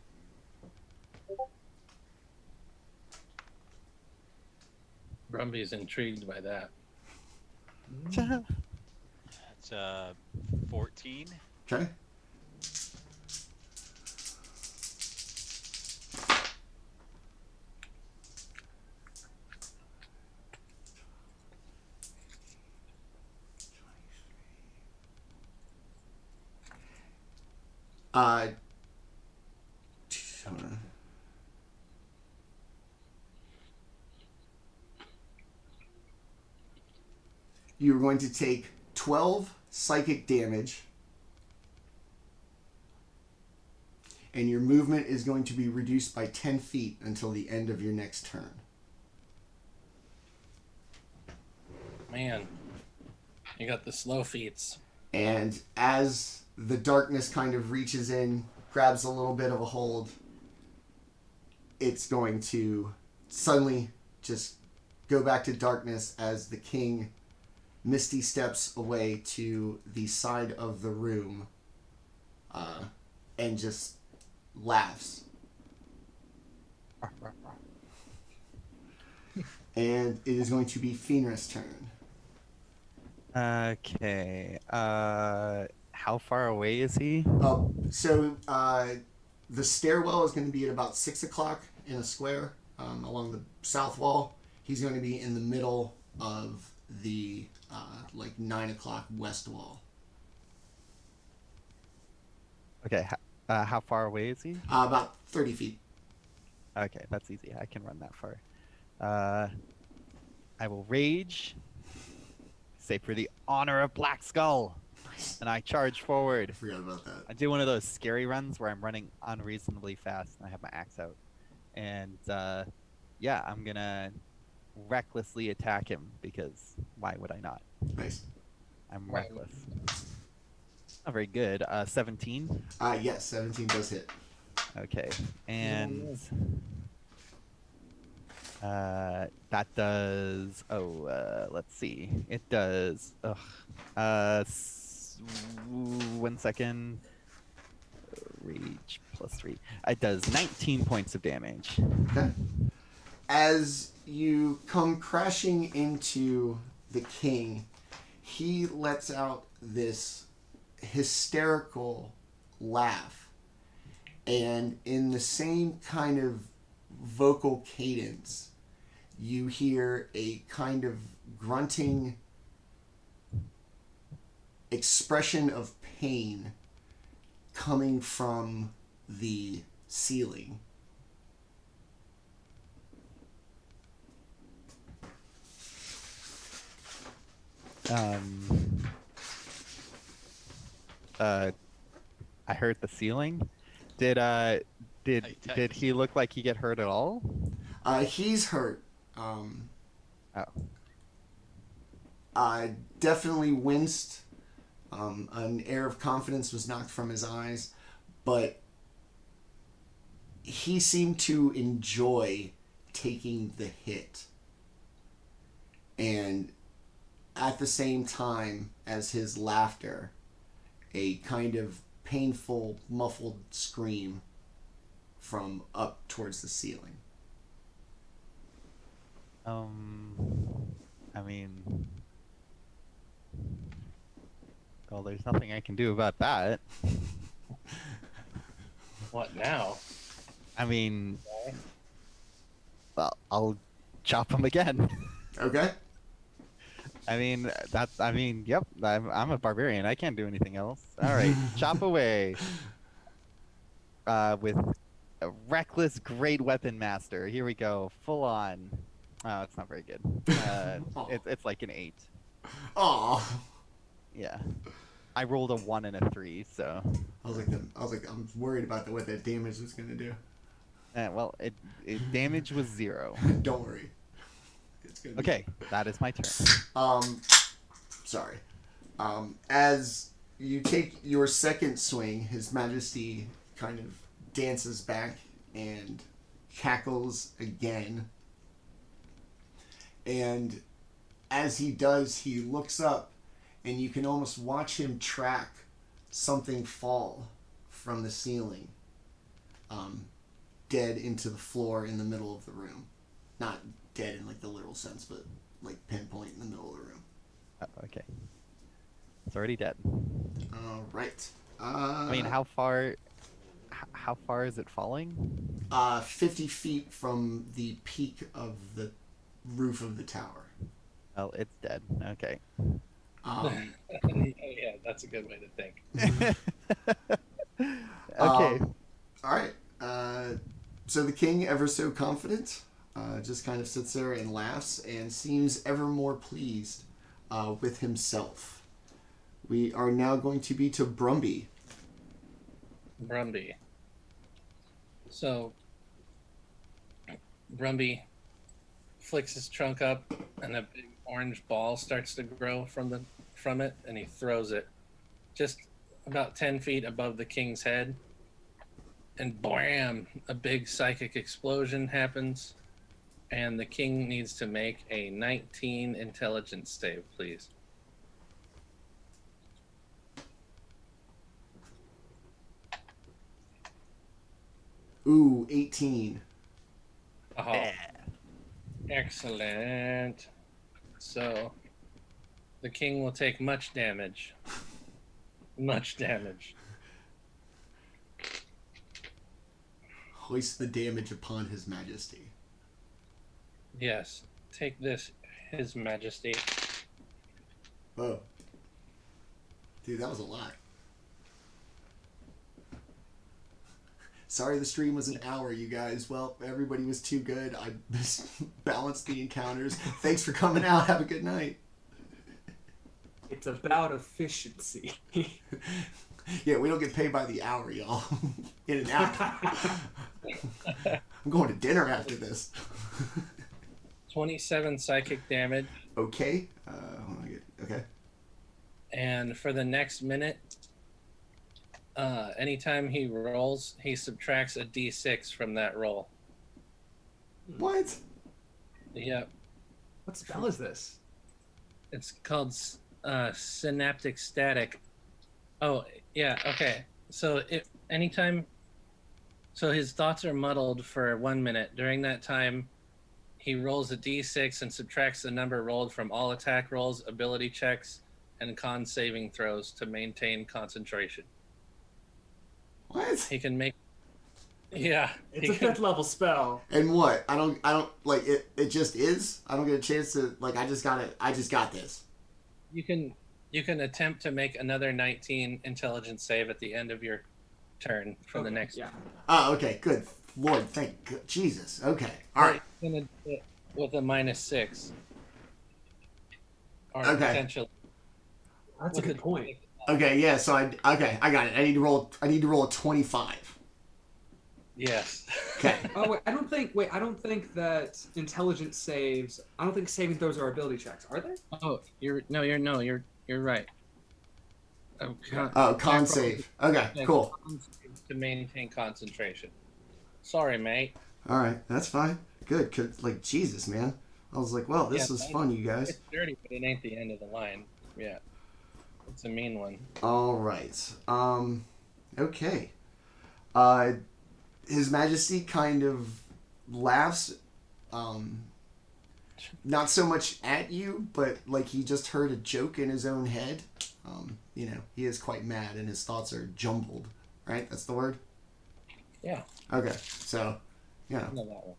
Brumbie's intrigued by that. That's 14. Okay. Hold on. You're going to take 12 psychic damage, and your movement is going to be reduced by 10 feet until the end of your next turn. Man, you got the slow feats. And as the darkness kind of reaches in, grabs a little bit of a hold, it's going to suddenly just go back to darkness as the king misty steps away to the side of the room and just laughs. And it is going to be Fynra's turn. Okay. How far away is he? So the stairwell is going to be at about 6 o'clock in a square along the south wall. He's going to be in the middle of the 9 o'clock west wall. Okay. How far away is he? About 30 feet. Okay, that's easy. I can run that far. I will rage. Say for the honor of Black Skull. Nice. And I charge forward. I forgot about that. I do one of those scary runs where I'm running unreasonably fast and I have my axe out. And yeah, I'm gonna recklessly attack him because why would I not? Nice. I'm reckless. Not very good. 17. Yes, 17 does hit. Okay, and that does. Let's see. It does. 1 second. Rage +3. It does 19 points of damage. Okay. As you come crashing into the king, he lets out this hysterical laugh, and in the same kind of vocal cadence, you hear a kind of grunting expression of pain coming from the ceiling. I hurt the ceiling. Did he look like he get hurt at all? He's hurt. Oh. Definitely winced. An air of confidence was knocked from his eyes, but he seemed to enjoy taking the hit. And at the same time as his laughter, a kind of painful, muffled scream from up towards the ceiling. I mean, well, there's nothing I can do about that. What now? I mean, well, I'll chop him again. Okay. Yep, I'm a barbarian. I can't do anything else. All right, chop away. With a reckless great weapon master. Here we go, full on. Oh, it's not very good. It's like an 8. Aw. Yeah, I rolled a 1 and a 3, so. I was like, I'm worried about what that damage was gonna do. Well, it damage was 0. Don't worry. It's gonna be... Okay, that is my turn. Sorry. As you take your second swing, His Majesty kind of dances back and cackles again. And as he does, he looks up, and you can almost watch him track something fall from the ceiling, dead into the floor in the middle of the room. Not dead in like the literal sense, but like pinpoint in the middle of the room. Oh, okay. It's already dead. All right. I mean, how far is it falling? 50 feet from the peak of the roof of the tower. Oh, it's dead. Okay. Yeah, that's a good way to think. Okay. All right. So the king, ever so confident, just kind of sits there and laughs and seems ever more pleased with himself. We are now going to be to Brumbie. Brumbie. So, Brumbie flicks his trunk up, and a big orange ball starts to grow from it, and he throws it just about 10 feet above the king's head. And bam! A big psychic explosion happens, and the king needs to make a 19 intelligence save, please. Ooh, 18. Oh, Yeah. excellent. So, the king will take much damage. Much damage. Hoist the damage upon His Majesty. Yes. Take this, His Majesty. Whoa. Dude, that was a lot. Sorry the stream was an hour, you guys. Well, everybody was too good. I balanced the encounters. Thanks for coming out. Have a good night. It's about efficiency. Yeah, we don't get paid by the hour, y'all. In and out. I'm going to dinner after this. 27 psychic damage. Okay. Okay. And for the next minute, anytime he rolls, he subtracts a d6 from that roll. What? Yep. What spell is this? It's called synaptic static. Oh, yeah, okay. So so his thoughts are muddled for 1 minute. During that time, he rolls a d6 and subtracts the number rolled from all attack rolls, ability checks, and con saving throws to maintain concentration. What? He can make. Yeah. It's a 5th level spell. And what? I don't like it. It just is. I don't get a chance to like. I just got this. You can attempt to make another 19 intelligence save at the end of your turn for the next. Yeah. Oh, okay, good. Lord, thank God. Jesus. Okay, all right. You're gonna do it with a -6. Or Okay. potentially. That's a good point. Okay, yeah. So I got it. I need to roll a 25. Yes. Okay. Oh wait, I don't think that intelligence saves. I don't think saving throws are ability checks, are they? Oh, you're right. Okay. Oh, con save. Okay, cool. To maintain concentration. Sorry, mate. All right, that's fine. Good. 'Cause, like, Jesus, man. I was like, well, this was fun, you guys. It's dirty, but it ain't the end of the line. Yeah. It's a mean one. All right. Okay. His Majesty kind of laughs, not so much at you, but like he just heard a joke in his own head. He is quite mad and his thoughts are jumbled. Right? That's the word? Yeah. Okay. So, I know that one.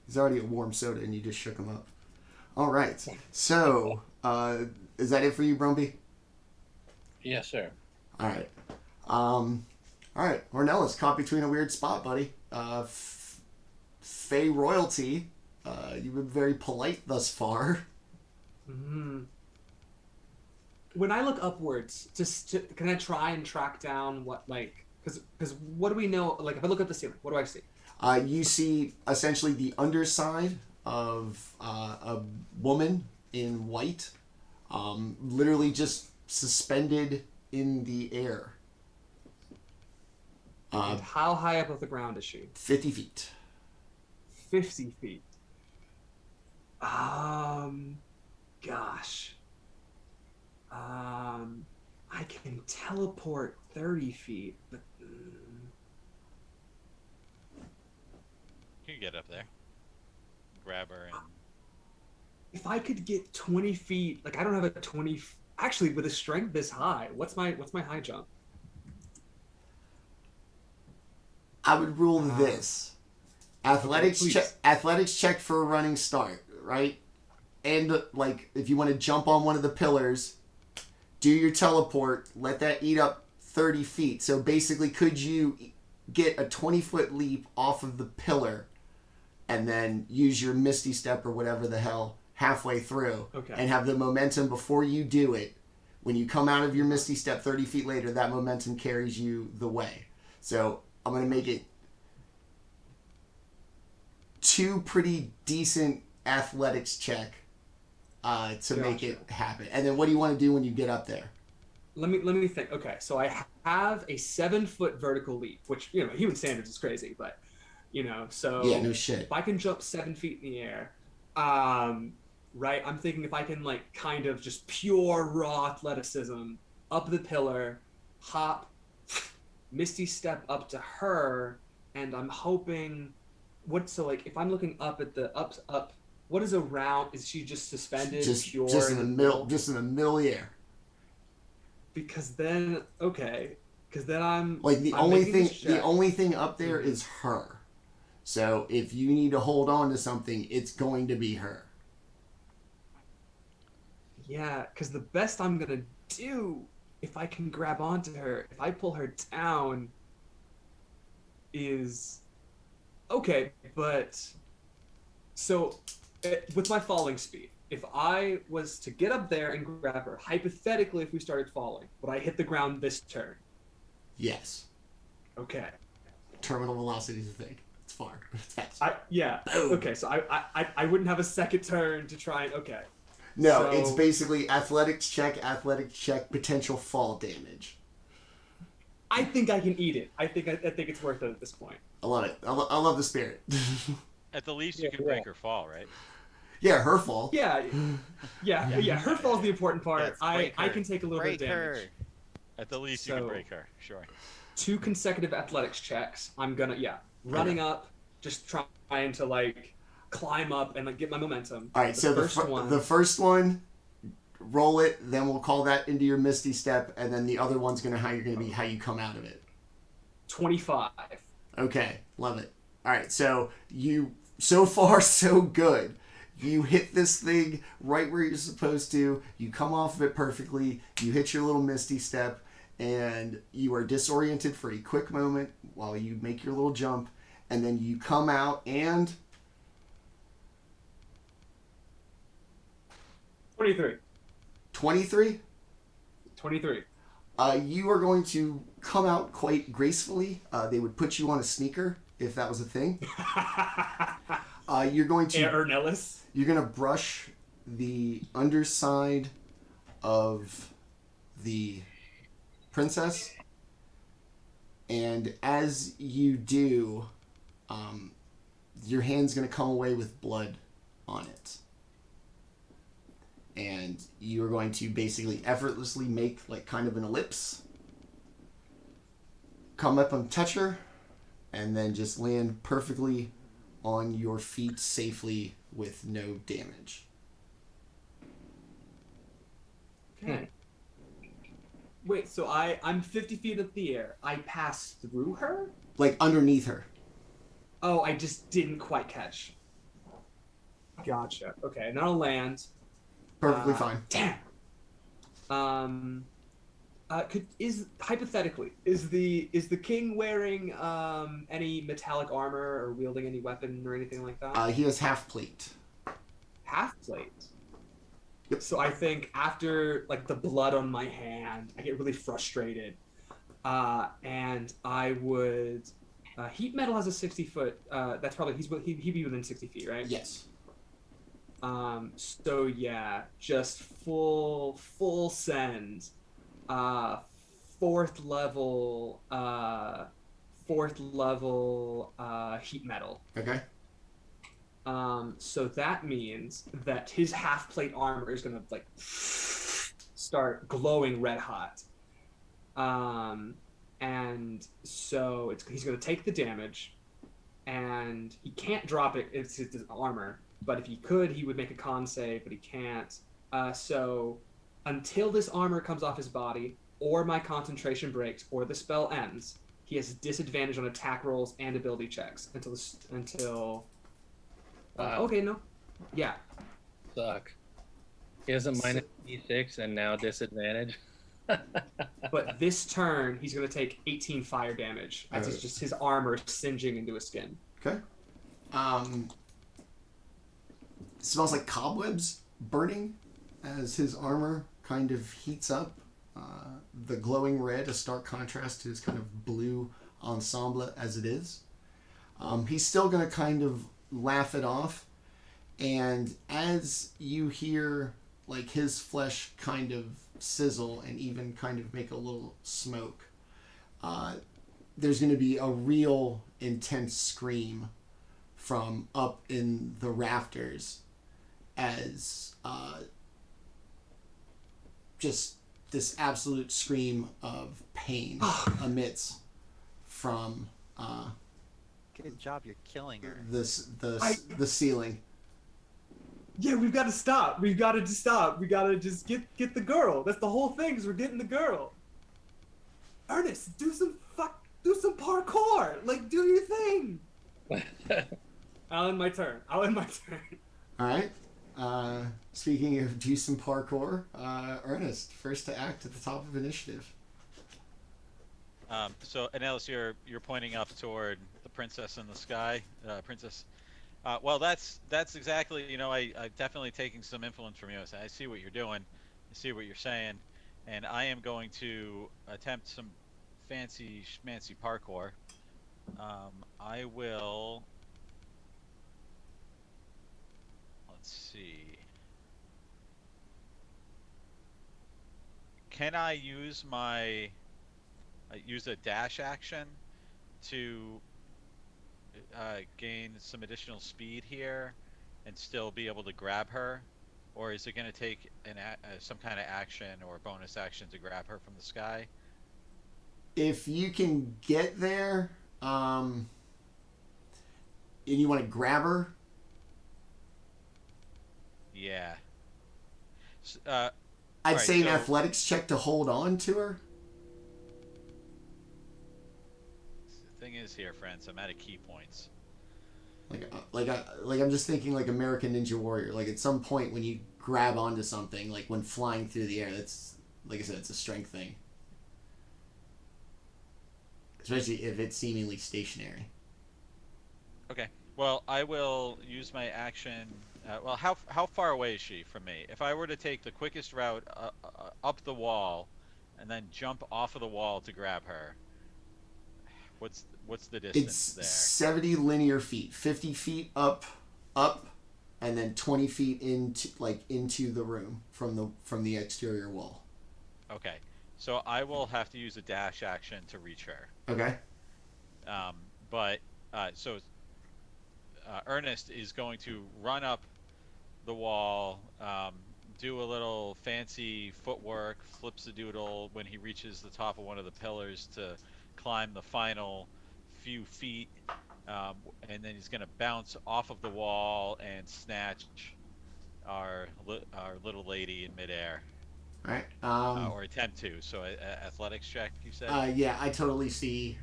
he's already a warm soda and you just shook him up. All right. So, is that it for you, Brumbie? Yes, sir. All right. All right. Hernelis, caught between a weird spot, buddy. Fey royalty. You've been very polite thus far. Mm-hmm. When I look upwards, can I try and track down what, like, because what do we know? Like, if I look up the ceiling, what do I see? You see essentially the underside of a woman in white, literally just suspended in the air. And how high up off the ground is she? 50 feet. 50 feet. Gosh. I can teleport 30 feet, but You can get up there, grab her, and if I could get 20 feet, like I don't have a 20. Actually, with a strength this high, what's my high jump? I would rule this. Athletics please. Athletics check for a running start, right? And like if you want to jump on one of the pillars, do your teleport, let that eat up 30 feet. So basically, could you get a 20-foot leap off of the pillar and then use your Misty Step or whatever the hell halfway through and have the momentum before you do it? When you come out of your Misty Step 30 feet later, that momentum carries you the way. So I'm going to make it 2 pretty decent athletics check to make it happen. And then what do you want to do when you get up there? Let me think. Okay, so I have a 7-foot vertical leap, which human standards is crazy, but so yeah, no shit. If I can jump 7 feet in the air, right? I'm thinking if I can like kind of just pure raw athleticism up the pillar, hop, Misty Step up to her, and I'm hoping if I'm looking up at the up, what is around? Is she just suspended? Just pure in the middle, just in the middle of the air. Because then I'm like the I'm only making thing this check. the only thing up there is her. So if you need to hold on to something, it's going to be her. Yeah, because the best I'm gonna do if I can grab onto her, if I pull her down, is okay. But so with my falling speed, if I was to get up there and grab her, hypothetically, if we started falling, would I hit the ground this turn? Yes. Okay. Terminal velocity is a thing. It's far. It's fast. Yeah. Boom. Okay, so I wouldn't have a second turn to try and No, so, it's basically athletics check, potential fall damage. I think I can eat it. I think it's worth it at this point. I love it. I love the spirit. at the least you can break her fall, right? Yeah, her fall. Yeah. Her fall's the important part. Yes, I her. can take a little bit of damage. At the least you can break her, sure. 2 consecutive athletics checks. I'm gonna running up, just trying to like climb up and like get my momentum. All right, the so one, the first one, roll it, then we'll call that into your Misty Step, and then the other one's how you come out of it. 25. Okay, love it. All right, so so far so good. You hit this thing right where you're supposed to. You come off of it perfectly. You hit your little Misty Step, and you are disoriented for a quick moment while you make your little jump, and then you come out and 23. 23. 23. You are going to come out quite gracefully. They would put you on a sneaker if that was a thing. You're going to Hernelis. You're going to brush the underside of the princess, and as you do, your hand's going to come away with blood on it. And you're going to basically effortlessly make like kind of an ellipse, come up and touch her, and then just land perfectly on your feet safely with no damage. Okay. Wait, so I'm 50 feet up the air. I pass through her? Like underneath her. Oh, I just didn't quite catch. Gotcha. Okay, and I'll land. Perfectly fine. Damn. Hypothetically, is the king wearing any metallic armor or wielding any weapon or anything like that? He has half plate. Half plate. Yep. So I think after like the blood on my hand, I get really frustrated, and I would. Heat metal has a 60-foot. That's probably he'd be within 60 feet, right? Yes. So yeah, just full send. Fourth level heat metal. Okay. So that means that his half plate armor is gonna like start glowing red hot. And so he's gonna take the damage, and he can't drop it. It's his armor. But if he could, he would make a con save, but he can't. So until this armor comes off his body, or my concentration breaks, or the spell ends, he has disadvantage on attack rolls and ability checks until. Okay, no. Yeah. Suck. He has a minus D6 and now disadvantage. But this turn, he's going to take 18 fire damage. As it's just his armor singeing into his skin. Okay. It smells like cobwebs burning as his armor kind of heats up. The glowing red, a stark contrast to his kind of blue ensemble as it is. He's still going to kind of laugh it off. And as you hear like his flesh kind of sizzle and even kind of make a little smoke, there's going to be a real intense scream from up in the rafters as just this absolute scream of pain emits from Good job, you're killing her. the ceiling. Yeah, we've got to stop. We've got to just stop. We got to just get the girl. That's the whole thing, is we're getting the girl. Ernest, do some parkour. Like, do your thing. I'll end my turn. All right. Speaking of do some parkour, Ernest, first to act at the top of initiative. So, Hernelis, you're pointing up toward the princess in the sky, princess. Well, that's exactly, I'm definitely taking some influence from you. I see what you're doing, I see what you're saying, and I am going to attempt some fancy schmancy parkour. I will. Let's see. Can I use use a dash action to gain some additional speed here and still be able to grab her, or is it going to take some kind of action or bonus action to grab her from the sky? If you can get there, and you want to grab her, Yeah. I'd All right, say an so athletics check to hold on to her. the thing is here, friends, I'm out of key points. Like I'm just thinking like American Ninja Warrior. Like at some point when you grab onto something, like when flying through the air, that's like I said, it's a strength thing. Especially if it's seemingly stationary. Okay. Well, I will use my action. Well, how far away is she from me? If I were to take the quickest route up the wall, and then jump off of the wall to grab her, what's the It's distance there? 70 linear feet, 50 feet up, and then 20 feet into the room from the exterior wall. Okay. So I will have to use a dash action to reach her. Okay. But so Ernest is going to run up the wall, do a little fancy footwork, flips a doodle when he reaches the top of one of the pillars to climb the final few feet, and then he's going to bounce off of the wall and snatch our little lady in midair, All right. or attempt to. So athletics check, you said? Yeah, I totally see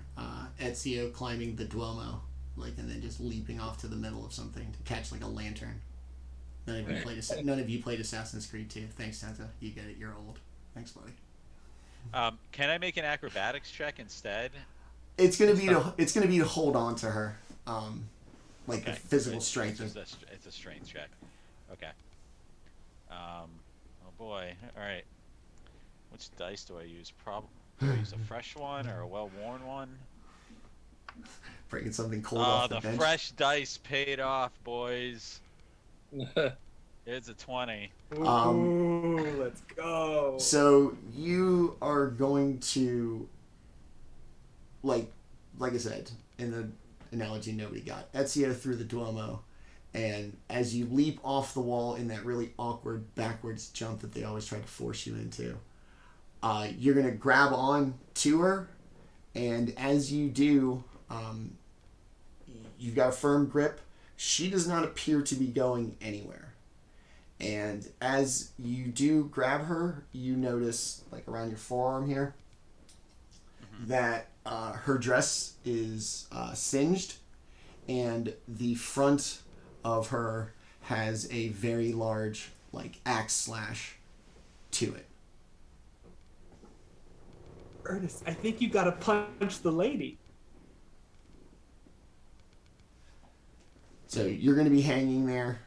Ezio climbing the Duomo, like, and then just leaping off to the middle of something to catch like a lantern. None of you played Assassin's Creed 2. Thanks, Tenta. You get it. You're old. Thanks, buddy. Can I make an acrobatics check instead? It's gonna be to hold on to her, like Okay. the physical strength. It's a strength check. Okay. Oh boy. All right. Which dice do I use? Do I use a fresh one or a well-worn one? Breaking something cold off the bench. Fresh dice paid off, boys. It's a 20. Ooh, let's go. So you are going to, like I said in the analogy nobody got, Ezio through the Duomo, and as you leap off the wall in that really awkward backwards jump that they always try to force you into, you're gonna grab on to her, and as you do, you've got a firm grip. She does not appear to be going anywhere. And as you do grab her, you notice, like around your forearm here, that her dress is singed, and the front of her has a very large, like, axe slash to it. Ernest, I think you gotta punch the lady. So you're going to be hanging there.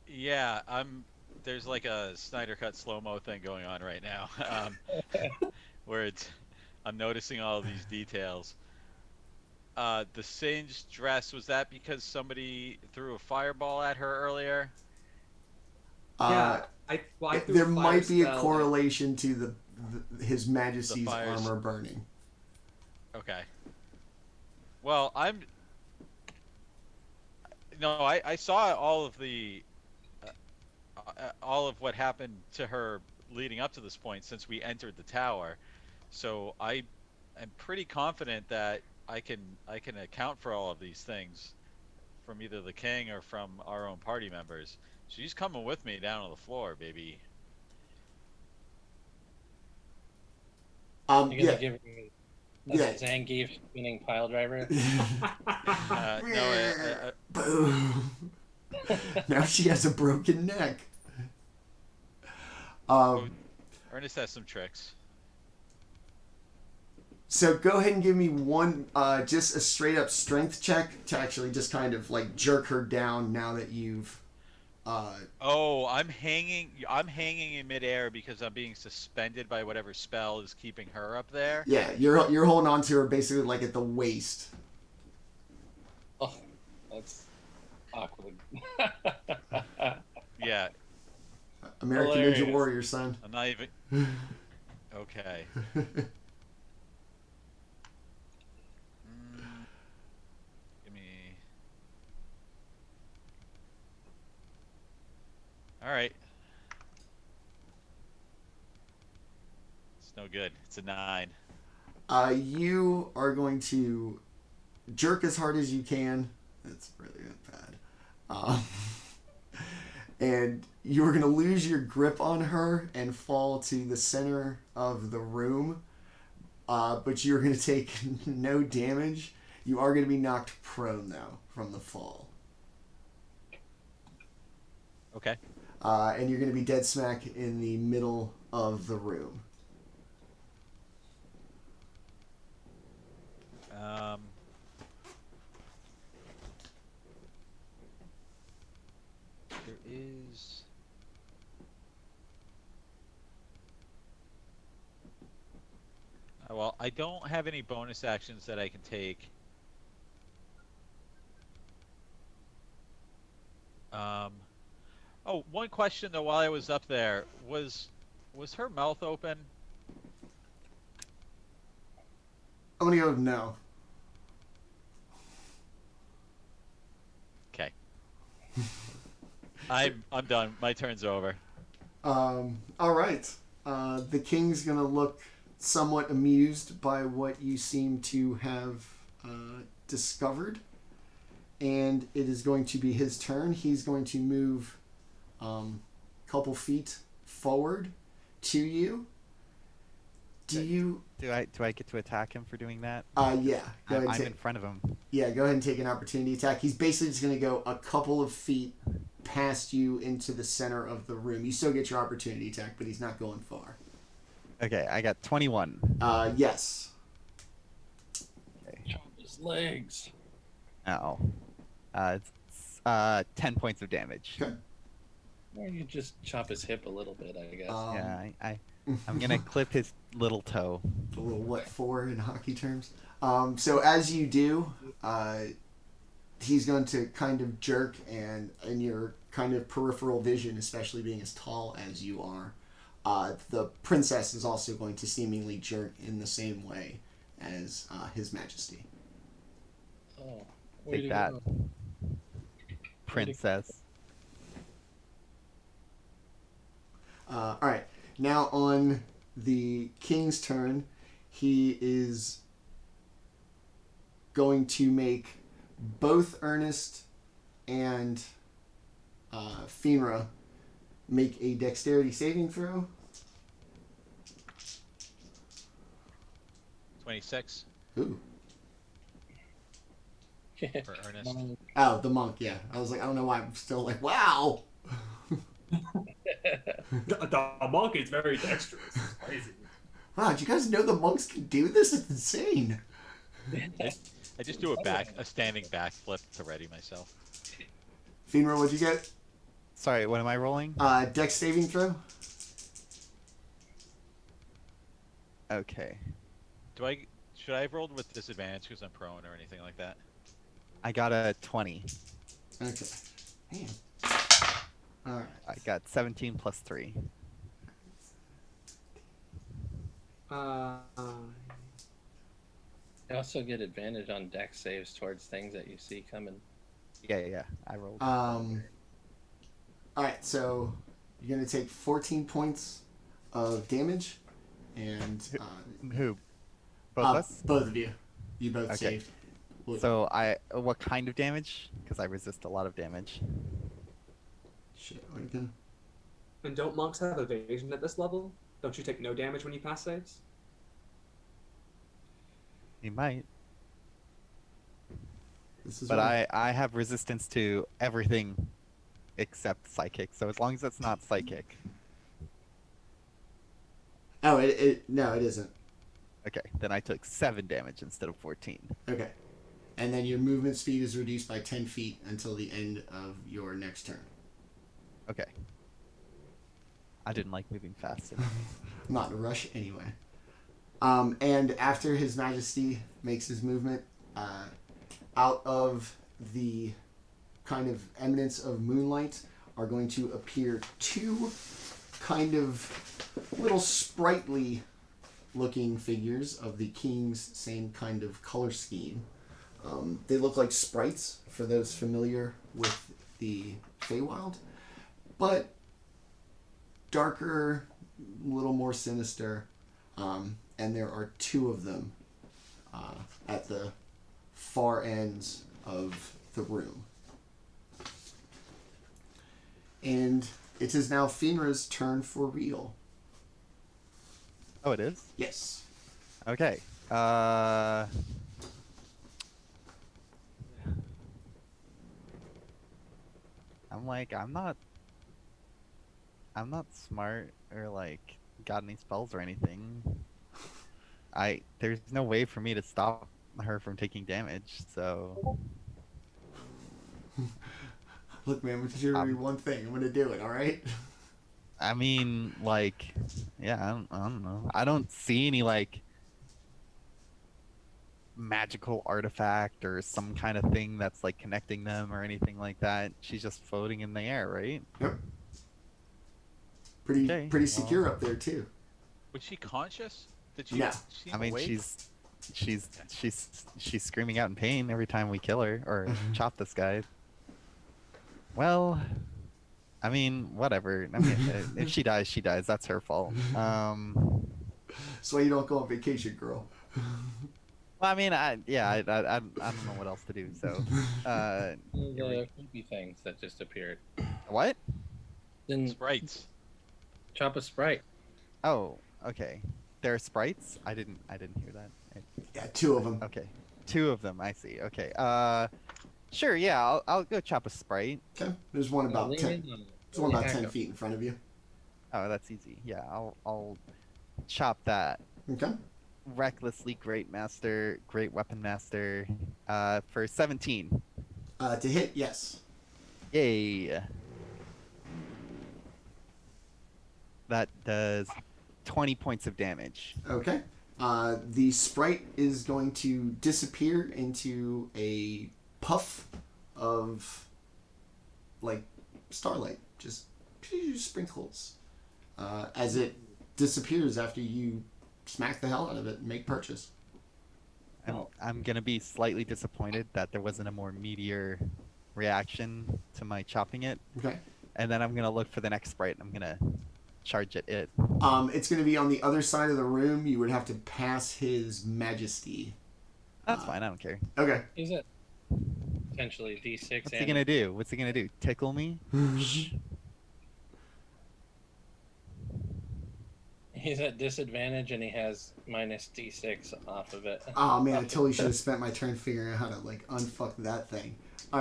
Yeah, there's like a Snyder Cut slow-mo thing going on right now, where I'm noticing all of these details. The singed dress, was that because somebody threw a fireball at her earlier? Yeah, I threw there a fire might be a spell correlation to His Majesty's armor burning. Okay. Well, I saw all of what happened to her leading up to this point since we entered the tower. So I am pretty confident that I can account for all of these things from either the king or from our own party members. She's coming with me down on the floor, baby. You're gonna Yeah. give me a Yeah. Zangief spinning pile driver. No, Boom. Now she has a broken neck. Ernest has some tricks. So go ahead and give me one, just a straight up strength check to actually just kind of like jerk her down now that you've. Oh, I'm hanging in midair because I'm being suspended by whatever spell is keeping her up there. Yeah, you're holding on to her basically like at the waist. Oh, that's awkward. Yeah. American Hilarious. Ninja Warrior, son. I'm not even. Okay. Give me. All right. It's no good. It's a 9. You are going to jerk as hard as you can. That's really bad. Um, and you were going to lose your grip on her and fall to the center of the room, but you're going to take no damage. You are going to be knocked prone, though, from the fall. Okay. And you're going to be dead smack in the middle of the room. There is... well, I don't have any bonus actions that I can take. Oh, one question though while I was up there, was her mouth open? I'm going to go no. Okay. I'm done. My turn's over. All right. The king's going to look somewhat amused by what you seem to have discovered. And it is going to be his turn. He's going to move a couple feet forward to you. Do I get to attack him for doing that? Yeah. I'm in front of him. Yeah, go ahead and take an opportunity attack. He's basically just going to go a couple of feet past you into the center of the room. You still get your opportunity attack, but he's not going far. Okay, I got 21. Yes. Okay. Chop his legs. Oh. It's 10 points of damage. Okay. Or you just chop his hip a little bit, I guess. Yeah, I'm gonna clip his little toe. A little what for in hockey terms. So as you do, he's going to kind of jerk, and in your kind of peripheral vision, especially being as tall as you are, the princess is also going to seemingly jerk in the same way as His Majesty. Oh, Take that, princess. All right. Now on the king's turn, he is going to make both Ernest and Fynra make a dexterity saving throw. 26 Ooh. for Ernest. Oh, the monk, yeah. I was like, I don't know why I'm still like, wow. The monk is very dexterous. It's crazy. Wow, did you guys know the monks can do this? It's insane. I just do a standing backflip to ready myself. Fynra, what'd you get? Sorry, what am I rolling? Dex saving throw. Okay. Should I have rolled with disadvantage because I'm prone or anything like that? I got a 20. Okay. Man. All right. I got 17 plus 3. Uh, You also get advantage on dex saves towards things that you see coming. Yeah, I rolled. All right, so you're gonna take 14 points of damage, and Who? Both of us? both of you. You both Okay. saved. So what kind of damage? Because I resist a lot of damage. Shit. What again? and don't monks have evasion at this level? Don't you take no damage when you pass saves? You might. This is But what- I have resistance to everything except psychic. So as long as it's not psychic. Oh, no, it isn't. Okay, then I took 7 damage instead of 14. Okay. And then your movement speed is reduced by 10 feet until the end of your next turn. Okay. I didn't like moving fast. Not in a rush anyway. And after His Majesty makes his movement, out of the kind of eminence of moonlight are going to appear two kind of little sprightly looking figures of the king's same kind of color scheme. They look like sprites for those familiar with the Feywild, but darker, a little more sinister, and there are two of them at the far ends of the room. And it is now Fynra's turn for real. Oh, it is? Yes. Okay. I'm not smart or like got any spells or anything. There's no way for me to stop her from taking damage, so Look, man, I'm just gonna do one thing. I'm gonna do it. All right. I mean, like, yeah, I don't know. I don't see any like magical artifact or some kind of thing that's like connecting them or anything like that. She's just floating in the air, right? Yep. Pretty Okay, pretty secure up there too. Was she conscious? Did she? No. Seem I mean, awake? she's screaming out in pain every time we kill her or chop this guy. Well, I mean, whatever. I mean, if she dies, she dies. That's her fault. That's why you don't go on vacation, girl. Well, I mean, I don't know what else to do. So, The creepy things that just appeared. what? Then Sprites. chop a sprite. Oh, okay. There are sprites. I didn't hear that. Yeah, 2 of them. Okay, 2 of them. I see. Okay. Sure. Yeah, I'll go chop a sprite. Okay. There's one about 10. There's one about 10 feet in front of you. Oh, that's easy. Yeah, I'll chop that. Okay. Recklessly great weapon master, for 17. To hit, yes. Yay. That does 20 points of damage. Okay. The sprite is going to disappear into a puff of, like, starlight. Just sprinkles. As it disappears after you smack the hell out of it and make purchase. I'm going to be slightly disappointed that there wasn't a more meteor reaction to my chopping it. Okay. And then I'm going to look for the next sprite. I'm going to charge at it. It's going to be on the other side of the room. You would have to pass his majesty. That's fine. I don't care. Okay. Is it potentially D6? What's he going to do? What's he going to do? Tickle me? He's at disadvantage and he has minus D6 off of it. Oh man, I totally should have spent my turn figuring out how to like unfuck that thing. All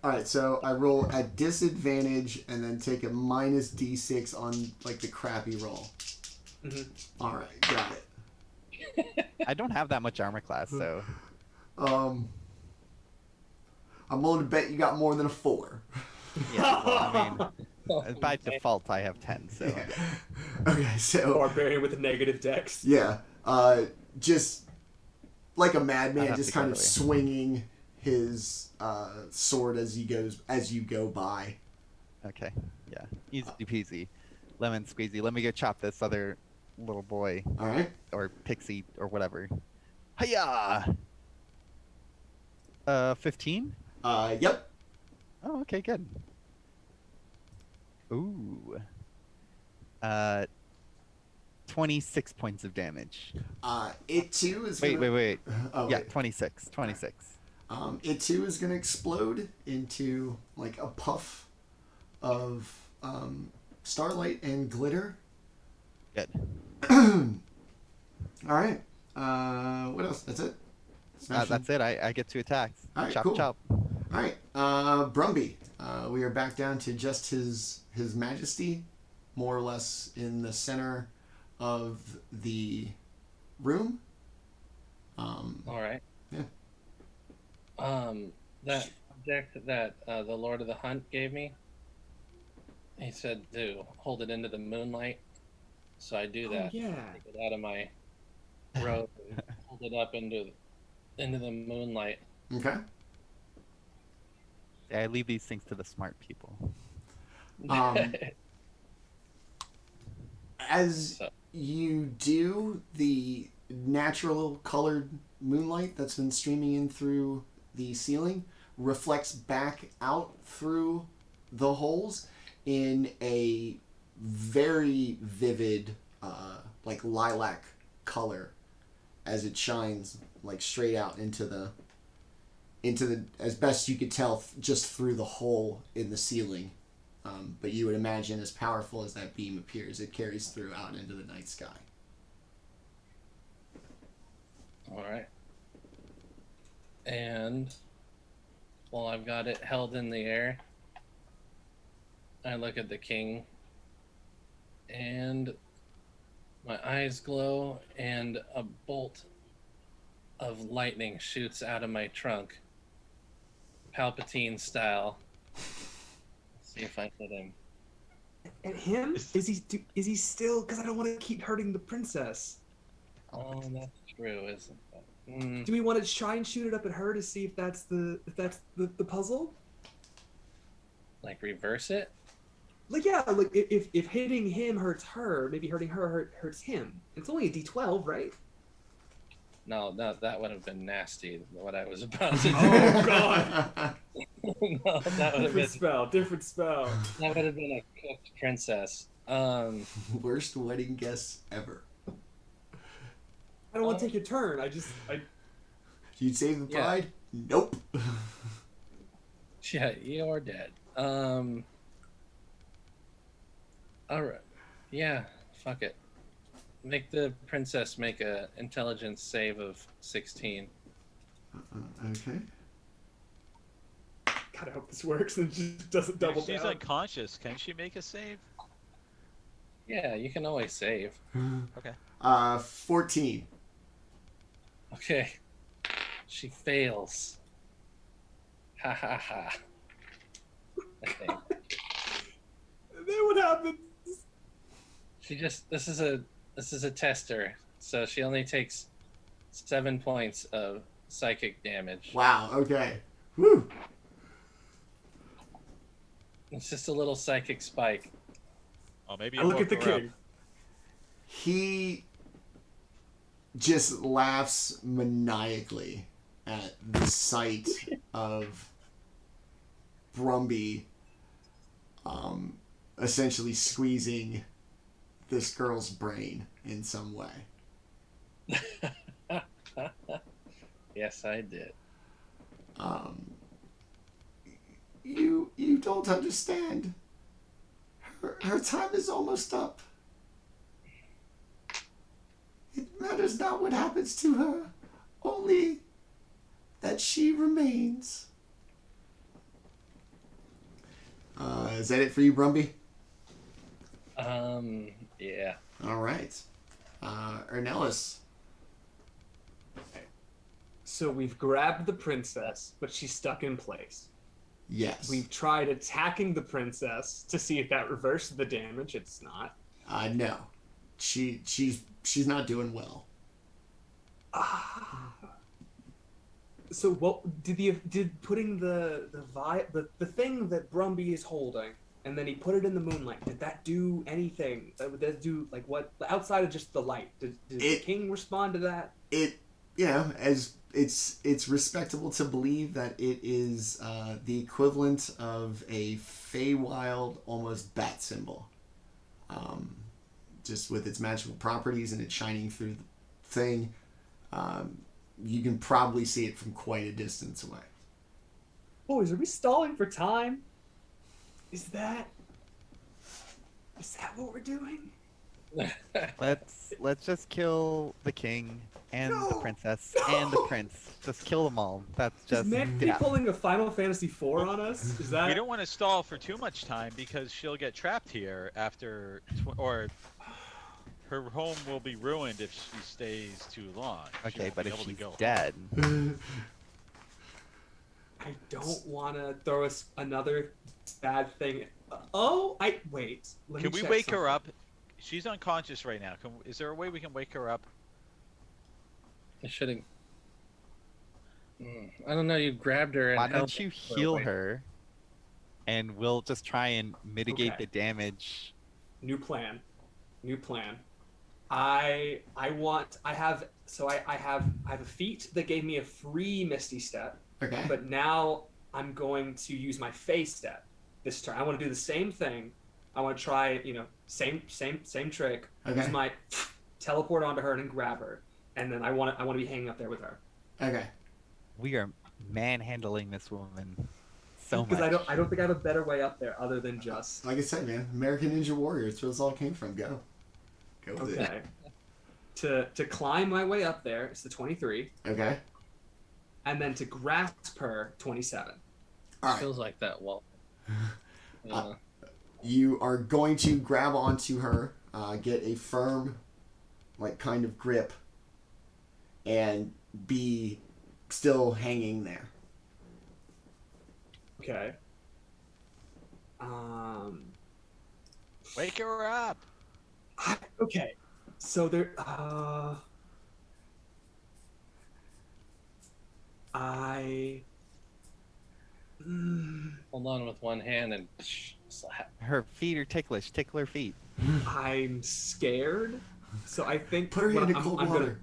right. So I roll at disadvantage and then take a minus D6 on like the crappy roll. Mhm. All right, got it. I don't have that much armor class, so. I'm willing to bet you got more than a 4. Yeah, well, I mean, by default, I have 10, so. Yeah. Okay, so Barbarian with a negative dex. yeah, just like a I'll madman, have just to go kind of away. swinging his sword as you go by. Okay, yeah. Easy peasy. Lemon squeezy. Let me go chop this other little boy. All right. Or pixie, or whatever. Hiya! 15? Yep. Oh, okay, good. Ooh. 26 points of damage. It too is. Wait. Oh, Yeah, wait. 26. It too is gonna explode into like a puff of starlight and glitter. Good. All right. What else? That's it. Smash That's it. I get 2 attacks. All right, Chop, cool. chop. All right. Brumbie. We are back down to just his majesty, more or less in the center of the room. All right. Yeah. That object that the Lord of the Hunt gave me, he said to hold it into the moonlight. So I do that. Oh, yeah. Take it out of my robe and hold it up into the moonlight. Okay. Yeah, I leave these things to the smart people. As So- you do, the natural colored moonlight that's been streaming in through the ceiling reflects back out through the holes in a very vivid, like lilac color, as it shines like straight out into the as best you could tell just through the hole in the ceiling But you would imagine as powerful as that beam appears, it carries through out into the night sky. All right. And while I've got it held in the air, I look at the king, and my eyes glow, and a bolt of lightning shoots out of my trunk, Palpatine style. Let's see if I hit him. And him? Is he still? Because I don't want to keep hurting the princess. Oh, that's true, isn't it? Do we want to try and shoot it up at her to see if that's the puzzle? Like reverse it? Like, yeah, like if hitting him hurts her, maybe hurting her hurts him. It's only a D12, right? No, that would have been nasty. What I was about to do. Oh God! No, that would have been Different spell. that would have been a cooked princess. Worst wedding guests ever. I don't want to take your turn. You'd save the Yeah. bride? Nope. Yeah, you're dead. All right. Yeah, fuck it. Make the princess make a intelligence save of 16. Okay. God, I hope this works and just doesn't double She's down. unconscious. Can she make a save? Yeah, you can always save. Okay. 14. Okay. She fails. Ha ha ha. Okay. And then what happens? She just this is a tester, so she only takes 7 points of psychic damage. Wow, okay. Whew. It's just a little psychic spike. Oh, maybe I you look at woke the her up. king. He just laughs maniacally at the sight of Brumbie essentially squeezing this girl's brain in some way. Yes, I did. You don't understand. Her time is almost up. It matters not what happens to her, only that she remains. Is that it for you, Brumbie? Yeah. All right. Hernelis. So we've grabbed the princess, but she's stuck in place. Yes. We've tried attacking the princess to see if that reversed the damage. It's not. No. She's not doing well. So what did putting the thing that Brumbie is holding, and then he put it in the moonlight, did that do anything? Did that do like what outside of just the light? Did the king respond to that? It, as it's respectable to believe that it is the equivalent of a Feywild almost bat symbol. Just with its magical properties and it shining through the thing, you can probably see it from quite a distance away. Boys, are we stalling for time? Is that what we're doing? Let's just kill the king and the princess and the prince. Just kill them all. That's Is just Manny pulling a Final Fantasy IV on us? Is that? We don't want to stall for too much time because she'll get trapped here after, or her home will be ruined if she stays too long. She Okay, won't but be if able to she's go. dead, I don't want to throw us another bad thing. Wait. Can we wake her up? She's unconscious right now. Is there a way we can wake her up? I shouldn't. I don't know. You grabbed her and why held don't you her heal away. her, and we'll just try and mitigate Okay. the damage. New plan. I have a feat that gave me a free Misty Step, Okay. but now I'm going to use my Fey Step this turn. I want to do the same thing. I want to try, same trick. Okay. Use my teleport onto her and grab her, and then I want to be hanging up there with her. Okay. We are manhandling this woman so Because much. I don't think I have a better way up there other than just Like I said, man, American Ninja Warrior. It's where this all came from. Go with it. okay. To climb my way up there, it's the 23, Okay. and then to grasp her, 27. All right. Feels like that wall. You are going to grab onto her, get a firm, like, kind of grip, and be still hanging there. Okay. Wake her up. Okay. So there. Hold on with one hand and slap. Her feet are ticklish. Tickle her feet. I'm scared. So I think Put her what into cold water.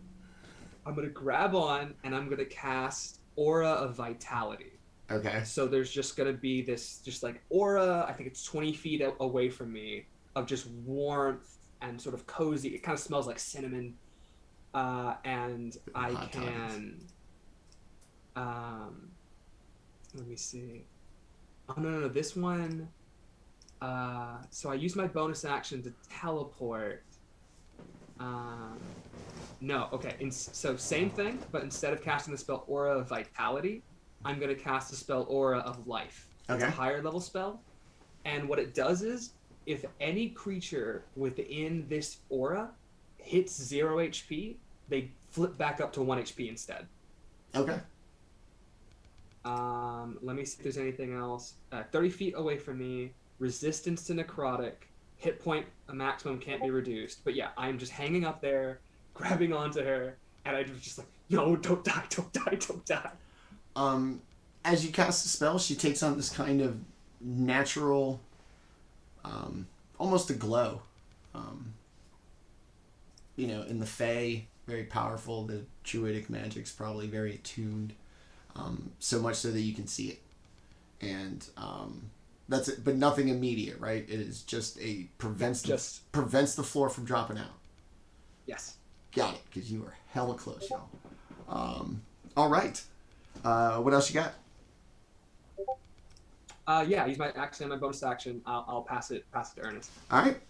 I'm gonna grab on and I'm gonna cast Aura of Vitality. Okay. So there's just gonna be this just like aura. I think it's 20 feet away from me of just warmth and sort of cozy. It kind of smells like cinnamon, and I Hot can. Let me see. Oh no! This one. So I use my bonus action to teleport. No, okay. So same thing, but instead of casting the spell Aura of Vitality, I'm going to cast the spell Aura of Life. It's a Okay. higher level spell. And what it does is, if any creature within this aura hits 0 HP, they flip back up to 1 HP instead. Okay. Let me see if there's anything else. 30 feet away from me, resistance to necrotic, hit point a maximum can't be reduced. But yeah, I'm just hanging up there, grabbing onto her, and I just like, no, don't die, don't die, don't die. As you cast the spell, she takes on this kind of natural, almost a glow. In the Fey, very powerful. The druidic magic's probably very attuned, so much so that you can see it. And that's it, but nothing immediate, right? It is just prevents the floor from dropping out. Yes. Got it, because you are hella close, y'all. All right. What else you got? Yeah, use my action and my bonus action. I'll pass it to Ernest. All right.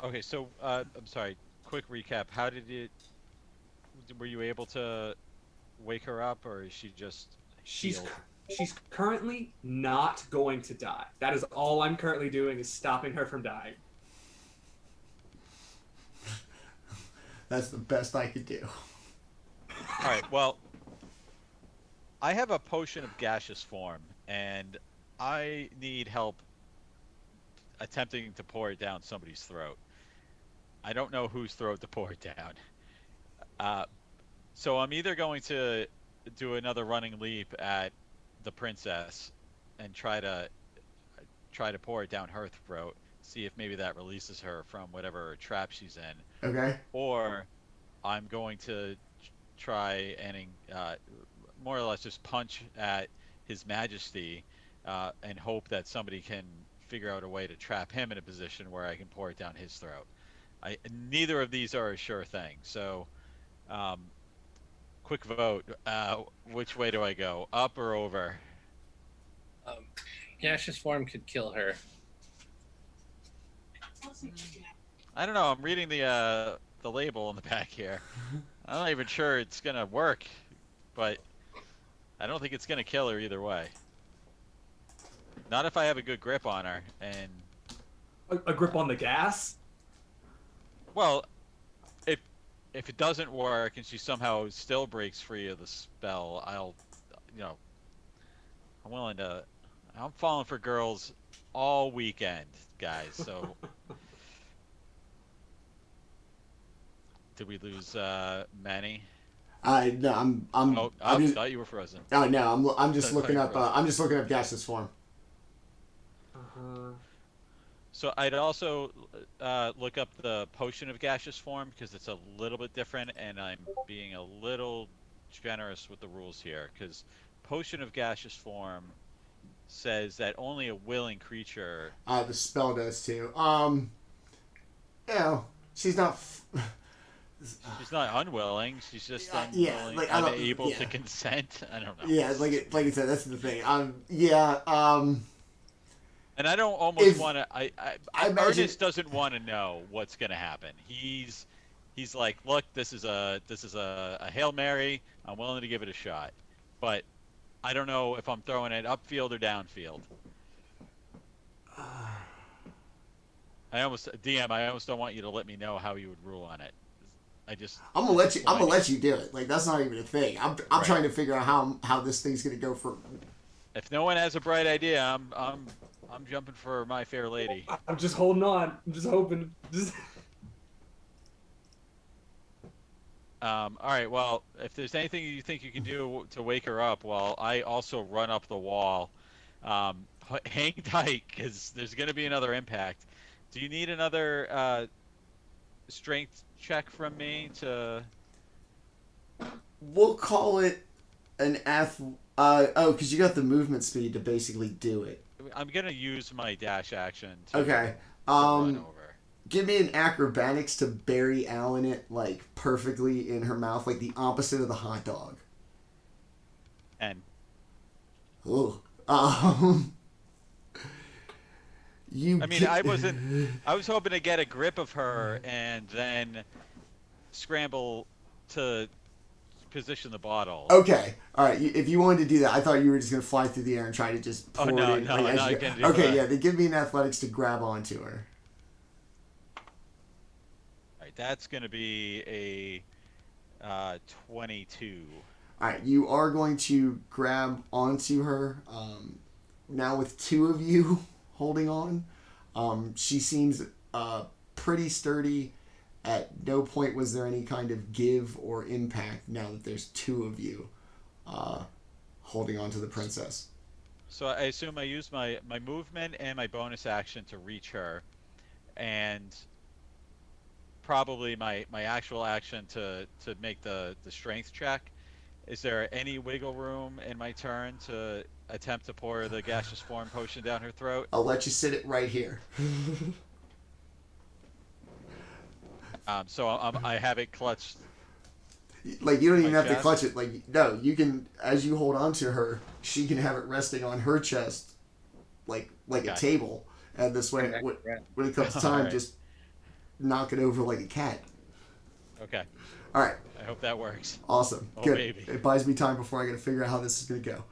Okay, so I'm sorry. Quick recap. How did it? Were you able to wake her up, or is she just healed? She's currently not going to die. That is all I'm currently doing is stopping her from dying. That's the best I could do. All right. Well, I have a potion of gaseous form, and I need help attempting to pour it down somebody's throat. I don't know whose throat to pour it down. So I'm either going to do another running leap at the princess and try to pour it down her throat, see if maybe that releases her from whatever trap she's in. Okay. Or I'm going to try and more or less just punch at His Majesty and hope that somebody can figure out a way to trap him in a position where I can pour it down his throat. Neither of these are a sure thing. So, quick vote. Which way do I go? Up or over? Gaseous form could kill her. I don't know. I'm reading the label on the back here. I'm not even sure it's gonna work, but I don't think it's gonna kill her either way. Not if I have a good grip on her and A grip on the gas? well, if it doesn't work and she somehow still breaks free of the spell, I'm falling for girls all weekend, guys. So did we lose Manny? No, I'm. I thought you were frozen. Oh no, I'm just Thought looking you up. were frozen. I'm just looking up gaseous form. So I'd also look up the potion of gaseous form because it's a little bit different, and I'm being a little generous with the rules here because potion of gaseous form says that only a willing creature. The spell does too. She's not. She's not unwilling. She's just Yeah, unwilling, like, I don't- unable yeah. to consent. I don't know. Yeah, like I said, that's the thing. And I don't almost If- want to. I imagine- Ernest doesn't want to know what's going to happen. He's like, look, this is a Hail Mary. I'm willing to give it a shot, but I don't know if I'm throwing it upfield or downfield. I almost don't want you to let me know how you would rule on it. I'm gonna let you do it. Like, that's not even a thing. I'm Right. trying to figure out how this thing's gonna go for. If no one has a bright idea, I'm jumping for My Fair Lady. I'm just holding on. I'm just hoping. All right. Well, if there's anything you think you can do to wake her up, while I also run up the wall, hang tight because there's going to be another impact. Do you need another strength check from me to? We'll call it an because you got the movement speed to basically do it. I'm going to use my dash action to, Okay. to run over. Give me an acrobatics to bury Alan it like perfectly in her mouth, like the opposite of the hot dog. And Ooh. You. I mean, I was hoping to get a grip of her and then scramble to position the bottle. Okay, all right. If you wanted to do that, I thought you were just gonna fly through the air and try to just pour no, it in. no, like, no, I can't do okay, that. yeah. Then give me an athletics to grab onto her. All right, that's going to be a 22. All right, you are going to grab onto her. Now with two of you holding on, she seems pretty sturdy. At no point was there any kind of give or impact now that there's two of you holding on to the princess. So I assume I use my movement and my bonus action to reach her, and probably my actual action to make the strength check. Is there any wiggle room in my turn to attempt to pour the gaseous form potion down her throat? I'll let you sit it right here. So I have it clutched. Like, you don't even My have to chest? clutch it. Like, no, you can, as you hold on to her, she can have it resting on her chest, like a Okay. table. And this way, when it comes time, Alright. just knock it over like a cat. Okay, All right, I hope that works. awesome, Oh, good. baby. It buys me time before I got to figure out how this is gonna go.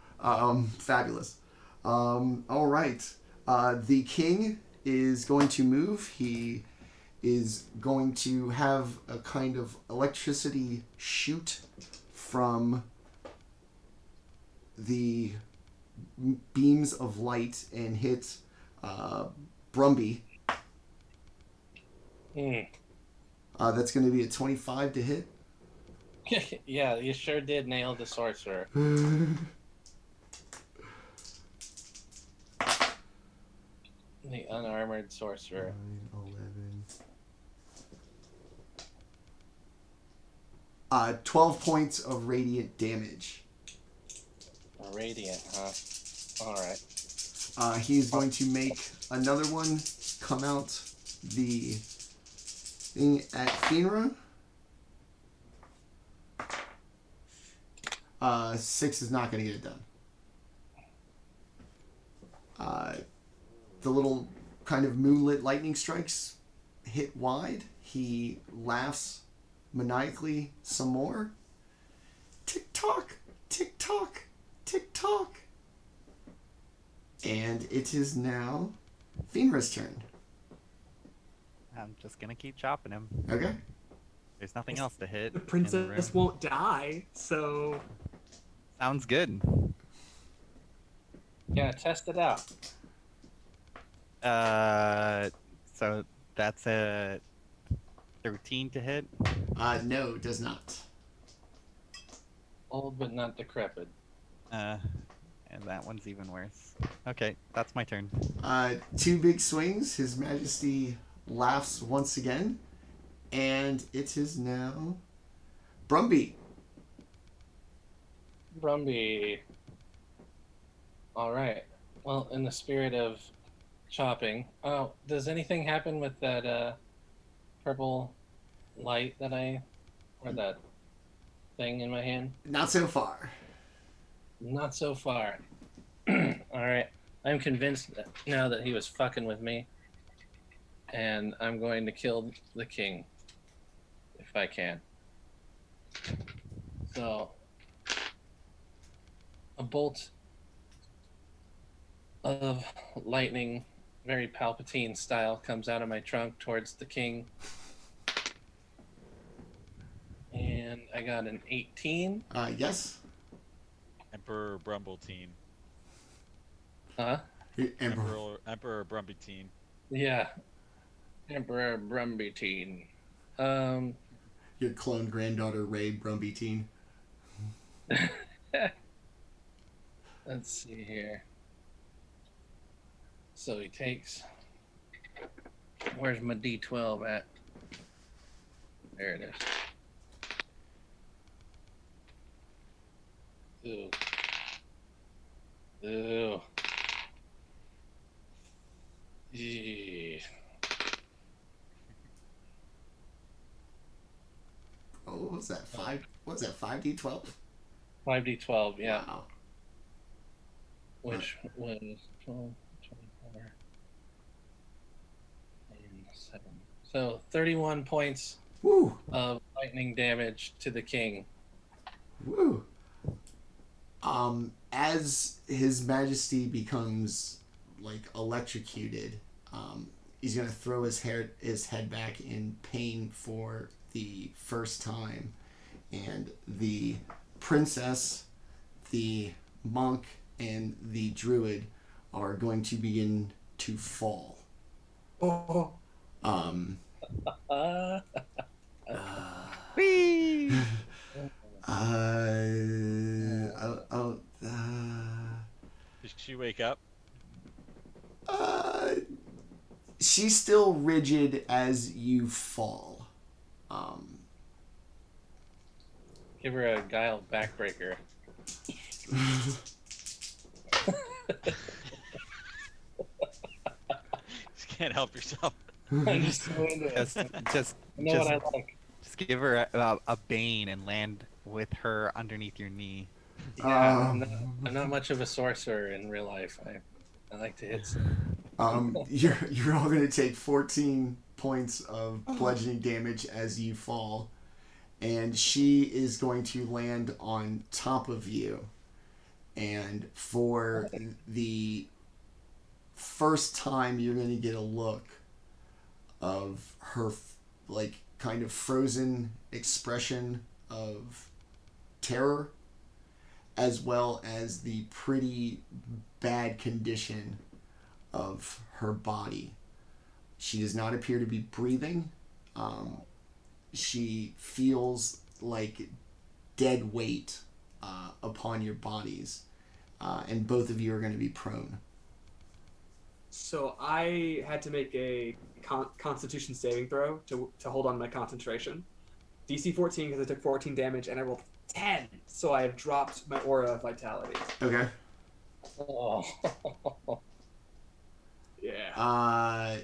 Fabulous. All right, the king is going to move. He is going to have a kind of electricity shoot from the beams of light and hit Brumbie. That's going to be a 25 to hit. Yeah, you sure did nail the sorcerer. The unarmored sorcerer. 11. 12 points of radiant damage. Radiant, huh? Alright. He's going to make another one come out the thing at Fynra. 6 is not going to get it done. The little kind of moonlit lightning strikes hit wide. He laughs maniacally some more. Tick tock, tick tock, tick tock. And it is now Fynra's turn. I'm just gonna keep chopping him. Okay. There's nothing else to hit. The in princess room. won't die, so Sounds good. Yeah, test it out. So that's a 13 to hit. No, it does not. Old but not decrepit. And that one's even worse. Okay, that's my turn. 2 big swings. His Majesty laughs once again. And it is now Brumbie. Brumbie. Alright. Well, in the spirit of chopping. Oh, does anything happen with that purple light that I or that thing in my hand. Not so far. Not so far. All right. I'm convinced that now that he was fucking with me, and I'm going to kill the king if I can. So, a bolt of lightning, very Palpatine style, comes out of my trunk towards the king. And I got an 18. Yes. Emperor Brumbleteen. Huh? Emperor Brumbieteen. Yeah. Emperor Brumbieteen. Your clone granddaughter, Ray Brumbieteen. Let's see here. So he takes. Where's my D12 at? There it is. Ooh. Ooh. Yeah. Oh, what was that? 5d12? 5d12, yeah. Wow. Which was 12, 24, and 7. So 31 points Woo! of lightning damage to the king. Woo! As His Majesty becomes like electrocuted, he's gonna throw his head back in pain for the first time, and the princess, the monk, and the druid are going to begin to fall. Oh. Whee! Does she wake up? She's still rigid as you fall. Give her a guile backbreaker. Just can't help yourself. I'm just so into it. Just I know what I like. Just give her a bane and land with her underneath your knee. Yeah, I'm not much of a sorcerer in real life. I like to hit some. You're all going to take 14 points of bludgeoning damage as you fall, and she is going to land on top of you. And for the first time, you're going to get a look of her, like, kind of frozen expression of terror, as well as the pretty bad condition of her body. She does not appear to be breathing. She feels like dead weight upon your bodies, and both of you are going to be prone. So I had to make a Constitution saving throw to hold on my concentration. DC 14 because I took 14 damage, and I rolled 10, so I have dropped my aura of vitality. Okay. Oh. Yeah. All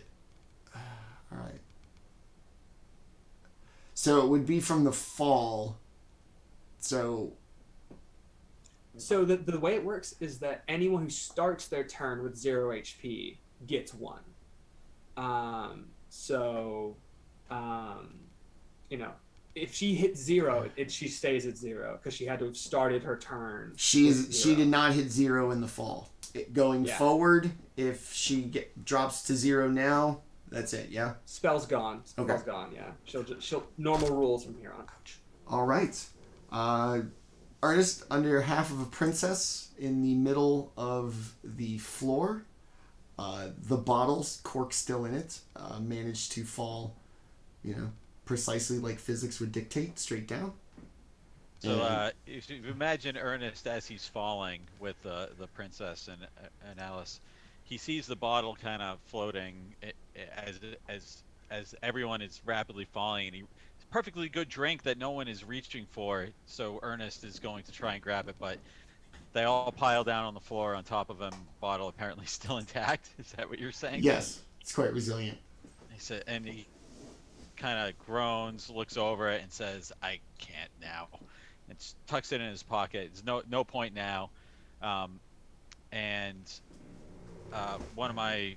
right. So it would be from the fall. So the way it works is that anyone who starts their turn with 0 HP gets 1. You know, if she hits 0, she stays at 0 because she had to have started her turn. she did not hit 0 in the fall. Going forward, if she drops to 0 now, that's it. Yeah. Spell's gone. Spell's gone. Yeah. She'll normal rules from here on. All right. Ernest, under half of a princess in the middle of the floor. The bottles, cork still in it, managed to fall, precisely like physics would dictate, straight down. So if you imagine Ernest as he's falling with the princess and Alice, he sees the bottle kind of floating as everyone is rapidly falling, and it's a perfectly good drink that no one is reaching for. So Ernest is going to try and grab it, but they all pile down on the floor on top of him. Bottle apparently still intact. Is that what you're saying? Yes, it's quite resilient. He said, and he kind of groans, looks over it, and says, "I can't now," and tucks it in his pocket. There's no point now, and one of my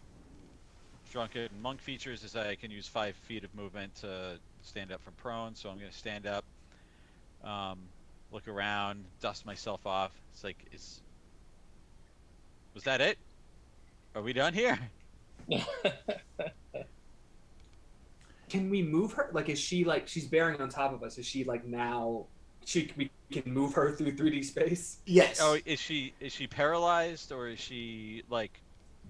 drunken monk features is that I can use 5 feet of movement to stand up from prone. So I'm going to stand up, look around, dust myself off. It's like, was that it? Are we done here? Can we move her? Like, is she like she's bearing on top of us? Is she like now? We can move her through 3D space. Yes. Oh, is she paralyzed, or is she like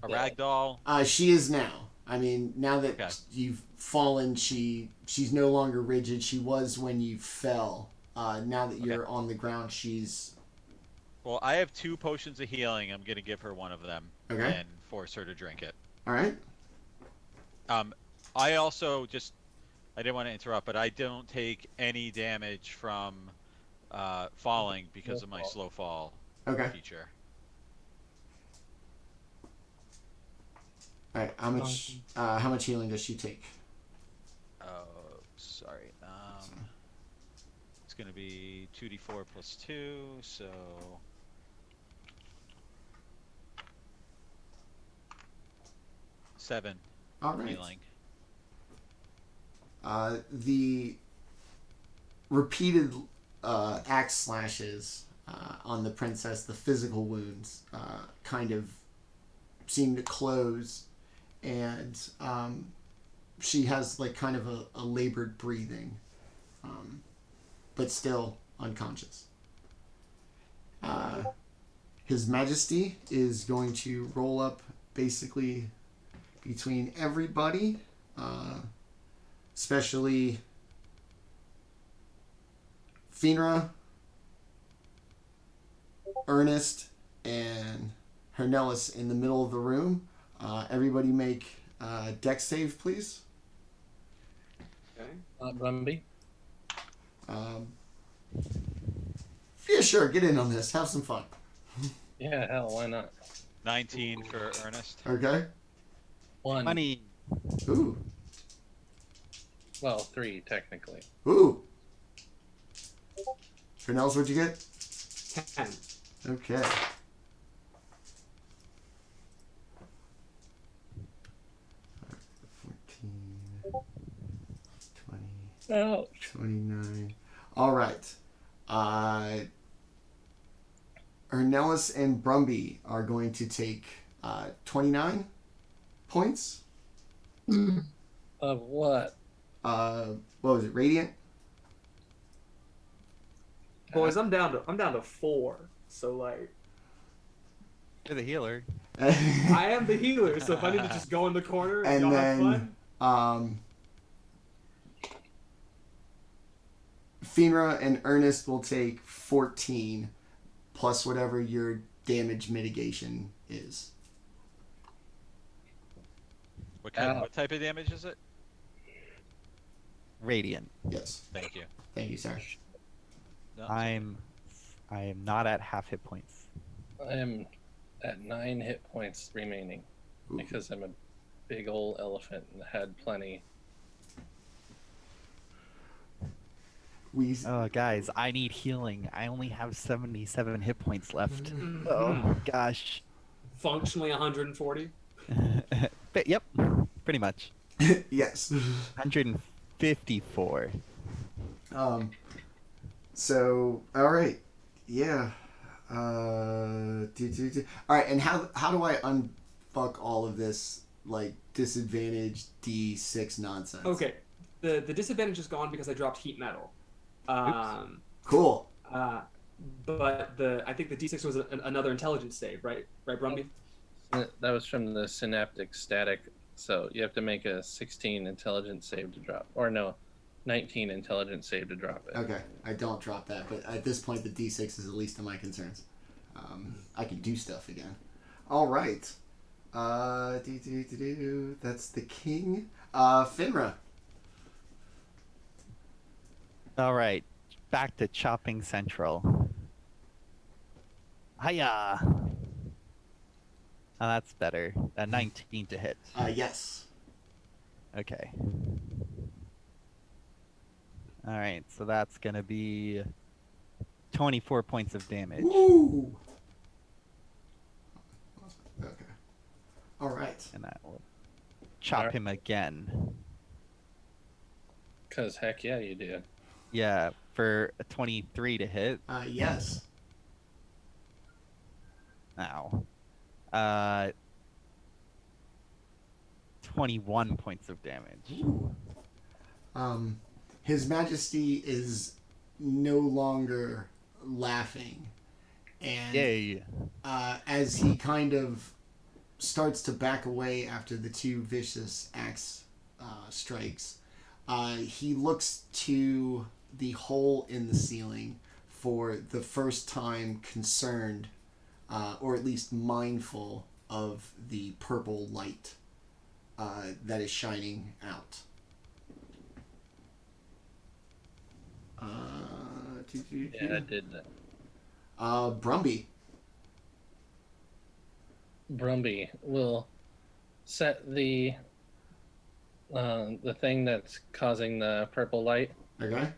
a rag doll? She is now. I mean, now that Okay. you've fallen, she's no longer rigid. She was when you fell. Now that you're on the ground, she's... Well, I have 2 potions of healing. I'm going to give her one of them and force her to drink it. All right. I also I didn't want to interrupt, but I don't take any damage from falling because of my slow fall feature. All right. How much healing does she take? Oh, sorry. It's going to be 2d4 plus 2, so 7 All right. healing. The repeated axe slashes on the princess, the physical wounds, kind of seem to close, and she has like kind of a labored breathing, but still unconscious. His Majesty is going to roll up basically between everybody, especially Fynra, Ernest, and Hernelis in the middle of the room. Everybody make dex save, please. Okay. Brumbie. Yeah, sure. Get in on this. Have some fun. Yeah, hell, why not? 19 for Ernest. Okay. 1. Money. Ooh. Well, 3 technically. Ooh. Hernelis, what'd you get? 10. Okay. 14, 20, Ouch. 29. All right. Hernelis and Brumbie are going to take 29 points. Of what? What was it? Radiant? Boys, I'm down to 4. So like, You're the healer. I am the healer. So if I need to just go in the corner and y'all have fun. Fynra and Ernest will take 14 plus whatever your damage mitigation is. What type of damage is it? Radiant. Yes. Thank you. Thank you, sir. No, I am not at half hit points. I am at 9 hit points remaining Ooh. because I'm a big old elephant and had plenty. Guys, I need healing. I only have 77 hit points left. Oh gosh. Functionally 140. But, yep, pretty much. Yes. 154. So, all right. Yeah. All right, and how do I unfuck all of this, like, disadvantage D6 nonsense? Okay. The disadvantage is gone because I dropped heat metal. Cool. But I think the D6 was another intelligence save, right? Right, Brumbie? That was from the synaptic static, so you have to make a 16 intelligence save to drop. Or no, 19 intelligence save to drop it. Okay, I don't drop that, but at this point, the D6 is the least of my concerns. I can do stuff again. All right. That's the king. Fynra. All right, back to chopping central. Hiya. Oh, that's better. 19 to hit. Yes. Okay. All right, so that's gonna be 24 points of damage. Woo! Okay. All right. And I will chop Alright. him again. Because heck yeah, you do. Yeah, for a 23 to hit. Yes. Ow. 21 points of damage. His Majesty is no longer laughing, and Yay. as he kind of starts to back away after the two vicious axe strikes, he looks to the hole in the ceiling for the first time concerned, or at least mindful of the purple light that is shining out. Yeah, I did that. Brumbie. Brumbie will set the thing that's causing the purple light Okay.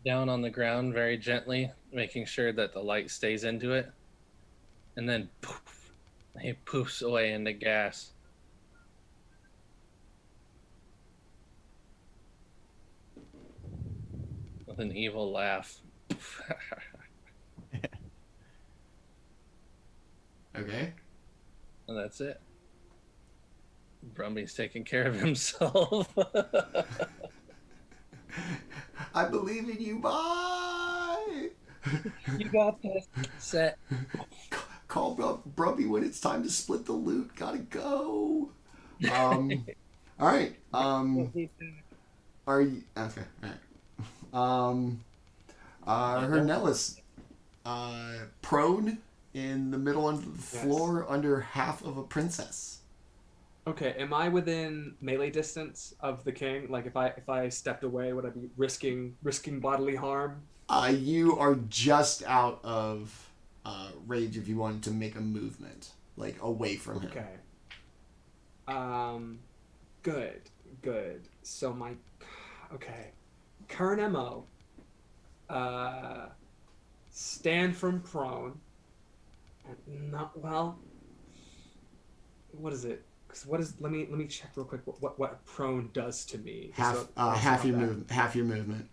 down on the ground very gently, making sure that the light stays into it, and then poof, he poofs away into gas. With an evil laugh. Okay. And that's it. Brumbie's taking care of himself. I believe in you. Bye. You got this. Set. Call Brumbie when it's time to split the loot. Gotta go. All right. Are you okay? All right. Hernelis, prone in the middle of the floor under half of a princess. Okay, am I within melee distance of the king? Like, if I stepped away, would I be risking bodily harm? You are just out of range if you wanted to make a movement, like away from him. Okay. Good. So current MO. Stand from prone. Not well. What is it? Let me check real quick what prone does to me. Half your movement.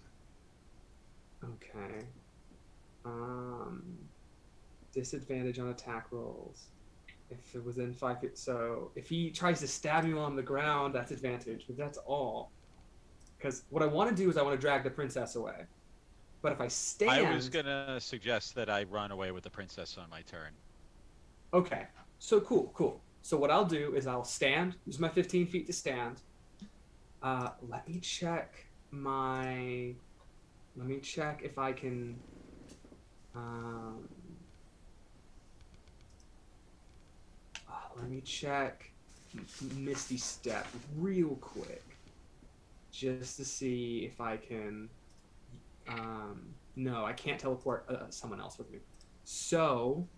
Okay. Disadvantage on attack rolls. If it was in 5 feet, so if he tries to stab you on the ground, that's advantage. But that's all. Because what I want to do is I want to drag the princess away. But if I stand, I was gonna suggest that I run away with the princess on my turn. Okay. So cool. So what I'll do is I'll stand, use my 15 feet to stand. Let me check if I can. Let me check Misty Step real quick, just to see if I can. No, I can't teleport someone else with me. So.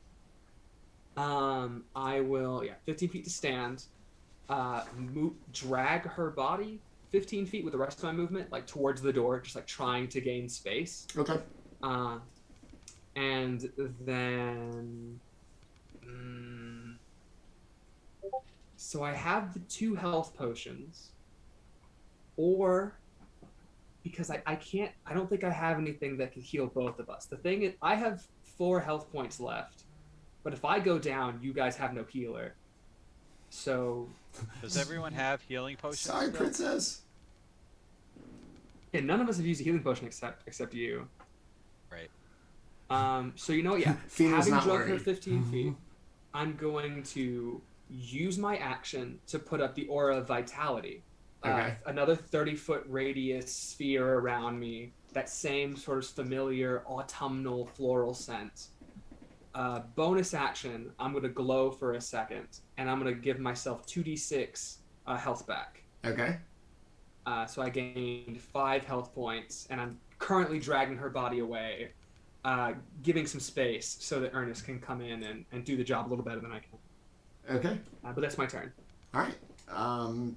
I will, 15 feet to stand, drag her body 15 feet with the rest of my movement, like towards the door, just like trying to gain space. Okay. And then, so I have the 2 health potions, or because I don't think I have anything that can heal both of us. The thing is, I have 4 health points left. But if I go down, you guys have no healer. So... Does everyone have healing potions? Sorry, still? princess. Yeah, none of us have used a healing potion except you. Right. So you know what? Yeah. Fynra's Having not drugged her worried. 15 feet, I'm going to use my action to put up the Aura of Vitality. Okay. Another 30-foot radius sphere around me. That same sort of familiar autumnal floral scent. Bonus action, I'm going to glow for a second, and I'm going to give myself 2d6 health back. Okay. So I gained 5 health points, and I'm currently dragging her body away, giving some space so that Ernest can come in and do the job a little better than I can. Okay. But that's my turn. All right.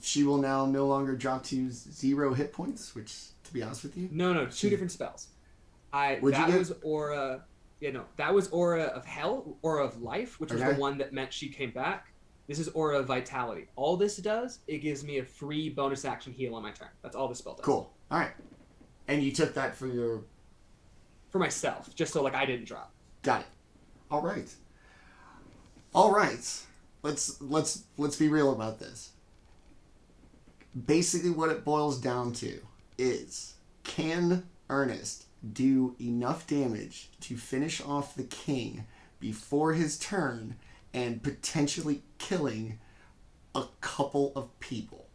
She will now no longer drop to 0 hit points, which, to be honest with you, No, two different spells. What'd you That get? was aura. Yeah, no, that was aura of hell, aura of life, which was the Okay. one that meant she came back. This is aura of vitality. All this does, it gives me a free bonus action heal on my turn. That's all this spell does. Cool. All right. And you took that for your... For myself, just so like I didn't drop. Got it. All right. All right. Let's be real about this. Basically, what it boils down to is, can Ernest do enough damage to finish off the king before his turn and potentially killing a couple of people?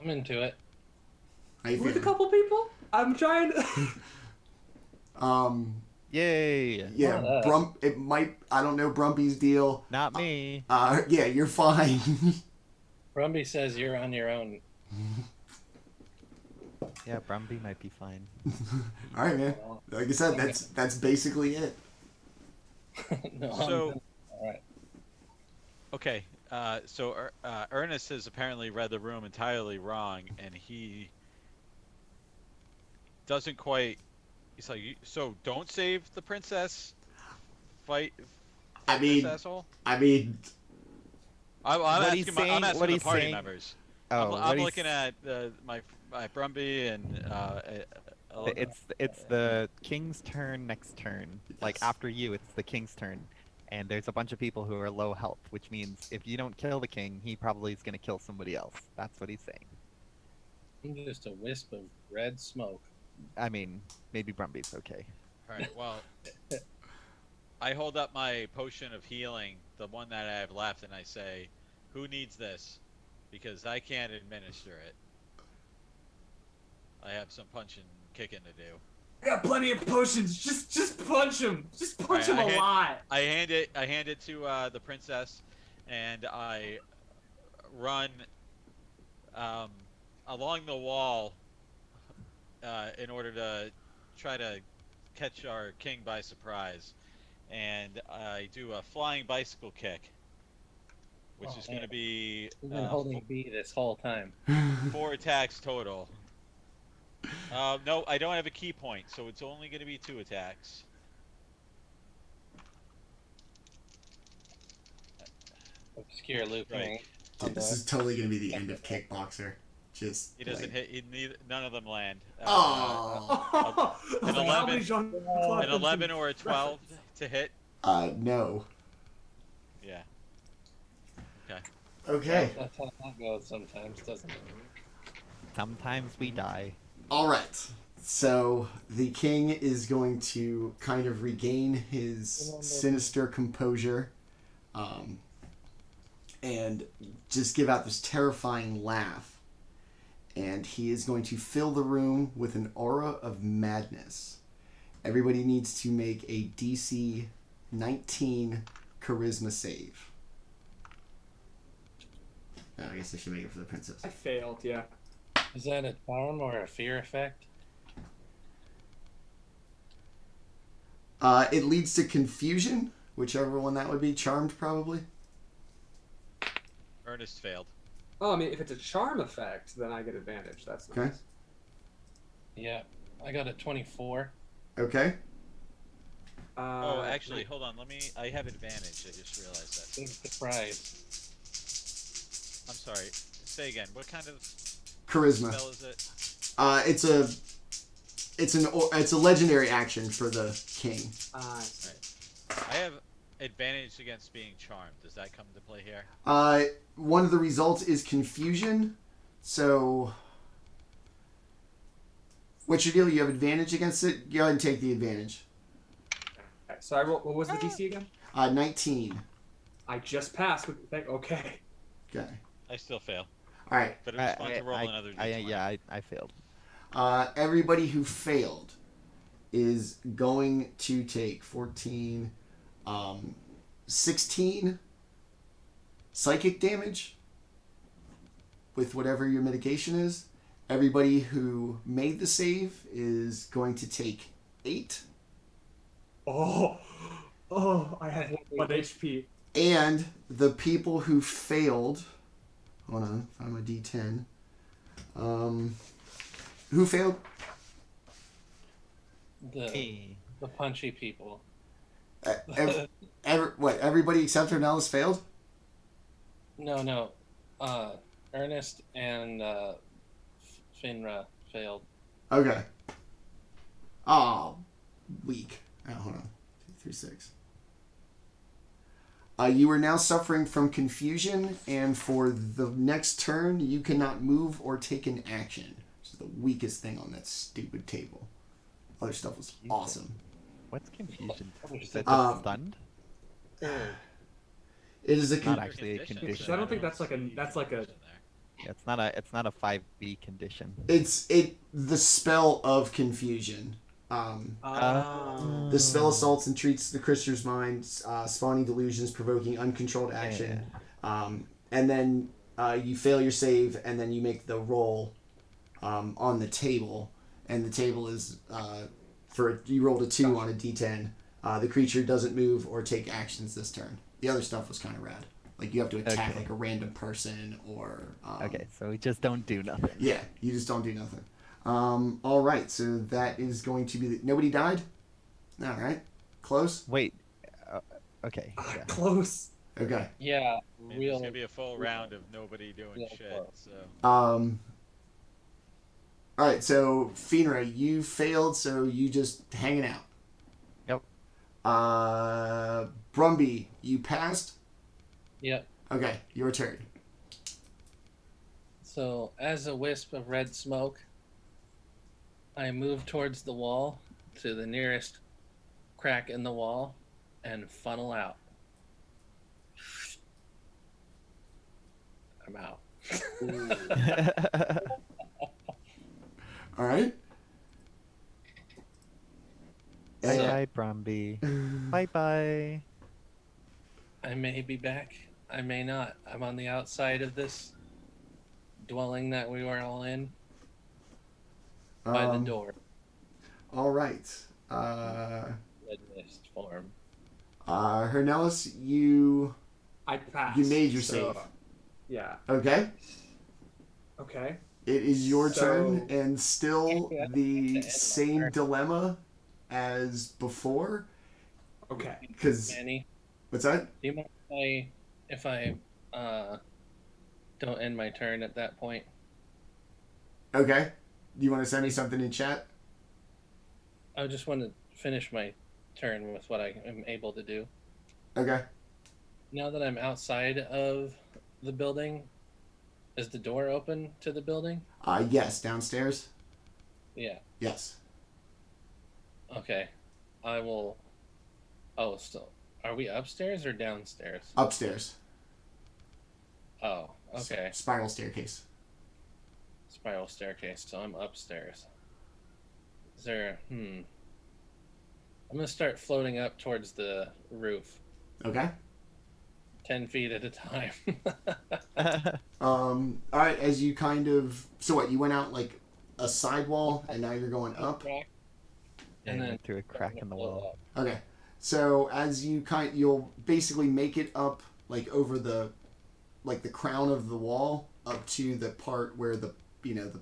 I'm into it. How you With a feeling? couple people, I'm trying to. Yay! Yeah, it might. I don't know Brumbie's deal. Not me. Yeah, you're fine. Brumbie says you're on your own. Yeah, Brumbie might be fine. All right, man. Like I said, that's basically it. No, So, all right. okay. So Ernest has apparently read the room entirely wrong, and he doesn't quite. He's like, so don't save the princess. Fight this asshole. I mean, I'm What he's asking. saying- I'm asking what the he's party saying- members. Oh, I'm looking at my Brumbie and It's the king's turn next turn. Like Yes. after you, it's the king's turn, and there's a bunch of people who are low health, which means if you don't kill the king, he probably is gonna kill somebody else. That's what he's saying. I'm just a wisp of red smoke. I mean, maybe Brumbie's okay. All right. Well, I hold up my potion of healing, the one that I have left, and I say, "Who needs this? Because I can't administer it. I have some punching, kicking to do." I got plenty of potions. Just punch him. Just punch him Alright, a lot. I hand it to the princess, and I run along the wall in order to try to catch our king by surprise. And I do a flying bicycle kick, which Oh, is going to man. be We've been holding B this whole time. 4 attacks total. No, I don't have a key point, so it's only going to be 2 attacks. Obscure looping. Right. dude, this is totally gonna be the end of Kickboxer. Just He doesn't like, hit. None of them land. Oh. An How 11 many Jean-Claude An 11 or a 12 to hit. No. Yeah. Okay. That's how that goes sometimes, doesn't it? Sometimes we die. All right. So the king is going to kind of regain his sinister composure, and just give out this terrifying laugh. And he is going to fill the room with an aura of madness. Everybody needs to make a DC 19 charisma save. Oh, I guess I should make it for the princess. I failed. Yeah. Is that a charm or a fear effect? It leads to confusion, whichever one that would be. Charmed, probably. Ernest failed. Oh, I mean, if it's a charm effect, then I get advantage. That's nice. Okay. Yeah. I got a 24. Okay. Oh, actually, hold on. I have advantage. I just realized that. Big surprise. I'm sorry. Say again. What kind of Charisma. spell is it? It's a legendary action for the king. I have advantage against being charmed. Does that come into play here? One of the results is confusion. So, what's your deal? You have advantage against it. Go ahead and take the advantage. Okay, so I rolled, what was the DC again? 19. I just passed. Okay. Okay. I still fail. All right. But it was fun to roll another D20. I failed. Everybody who failed is going to take 14, 16 psychic damage with whatever your mitigation is. Everybody who made the save is going to take 8. Oh, I have 1 HP. And the people who failed. Hold on, find my D10. Who failed? The punchy people. Everybody except Hernelis failed? No. Ernest and Fynra failed. Okay. Oh, weak. Oh, hold on. 2, 3, 6. You are now suffering from confusion, and for the next turn, you cannot move or take an action. Which is the weakest thing on that stupid table. Other stuff was awesome. What's confusion? Is it Um, just stunned? It is a Not actually a I condition. don't think that's like a Yeah, it's not a 5B condition. It's the spell of confusion. The spell assaults and treats the creature's mind, spawning delusions, provoking uncontrolled action. And then you fail your save, and then you make the roll on the table. And the table is you rolled a 2 on a D10. The creature doesn't move or take actions this turn. The other stuff was kind of rad. Like you have to attack like a random person or. Okay, so we just don't do nothing. Yeah, you just don't do nothing. All right, so that is going to be nobody died. All right, close. Wait. Okay. Yeah. close. Okay. Yeah, And there's gonna be a full round of nobody doing shit. So All right, so Fynra, you failed, so you just hanging out. Yep. Brumbie, you passed. Yep. Okay, your turn. So, as a wisp of red smoke, I move towards the wall to the nearest crack in the wall and funnel out. I'm out. All right. Bye bye, Brumbie. Bye bye. I may be back. I may not. I'm on the outside of this dwelling that we were all in by the door. All right. Red mist form. Hernelis, I passed. you made your so, save. Yeah. Okay. Okay. It is your So- turn, and still the end my same turn. dilemma as before. Okay. Because Manny, what's that? do you mind if I don't end my turn at that point? Okay. Do you want to send me something in chat? I just want to finish my turn with what I am able to do. Okay. Now that I'm outside of the building, is the door open to the building? Yes, downstairs. Yeah. Yes. Okay. I will. Oh, so are we upstairs or downstairs? Upstairs. Oh, okay. Spiral staircase. Spiral staircase, so I'm upstairs. Is there. I'm gonna start floating up towards the roof, Okay. 10 feet at a time. All right. As you kind of so what you went out like a sidewall, and now you're going up. Crack, And and then then through a crack in the float wall. up. Okay. So as you'll basically make it up like over the crown of the wall up to the part where the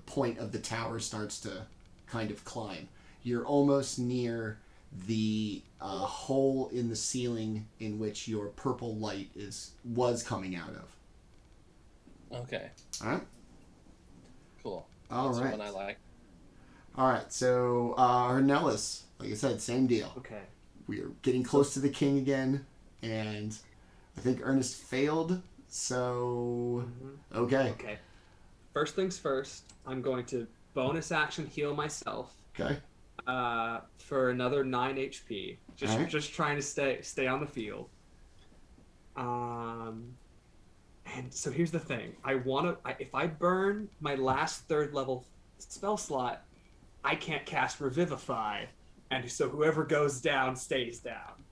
point of the tower starts to kind of climb. You're almost near the hole in the ceiling in which your purple light was coming out of. Okay, All right. cool. All That's right. the one I like. All right. So Hernelis, like I said, same deal. Okay. We are getting close to the king again, and I think Ernest failed. So okay. Okay. First things first, I'm going to bonus action heal myself Okay. for another 9 HP. Alright. Just trying to stay on the field. And so here's the thing. If I burn my last 3rd level spell slot, I can't cast Revivify, and so whoever goes down stays down.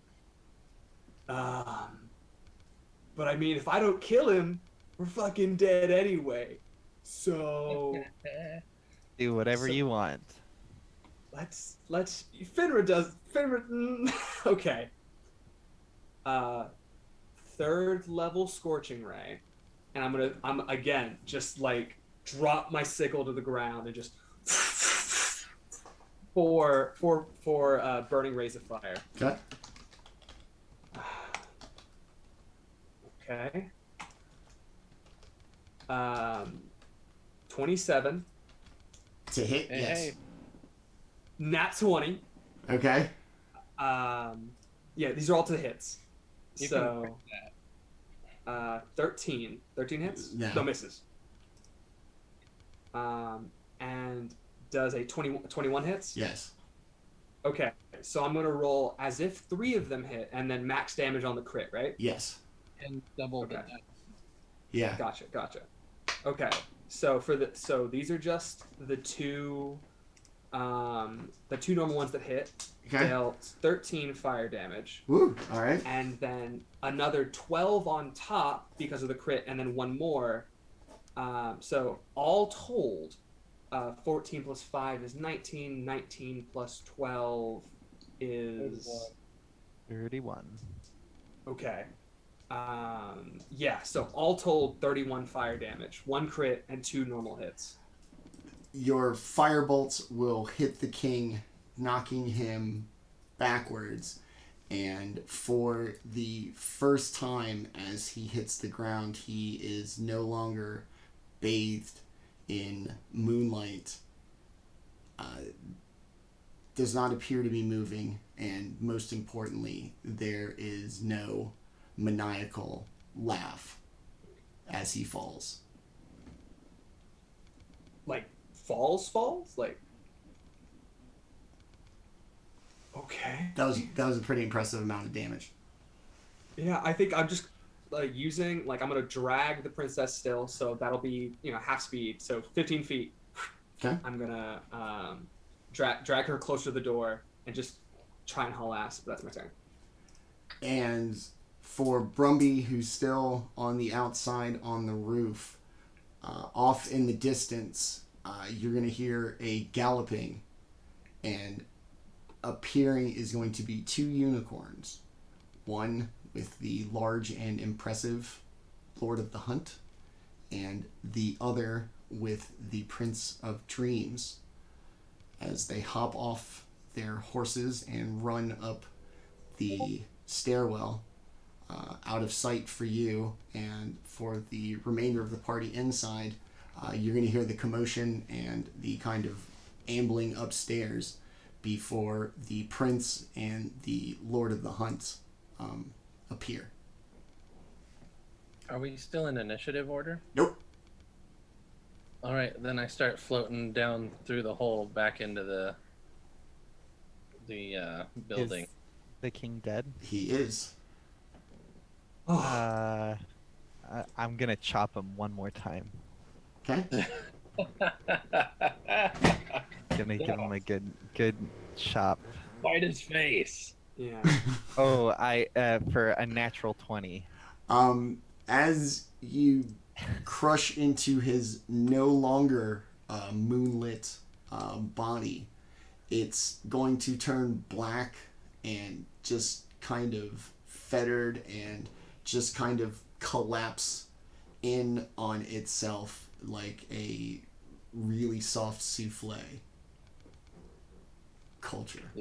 But I mean, if I don't kill him, we're fucking dead anyway. So Do whatever So- you want. let's Fynra. Okay. 3rd level Scorching Ray, and I'm again just like drop my sickle to the ground and just for Burning Rays of Fire. Okay. Okay. 27. To hit, Hey, yes. hey. Nat 20. Okay. Yeah, these are all to the hits. You So 13 hits. No. Misses. And does a 21 hits. Yes. Okay, so I'm gonna roll as if 3 of them hit, and then max damage on the crit, right? Yes. And double the Okay. dice. Yeah. Gotcha. Okay, so these are just the two normal ones that hit. Okay. Dealt 13 fire damage, Woo. All right. and then another 12 on top because of the crit, and then one more. So all told, 14 plus 5 is 19. 19 plus 12 is 31. okay. Yeah. So all told, 31 fire damage, 1 crit, and 2 normal hits. Your firebolts will hit the king, knocking him backwards. And for the first time as he hits the ground, he is no longer bathed in moonlight. Does not appear to be moving. And most importantly, there is no maniacal laugh as he falls. Like falls, like. Okay. That was a pretty impressive amount of damage. Yeah, I think I'm just using I'm gonna drag the princess still, so that'll be half speed, so 15 feet. Okay. I'm gonna drag her closer to the door and just try and haul ass. But that's my turn. And for Brumbie, who's still on the outside on the roof, off in the distance, you're going to hear a galloping, and appearing is going to be 2 unicorns. One with the large and impressive Lord of the Hunt, and the other with the Prince of Dreams, as they hop off their horses and run up the stairwell, out of sight for you, and for the remainder of the party inside. You're going to hear the commotion and the kind of ambling upstairs before the prince and the Lord of the Hunt appear. Are we still in initiative order? Nope. All right, then I start floating down through the hole back into the building. Is the king dead? He is. I'm gonna chop him one more time. Okay. Gonna give him a good chop. Bite his face. Yeah. Oh, I for a natural 20. As you crush into his no longer moonlit body, it's going to turn black and just kind of fettered and just kind of collapse in on itself like a really soft souffle. Culture.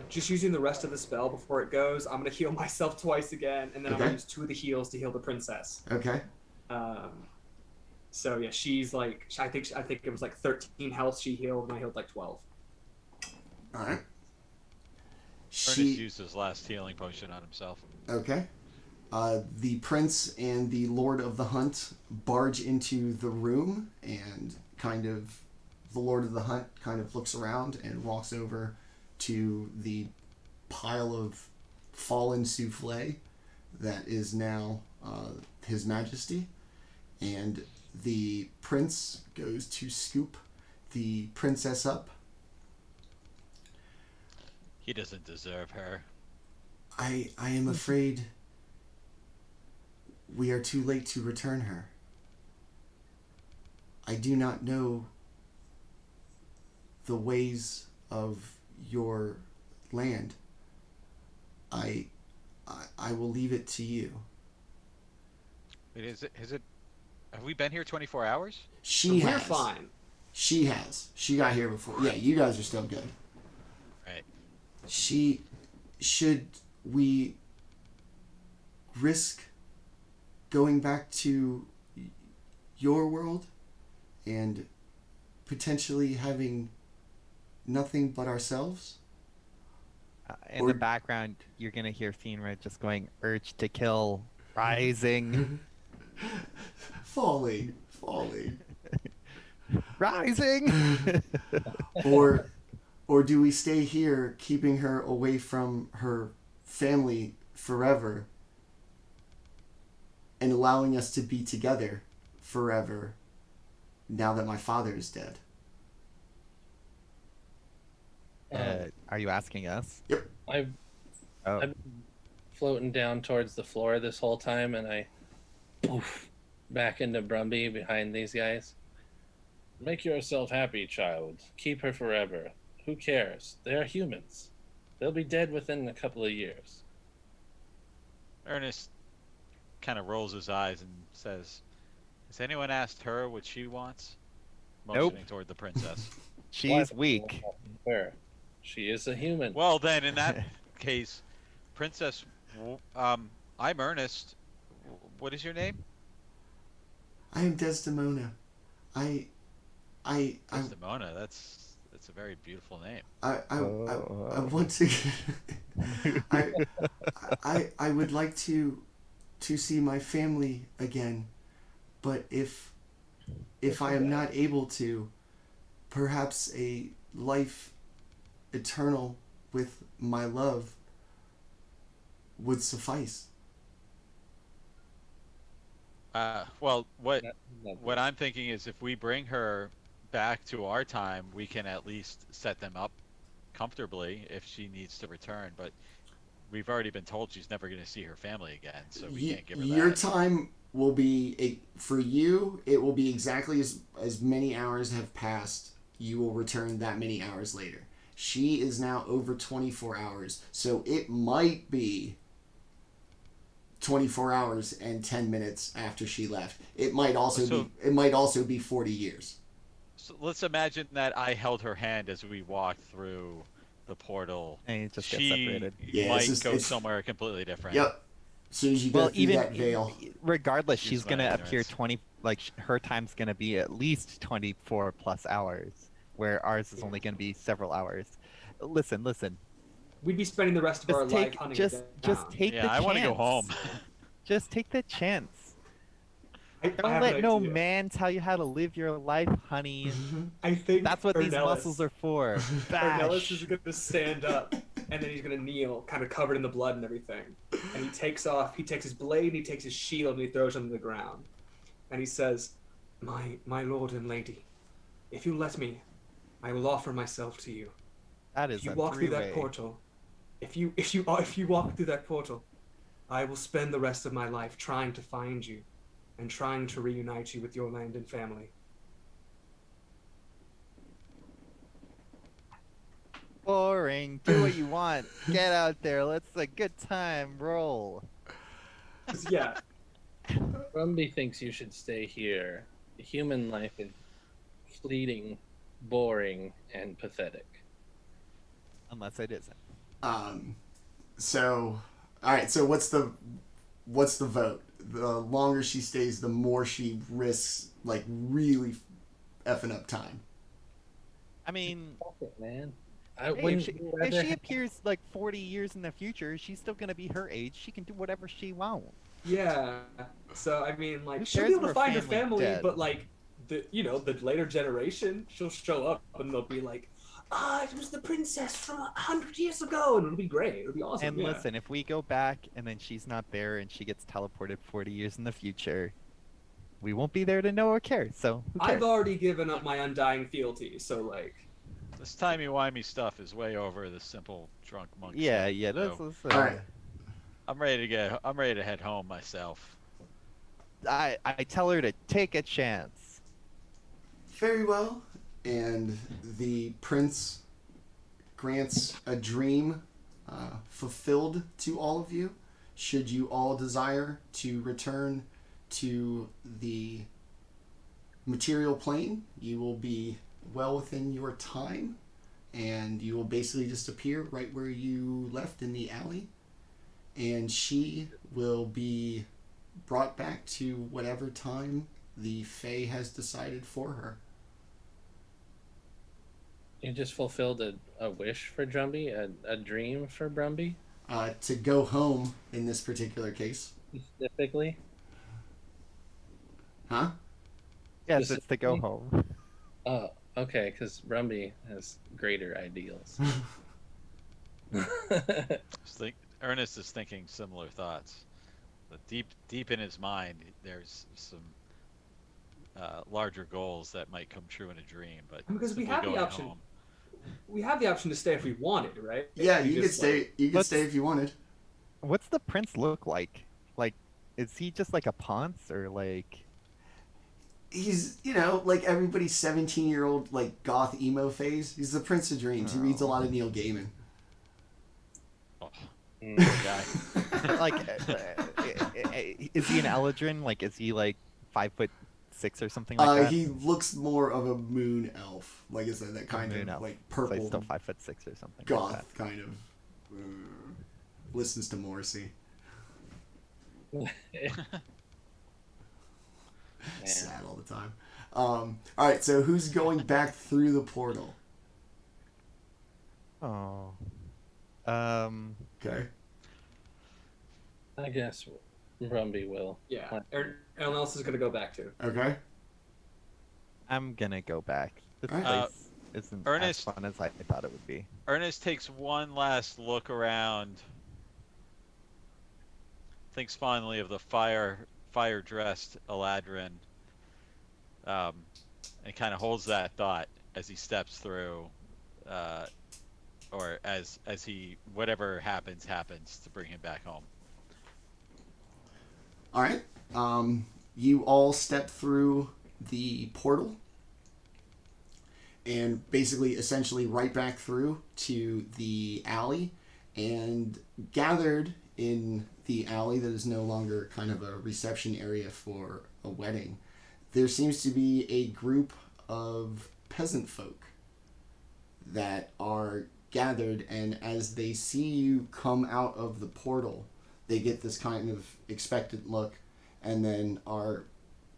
Just using the rest of the spell before it goes, I'm gonna heal myself twice again, and then I'm Okay. gonna use 2 of the heals to heal the princess. Okay. So yeah, she's I think it was 13 health she healed, and I healed 12. All right. Ernest used his last healing potion on himself. Okay. The prince and the Lord of the Hunt barge into the room, and kind of the Lord of the Hunt kind of looks around and walks over to the pile of fallen souffle that is now His Majesty, and the prince goes to scoop the princess up. He doesn't deserve her. I am afraid we are too late to return her. I do not know the ways of your land. I I will leave it to you. Is it? Have we been here 24 hours? She We're has. fine. She has. She got here before. Yeah, you guys are still good. Right. Should we risk going back to your world and potentially having nothing but ourselves? In the background, you're gonna hear Fynra just going, "Urge to kill, rising, Falling. rising." Or do we stay here, keeping her away from her family forever and allowing us to be together forever now that my father is dead? Are you asking us? Yep. I've Oh, been floating down towards the floor this whole time, and I poof back into Brumbie behind these guys. Make yourself happy, child. Keep her forever. Who cares? They are humans. They'll be dead within a couple of years. Ernest kind of rolls his eyes and says, "Has anyone asked her what she wants?" Nope. Motioning toward the princess. she's weak. Her. She is a human. Well, then, in that case, Princess, I'm Ernest. What is your name? I am Desdemona. I Desdemona. That's a very beautiful name. I want to. I would like to see my family again, but if I am not able to, perhaps a life eternal with my love would suffice. Well, what I'm thinking is if we bring her back to our time, we can at least set them up comfortably if she needs to return. But we've already been told she's never going to see her family again, so we can't give her your that. time will be for you. It will be exactly as many hours have passed. You will return that many hours later. She is now over 24 hours, so it might be 24 hours and 10 minutes after she left. It might also be 40 years. So let's imagine that I held her hand as we walked through the portal. And you just get She separated. Yeah, might go somewhere completely different. Yep. As soon as you go through that veil. Regardless, Excuse she's gonna my appear ignorance. her time's gonna be at least 24 plus hours, where ours is only gonna be several hours. Listen. We'd be spending the rest of our life hunting it Just down. take the Yeah, chance. I want to go home. Just take the chance. I Don't have let an no idea. man tell you how to live your life, honey. I think That's what these Hernelis- muscles are for. Hernelis Bash. is going to stand up, and then he's going to kneel, kind of covered in the blood and everything. And he takes his blade, and he takes his shield, and he throws it on the ground. And he says, my lord and lady, if you let me, I will offer myself to you. That is If you a walk through three-way. that portal, if you walk through that portal, I will spend the rest of my life trying to find you and trying to reunite you with your land and family. Boring. Do what you want. Get out there. Let's a good time. Roll. Yeah. Brumbie thinks you should stay here. Human life is fleeting, boring, and pathetic. Unless it isn't. So, all right. So what's the vote? The longer she stays, the more she risks like really effing up time. I mean, Fuck it, man. hey, if she appears like 40 years in the future, she's still gonna be her age. She can do whatever she wants. Yeah. So I mean, like, Who she'll cares be able if to her find her family's family, dead? but like the later generation, she'll show up and they'll be like, it was the princess from 100 years ago, and it'll be great. It'll be awesome. And yeah. listen, if we go back and then she's not there and she gets teleported 40 years in the future, we won't be there to know or care. So who cares? I've already given up my undying fealty, so like. This timey-wimey stuff is way over the simple drunk monk Yeah, stuff, yeah. so That's All right. I'm ready to head home myself. I tell her to take a chance. Very well. And the prince grants a dream fulfilled to all of you. should you all desire to return to the material plane, you will be well within your time, and you will basically just appear right where you left in the alley, and she will be brought back to whatever time the Fae has decided for her. You just fulfilled a wish for Brumbie, a dream for Brumbie, To go home in this particular case. specifically. Huh? Yes, it's to go home. Oh, okay, because Brumbie has greater ideals. Ernest is thinking similar thoughts. But deep in his mind, there's some larger goals that might come true in a dream. But Because we simply have the going option. home- We have the option to stay if we wanted, right? Yeah, We you could just, stay. like- You could Let's- stay if you wanted. What's the prince look like? Like, is he just like a ponce or like? He's, like everybody's 17-year-old, like, goth emo phase. He's the Prince of Dreams. He reads a lot of Neil Gaiman. Oh, Guy. Like, is he an Eladrin? Like, is he like 5'6" or something like that? He looks more of a moon elf. Like I said, that kind Moon of, elf. like, So he's purple still 5'6" or something. goth Like that. kind of. Listens to Morrissey. Man. Sad all the time. Alright, so who's going back through the portal? Oh. Okay. I guess Brumbie will. Yeah. Everyone else is going to go back to. Okay. I'm gonna go back. This Alright. place isn't Ernest- as fun as I thought it would be. Ernest takes one last look around, thinks fondly of the fire-dressed Eladrin, and kind of holds that thought as he steps through, or as he whatever happens to bring him back home. Alright. You all step through the portal and basically essentially right back through to the alley, and gathered in the alley that is no longer kind of a reception area for a wedding, there seems to be a group of peasant folk that are gathered, and as they see you come out of the portal, they get this kind of expectant look and then are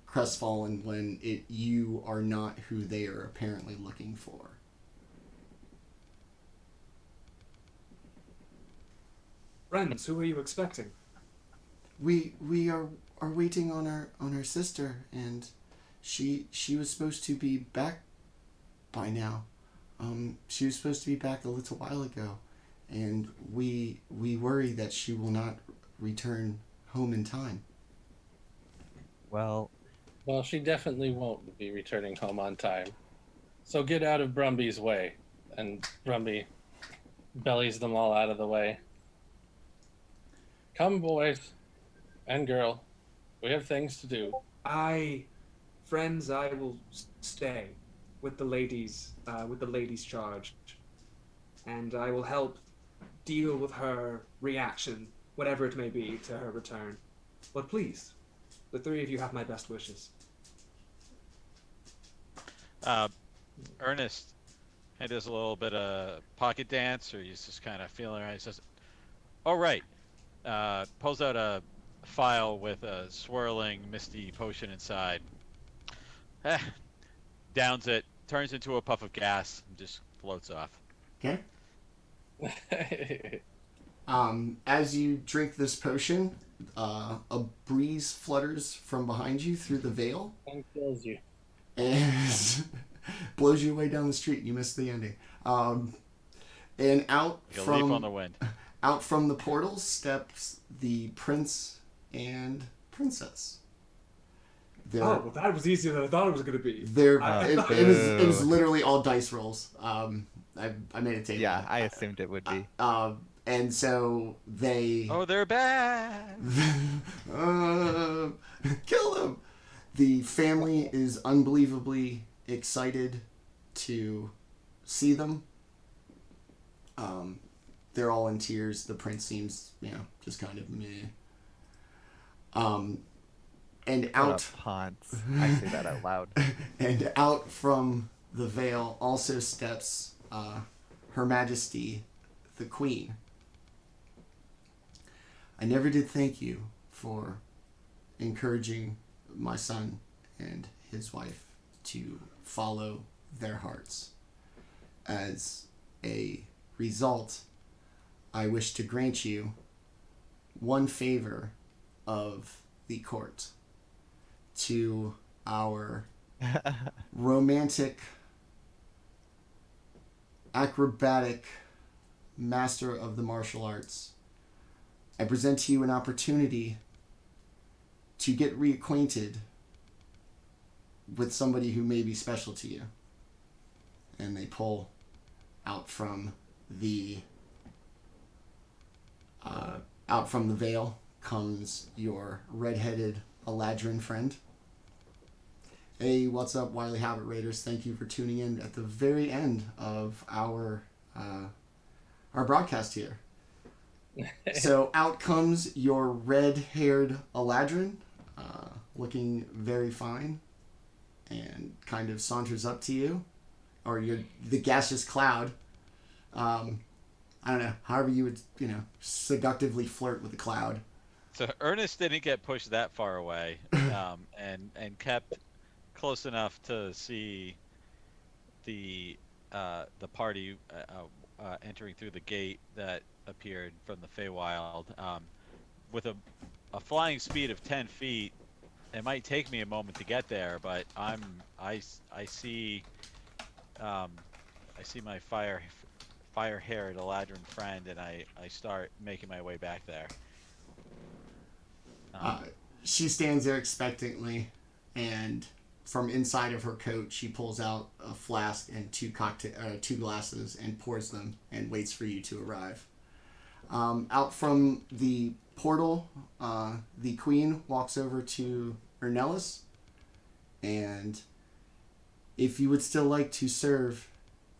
crestfallen when you are not who they are apparently looking for. Friends, who are you expecting? We are waiting on our sister, and she was supposed to be back by now. She was supposed to be back a little while ago, and we worry that she will not return home in time. Well, Well, she definitely won't be returning home on time. So get out of Brumbie's way. And Brumbie bellies them all out of the way. Come, boys and girl. We have things to do. Friends, I will stay with the ladies charge, and I will help deal with her reaction, whatever it may be, to her return. But please, the three of you have my best wishes. Ernest, he does a little bit of pocket dance, or he's just kind of feeling around. He says, "Oh right," pulls out a file with a swirling, misty potion inside. Downs it, turns into a puff of gas, and just floats off. Okay. As you drink this potion, a breeze flutters from behind you through the veil And kills you. and blows you away down the street. You missed the ending. And out Like a leap on from the wind. out from the portal steps the prince and princess. They're, Oh, well, that was easier than I thought it was going to be. they're I- it was literally all dice rolls. I made a table. yeah, I assumed it would be. And so they Oh, they're back! kill them. The family is unbelievably excited to see them. they're all in tears. The prince seems, just kind of meh. And What out, a ponce. I say that out loud. and out from the veil also steps Her Majesty, the Queen. I never did thank you for encouraging my son and his wife to follow their hearts. As a result, I wish to grant you one favor of the court to our romantic, acrobatic master of the martial arts. I present to you an opportunity to get reacquainted with somebody who may be special to you. And they pull out from the veil comes your red-headed Eladrin friend. Hey, what's up, Wily Habit Raiders? Thank you for tuning in at the very end of our broadcast here. So out comes your red-haired Eladrin, looking very fine, and kind of saunters up to you, or the gaseous cloud. I don't know, however you would, seductively flirt with the cloud. So Ernest didn't get pushed that far away, and kept close enough to see the party entering through the gate that appeared from the Feywild. With a flying speed of 10 feet, it might take me a moment to get there, but I see my fire-haired Eladrin friend, and I start making my way back there. She stands there expectantly, and from inside of her coat, she pulls out a flask and two glasses and pours them and waits for you to arrive. Out from the portal, the queen walks over to Hernelis, and if you would still like to serve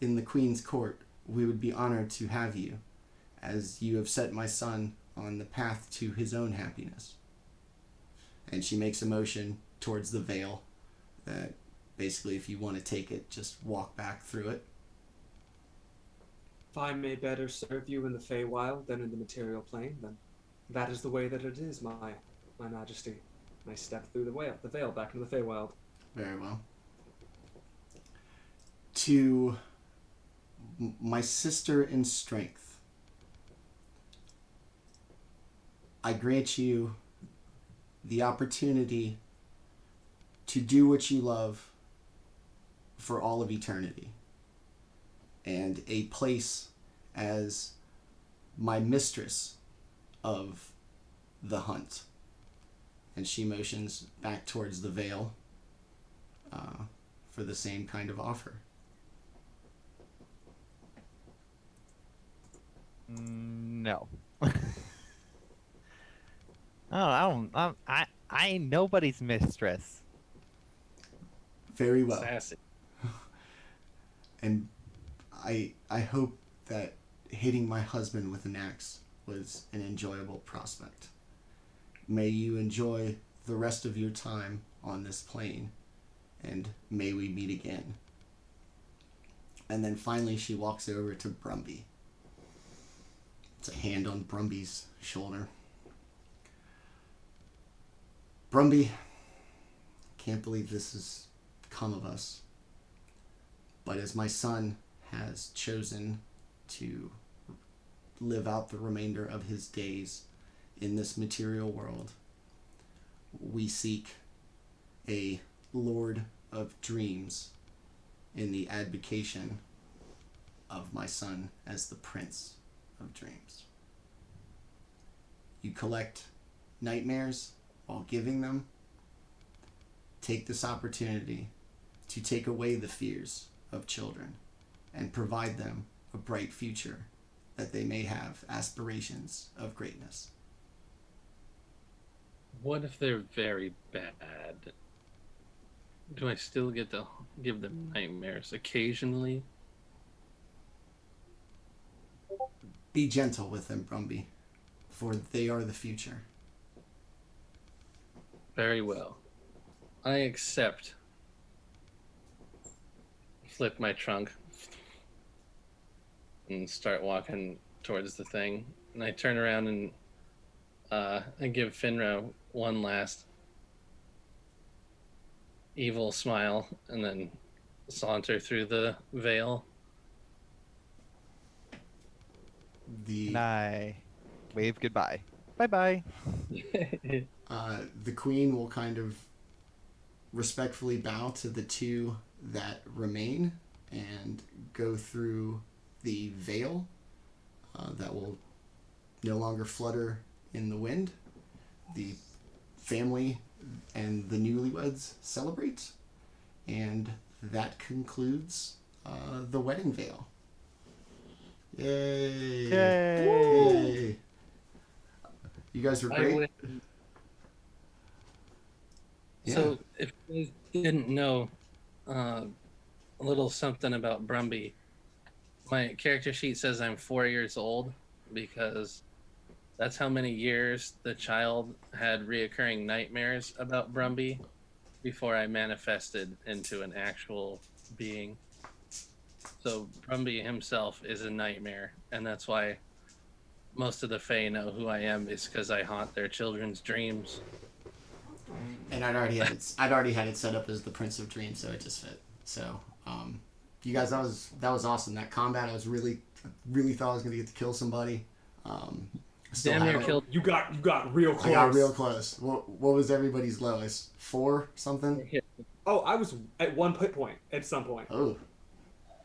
in the queen's court, we would be honored to have you, as you have set my son on the path to his own happiness. And she makes a motion towards the veil that basically, if you want to take it, just walk back through it. If I may better serve you in the Feywild than in the material plane, then that is the way that it is, my majesty. I step through the veil back into the Feywild. Very well. To my sister in strength, I grant you the opportunity to do what you love for all of eternity, and a place as my mistress of the hunt. And she motions back towards the veil for the same kind of offer. No. I ain't nobody's mistress. Very well. Sassy. And I hope that hitting my husband with an axe was an enjoyable prospect. May you enjoy the rest of your time on this plane, and may we meet again. And then finally she walks over to Brumbie. It's a hand on Brumbie's shoulder. Brumbie, can't believe this has come of us. But as my son has chosen to live out the remainder of his days in this material world, we seek a Lord of Dreams in the advocation of my son as the Prince of Dreams. You collect nightmares while giving them. Take this opportunity to take away the fears of children and provide them a bright future, that they may have aspirations of greatness. What if they're very bad? Do I still get to give them nightmares occasionally? Be gentle with them, Brumbie, for they are the future. Very well. I accept. Flip my trunk and start walking towards the thing. And I turn around and I give Fynra one last evil smile and then saunter through the veil. The And I wave goodbye. Bye-bye. the queen will kind of respectfully bow to the two that remain and go through the veil that will no longer flutter in the wind. The family and the newlyweds celebrate, and that concludes the wedding veil. Yay! Yay! You guys were I great. win. Yeah. So, if you didn't know a little something about Brumbie, my character sheet says I'm 4 years old because that's how many years the child had reoccurring nightmares about Brumbie before I manifested into an actual being. So Brumbie himself is a nightmare, and that's why most of the Fae know who I am, is because I haunt their children's dreams. And I'd already had it set up as the Prince of Dreams, so it just fit. So, you guys, that was awesome. That combat, I was really thought I was gonna get to kill somebody. Still Damn near haven't. killed. You got real close. I got real close. What was everybody's lowest? 4 something? Oh, I was at 1 hit point at some point. Oh,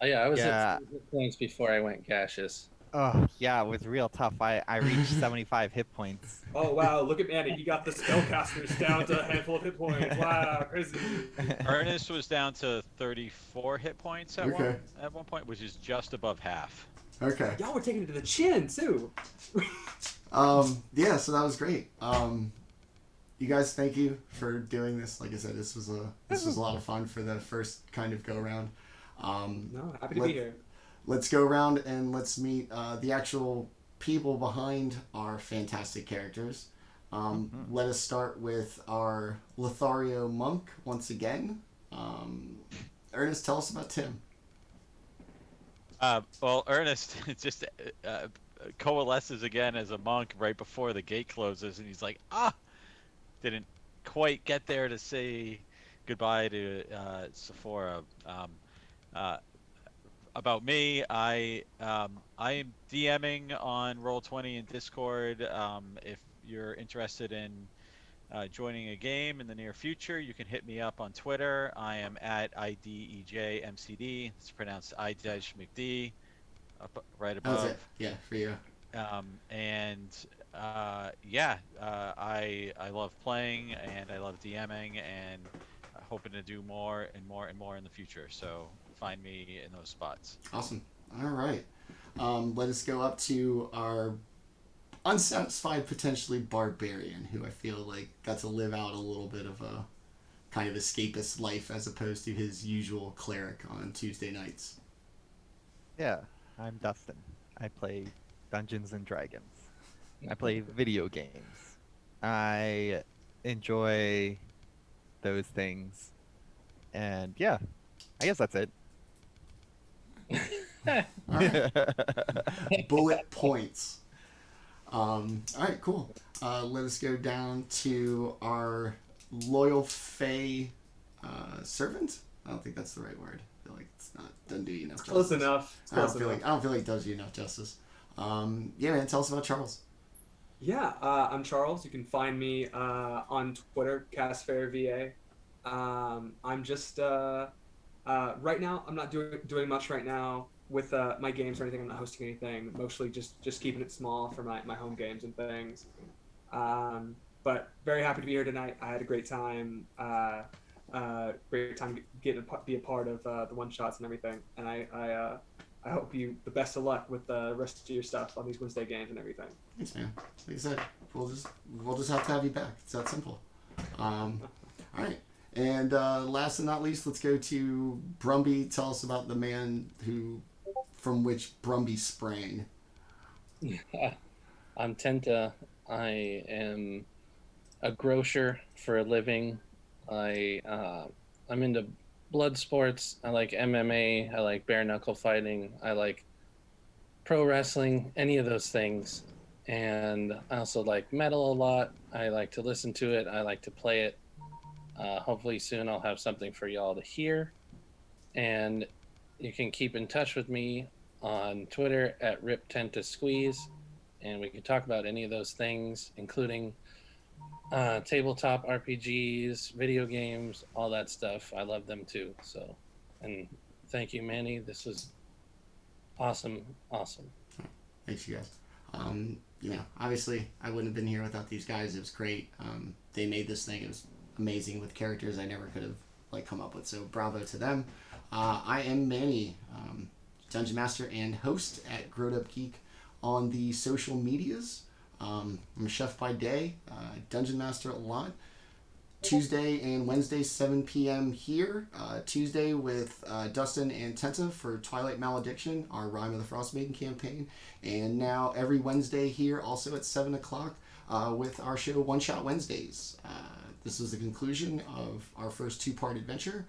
Oh yeah, I was Yeah. at 2 hit points before I went gaseous. Oh, yeah, it was real tough. I reached 75 hit points. Oh wow, look at Manny. He got the spellcasters down to a handful of hit points. Wow, crazy. Ernest was down to 34 hit points at Okay. one point, which is just above half. okay. Y'all were taking it to the chin too. Yeah, so that was great. You guys, thank you for doing this. Like I said, this was a lot of fun for the first kind of go around. No, happy to be here. Let's go around and let's meet the actual people behind our fantastic characters. Let us start with our Lothario monk once again. Ernest, tell us about Tim. Well, Ernest just coalesces again as a monk right before the gate closes, and he's like, didn't quite get there to say goodbye to Sephora. About me, I am DMing on Roll20 in Discord. If you're interested in joining a game in the near future, you can hit me up on Twitter. I am at IDEJMCD. It's pronounced IDEJMCD, right How's above. it? Yeah, for you. I love playing and I love DMing and hoping to do more and more and more in the future. So find me in those spots. Awesome. All right. Let us go up to our unsatisfied, potentially barbarian, who I feel like got to live out a little bit of a kind of escapist life as opposed to his usual cleric on Tuesday nights. Yeah, I'm Dustin. I play Dungeons and Dragons. I play video games. I enjoy those things. And yeah, I guess that's it. All right. Bullet points. All right, cool. Let us go down to our loyal Fey servant. I don't think that's the right word. I feel like doesn't do you enough justice. Close enough. I don't feel like it does you enough justice. Yeah, man. Tell us about Charles. Yeah, I'm Charles. You can find me on Twitter, CastFairVA. I'm just right now. I'm not doing much right now with my games or anything. I'm not hosting anything. Mostly just keeping it small for my home games and things. But very happy to be here tonight. I had a great time. Great time getting to be a part of the one shots and everything. And I hope you the best of luck with the rest of your stuff on these Wednesday games and everything. Thanks, man. Like I said, we'll just have to have you back. It's that simple. All right. And last but not least, let's go to Brumbie. Tell us about the man from which Brumbie sprang. I'm Tenta. I am a grocer for a living. I'm into blood sports. I like MMA. I like bare knuckle fighting. I like pro wrestling. Any of those things. And I also like metal a lot. I like to listen to it. I like to play it. Hopefully soon I'll have something for y'all to hear. And you can keep in touch with me on Twitter at RipTentaSqueeze, and we can talk about any of those things, including tabletop RPGs, video games, all that stuff. I love them too. So, and thank you, Manny. This was awesome. Thanks, you guys. Obviously, I wouldn't have been here without these guys. It was great. They made this thing. It was amazing with characters I never could have come up with. So bravo to them. I am Manny, Dungeon Master and host at GrowedUpGeek on the social medias. I'm a chef by day, Dungeon Master a lot. Tuesday and Wednesday, 7 p.m. here. Tuesday with Dustin and Tenta for Twilight Malediction, our Rime of the Frost Maiden campaign. And now every Wednesday here, also at 7 o'clock, with our show One Shot Wednesdays. This is the conclusion of our first two-part adventure.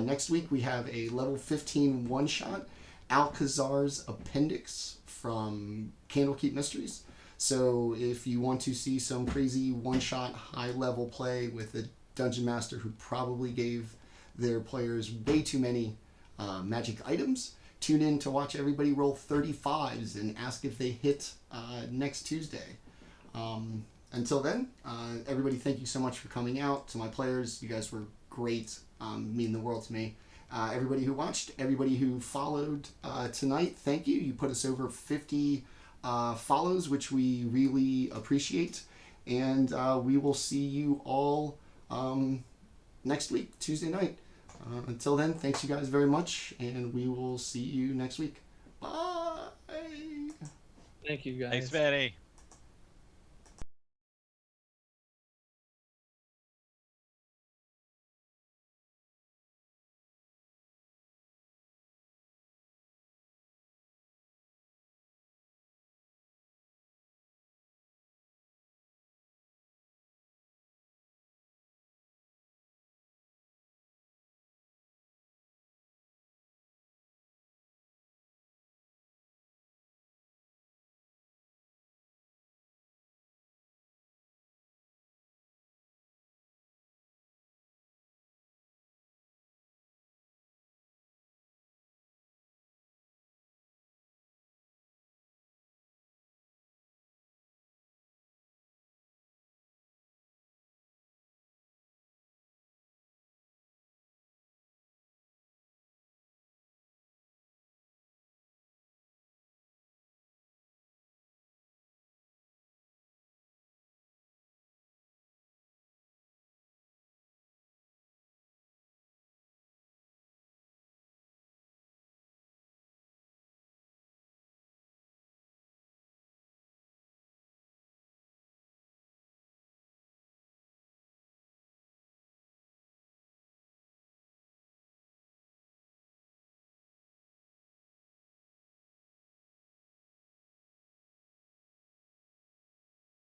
Next week, we have a level 15 one-shot, Alcazar's Appendix from Candlekeep Mysteries. So if you want to see some crazy one-shot high-level play with a dungeon master who probably gave their players way too many magic items, tune in to watch everybody roll 35s and ask if they hit next Tuesday. Until then, everybody, thank you so much for coming out. To my players, you guys were great, mean the world to me. Everybody who watched, everybody who followed tonight, thank you. You put us over 50 follows, which we really appreciate. And we will see you all next week, Tuesday night. Until then, thanks you guys very much, and we will see you next week. Bye! Thank you, guys. Thanks, Manny.